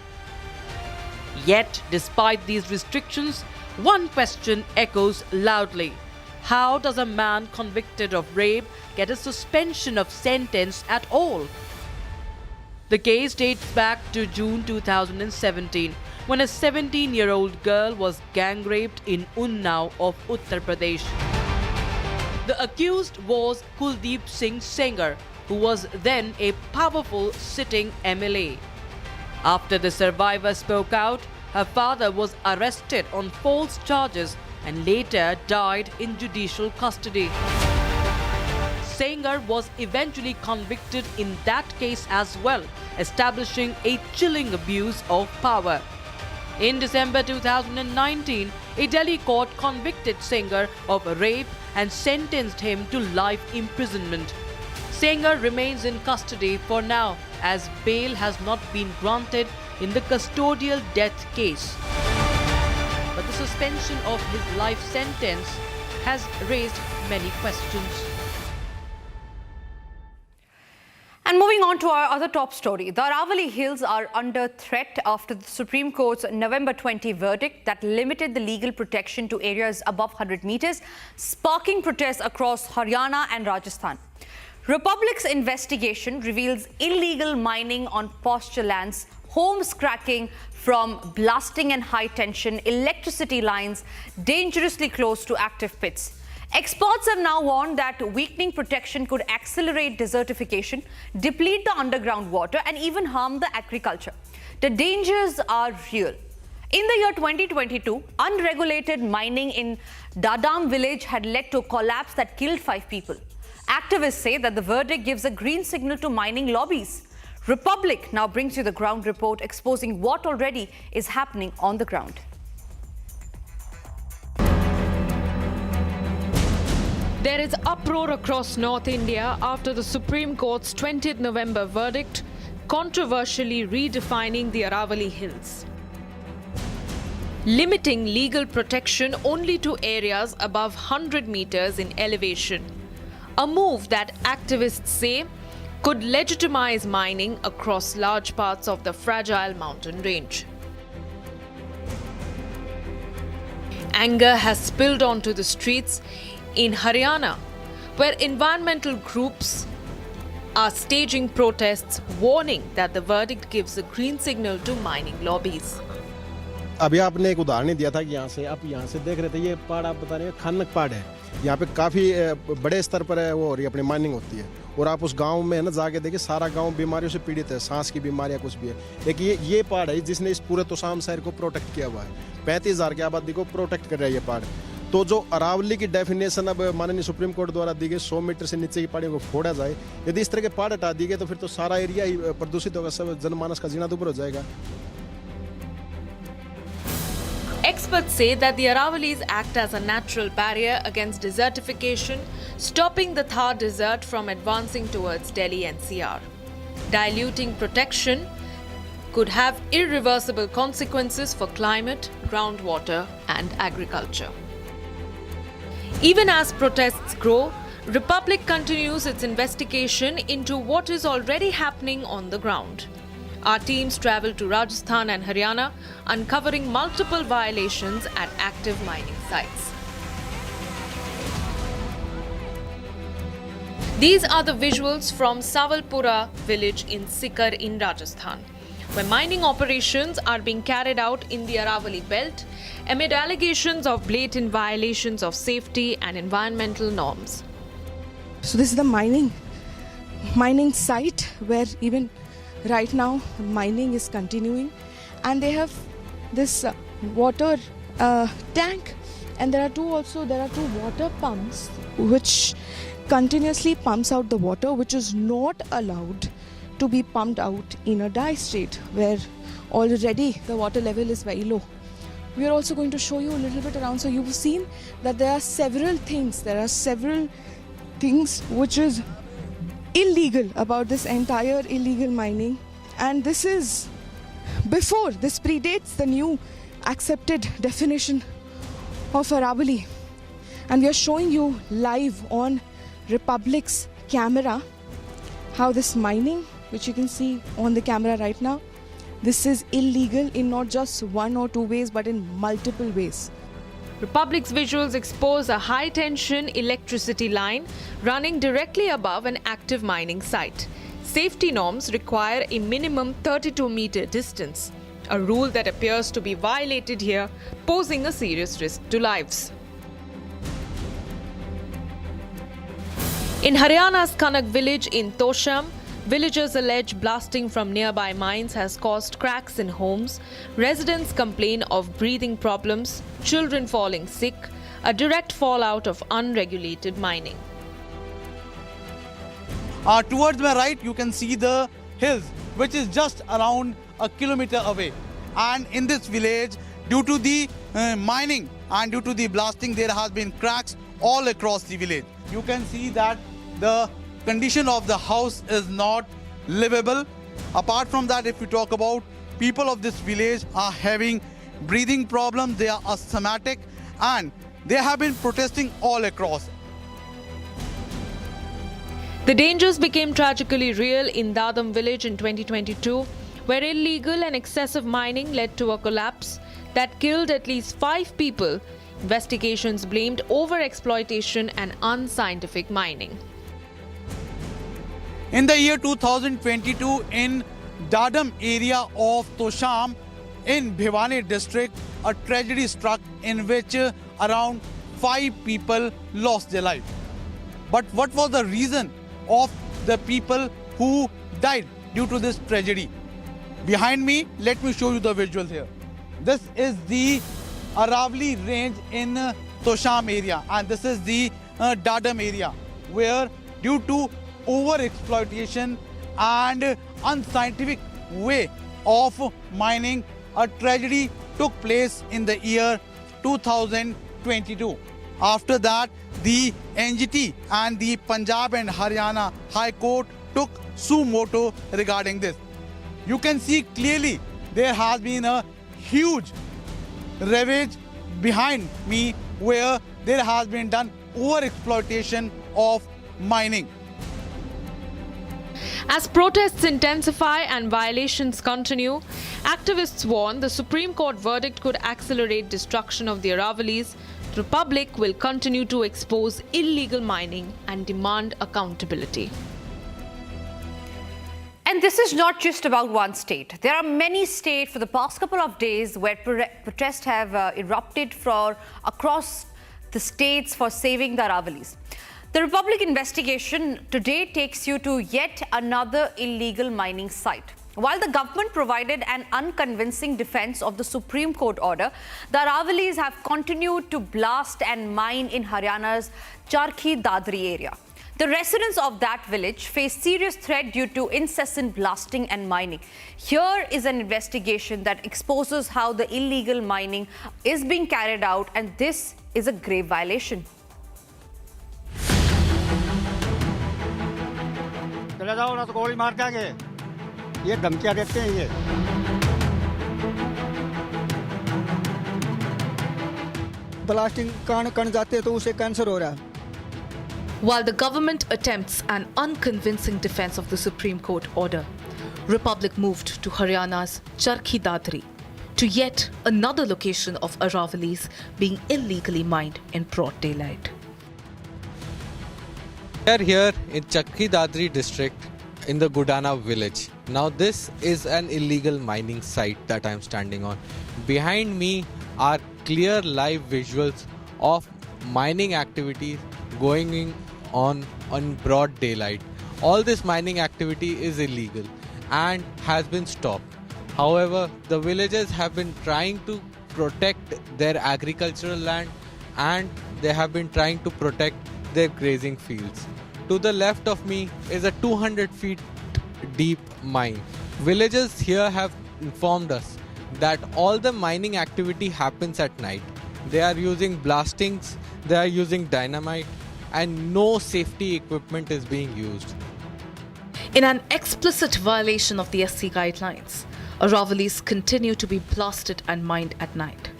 Yet, despite these restrictions, one question echoes loudly. How does a man convicted of rape get a suspension of sentence at all? The case dates back to June 2017, when a 17-year-old girl was gang-raped in Unnao of Uttar Pradesh. The accused was Kuldeep Singh Sengar, who was then a powerful sitting MLA. After the survivor spoke out, her father was arrested on false charges and later died in judicial custody. Sengar was eventually convicted in that case as well, establishing a chilling abuse of power. In December 2019, a Delhi court convicted Sengar of rape and sentenced him to life imprisonment. Sengar remains in custody for now, as bail has not been granted in the custodial death case. But the suspension of his life sentence has raised many questions. And moving on to our other top story, the Aravali Hills are under threat after the Supreme Court's November 20 verdict that limited the legal protection to areas above 100 meters, sparking protests across Haryana and Rajasthan. Republic's investigation reveals illegal mining on pasture lands, homes cracking from blasting and high-tension electricity lines dangerously close to active pits. Experts have now warned that weakening protection could accelerate desertification, deplete the underground water, and even harm the agriculture. The dangers are real. In the year 2022, unregulated mining in Dadam village had led to a collapse that killed 5 people. Activists say that the verdict gives a green signal to mining lobbies. Republic now brings you the ground report exposing what already is happening on the ground. There is uproar across North India after the Supreme Court's 20th November verdict controversially redefining the Aravali hills, limiting legal protection only to areas above 100 meters in elevation, a move that activists say could legitimize mining across large parts of the fragile mountain range. Anger has spilled onto the streets in Haryana, where environmental groups are staging protests warning that the verdict gives a green signal to mining lobbies. अभी आपने एक उदाहरण दिया था कि यहाँ से आप यहाँ से देख रहे थे, ये पहाड़ आप बता रहे हैं खनक पहाड़ है, यहाँ पे काफ़ी बड़े स्तर पर है वो हो रही है अपनी माइनिंग होती है, और आप उस गांव में है ना जाके देखिए सारा गांव बीमारियों से पीड़ित है, सांस की बीमारियाँ कुछ भी है। एक ये पहाड़ है जिसने इस पूरे तोशाम शहर को प्रोटेक्ट किया हुआ है, 35,000 की आबादी को प्रोटेक्ट कर रहा है ये पहाड़। तो जो अरावली की डेफिनेशन अब माननीय सुप्रीम कोर्ट द्वारा दी गई 100 मीटर से नीचे की पहाड़ियों को फोड़ा जाए, यदि इस तरह के पहाड़ हटा दिए गए तो फिर तो सारा एरिया ही प्रदूषित होगा, सब जनमानस का जीना दुभर हो जाएगा। Experts say that the Aravalis act as a natural barrier against desertification, stopping the Thar Desert from advancing towards Delhi NCR. Diluting protection could have irreversible consequences for climate, groundwater, and agriculture. Even as protests grow, Republic continues its investigation into what is already happening on the ground. Our teams travel to Rajasthan and Haryana, uncovering multiple violations at active mining sites. These are the visuals from Sawalpura village in Sikar in Rajasthan, where mining operations are being carried out in the Aravali belt amid allegations of blatant violations of safety and environmental norms. So this is the mining site where even right now mining is continuing, and they have this water tank, and there are two water pumps which continuously pumps out the water, which is not allowed to be pumped out in a dry state where already the water level is very low. We are also going to show you a little bit around. So you've seen that there are several things which is illegal about this entire illegal mining, and this predates the new accepted definition of Aravali, and we are showing you live on Republic's camera how this mining, which you can see on the camera right now, this is illegal in not just one or two ways but in multiple ways. Republic's visuals expose a high-tension electricity line running directly above an active mining site. Safety norms require a minimum 32-meter distance, a rule that appears to be violated here, posing a serious risk to lives. In Haryana's Kanak village in Tosham, villagers allege blasting from nearby mines has caused cracks in homes. Residents complain of breathing problems, children falling sick, a direct fallout of unregulated mining. Towards my right, you can see the hills, which is just around a kilometer away. And in this village, due to the mining and due to the blasting, there has been cracks all across the village. You can see that the condition of the house is not livable. Apart from that, if you talk about people of this village are having breathing problems, they are asthmatic, and they have been protesting all across. The dangers became tragically real in Dadam village in 2022, where illegal and excessive mining led to a collapse that killed at least 5 people. Investigations blamed overexploitation and unscientific mining. In the year 2022, in Dadam area of Tosham in Bhiwani district, a tragedy struck in which around 5 people lost their life. But what was the reason of the people who died due to this tragedy? Behind me, let me show you the visuals here. This is the Aravali range in Tosham area, and this is the Dadam area, where due to over-exploitation and unscientific way of mining, a tragedy took place in the year 2022. After that, the NGT and the Punjab and Haryana High Court took suo motu regarding this. You can see clearly there has been a huge ravage behind me where there has been done over-exploitation of mining. As protests intensify and violations continue, activists warn the Supreme Court verdict could accelerate destruction of the Aravalis. The public will continue to expose illegal mining and demand accountability. And this is not just about one state. There are many states for the past couple of days where protests have erupted across the states for saving the Aravalis. The Republic investigation today takes you to yet another illegal mining site. While the government provided an unconvincing defense of the Supreme Court order, the Aravalis have continued to blast and mine in Haryana's Charkhi Dadri area. The residents of that village face serious threat due to incessant blasting and mining. Here is an investigation that exposes how the illegal mining is being carried out, and this is a grave violation. चले जाओ ना तो गोली मार देंगे, ये धमकियां देते हैं ये। ब्लास्टिंग कण जाते तो उसे कैंसर हो रहा है। While the government attempts an unconvincing defense of the Supreme Court order, Republic moved to Haryana's Charkhi Dadri, to yet another location of Aravalis being illegally mined in broad daylight. We are here in Charkhi Dadri district in the Gudana village. Now this is an illegal mining site that I am standing on. Behind me are clear live visuals of mining activities going on broad daylight. All this mining activity is illegal and has been stopped. However, the villagers have been trying to protect their agricultural land and they have been trying to protect their grazing fields. To the left of me is a 200 feet deep mine. Villagers here have informed us that all the mining activity happens at night. They are using blastings, they are using dynamite, and no safety equipment is being used. In an explicit violation of the SC guidelines, Aravalis continue to be blasted and mined at night.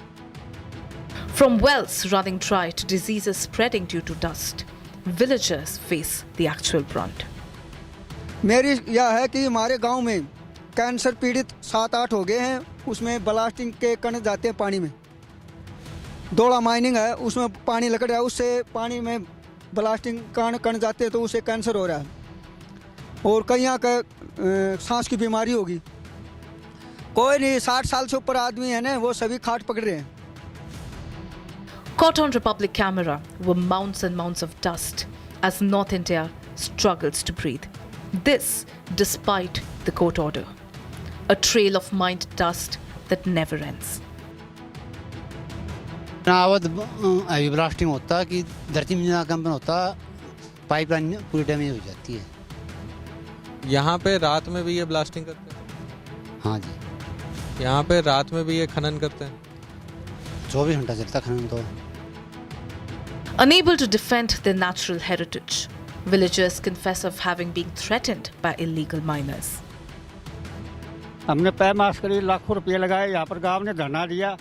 From wells running dry to diseases spreading due to dust, villagers face the actual brunt. मेरी यह है कि हमारे गांव में cancer पीड़ित 7-8 हो गए हैं, उसमें ब्लास्टिंग के कण जाते हैं पानी में। दोड़ा माइनिंग है, उसमें पानी लग रहा है, उससे पानी में ब्लास्टिंग कण जाते हैं तो उसे कैंसर हो रहा है और कईयां का सांस की बीमारी होगी। कोई नहीं, 60 साल से ऊपर आदमी है ना, वो सभी खाट पकड़ रहे हैं। Caught on Republic camera were mounds and mounds of dust as North India struggles to breathe. This despite the court order. A trail of mined dust that never ends. अभी ब्लास्टिंग होता कि धरती में कंपन होता, पाइपलाइन पूरी damage हो जाती है। यहाँ पे रात में भी ये ब्लास्टिंग करते हैं? हाँ जी। यहाँ पे रात में भी ये खनन करते हैं? 24 घंटा चलता खनन तो। Unable to defend their natural heritage, villagers confess of having been threatened by illegal miners. हमने पैर मास करी, लाखों रुपये लगाए, यहाँ पर गांव ने धरना दिया।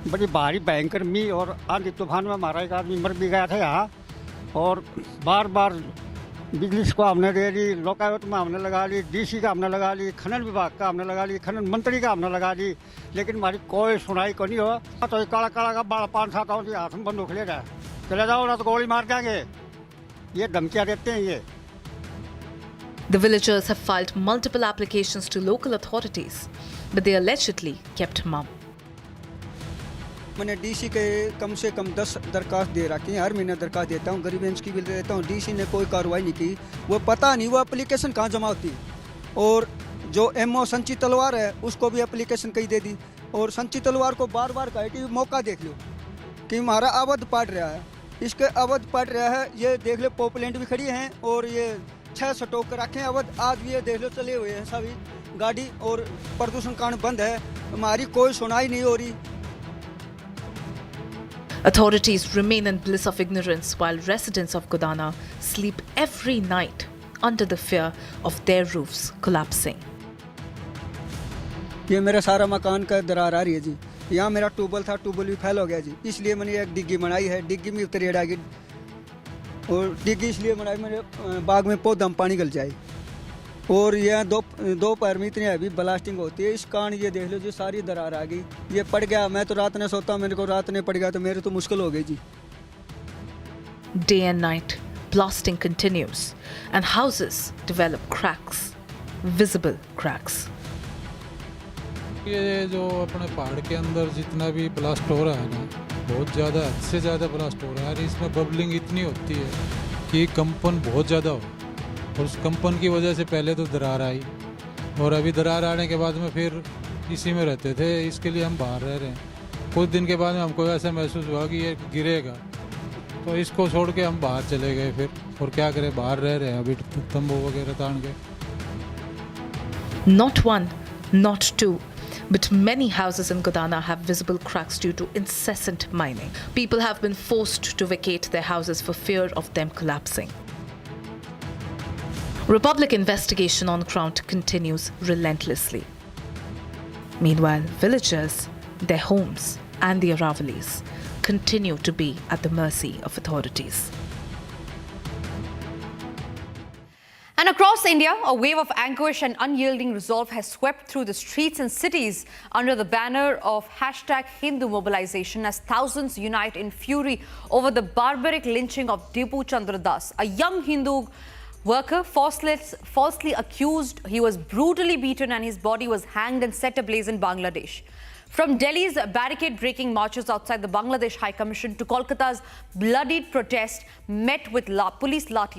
बड़ी भारी भयंकर मी और आंधी तूफान में हमारा एक आदमी मर भी गया था यहाँ, और बार बार बिजली को हमने दे दी, लोकायुक्त में हमने लगा ली, डीसी का हमने लगा ली, खनन विभाग का हमने लगा ली, खनन मंत्री का हमने लगा ली, लेकिन हमारी कोई सुनाई को नहीं हो। तो काला काला का बड़ा 5-7 हाथ में बंदूक ले जाए, चले जाओ ना तो गोली मार देंगे, ये धमकियां देते हैं ये। The villagers have filed multiple applications to local authorities, but they allegedly kept mum. मैंने डीसी के कम से कम 10 दरखास्त दे रखी हैं, हर महीने दरखास्त देता हूँ, ग्रीवेंस की भी देता हूँ। डीसी ने कोई कार्रवाई नहीं की, वो पता नहीं वो एप्लीकेशन कहाँ जमा होती है। और जो एमओ संचित तलवार है उसको भी एप्लीकेशन कहीं दे दी, और संची तलवार को बार बार कहे कि मौका देख लो कि हमारा अवध पड़ रहा है, इसके अवध पड़ रहा है। ये देख लो पॉपुलेंट भी खड़ी हैं और ये 6 स्टॉक रखे हैं अवध, आज भी ये देख लो चले हुए हैं सभी गाड़ी, और प्रदूषण कांड बंद है, हमारी कोई सुनाई नहीं हो रही। Authorities remain in bliss of ignorance while residents of Kodana sleep every night under the fear of their roofs collapsing. ये मेरा सारा मकान का दरार आ रही है जी। यहाँ मेरा ट्यूबवेल था, ट्यूबवेल भी फेल हो गया जी, इसलिए मैंने एक डिग्गी बनाई है, डिग्गी में उतरी आएगी, और डिग्गी इसलिए बनाई मेरे बाग में पौधा में पानी गल जाए। और यह दोपहर में इतनी हैवी ब्लास्टिंग होती है, इस कारण ये देख लो जी सारी दरार आ गई, ये पड़ गया। मैं तो रात में सोता, मेरे को रात में पड़ गया तो मेरे तो मुश्किल हो गई जी। Day and night, blasting continues and houses develop cracks, visible cracks. ये जो अपने पहाड़ के अंदर जितना भी ब्लास्ट हो रहा है ना, बहुत ज़्यादा, हद से ज़्यादा ब्लास्ट हो रहा है। इसमें बबलिंग इतनी होती है कि कंपन बहुत ज़्यादा हो, और उस कंपन की वजह से पहले तो दरार आई, और अभी दरार आने के बाद में फिर इसी में रहते थे, इसके लिए हम बाहर रह रहे हैं। कुछ दिन के बाद में हमको ऐसा महसूस हुआ कि ये गिरेगा, तो इसको छोड़ के हम बाहर चले गए फिर, और क्या करें, बाहर रह रहे हैं अभी तंबू वगैरह तान के। Not one, not two, but many houses in Kodana have visible cracks due to incessant mining. People have been forced to vacate their houses for fear of them collapsing. Republic investigation on ground continues relentlessly. Meanwhile, villagers, their homes, and the Aravalis continue to be at the mercy of authorities. And across India, a wave of anguish and unyielding resolve has swept through the streets and cities under the banner of #Hindu Mobilisation as thousands unite in fury over the barbaric lynching of Dipu Chandra Das, a young Hindu worker falsely accused. He was brutally beaten and his body was hanged and set ablaze in Bangladesh. From Delhi's barricade-breaking marches outside the Bangladesh High Commission to Kolkata's bloodied protest met with police lathi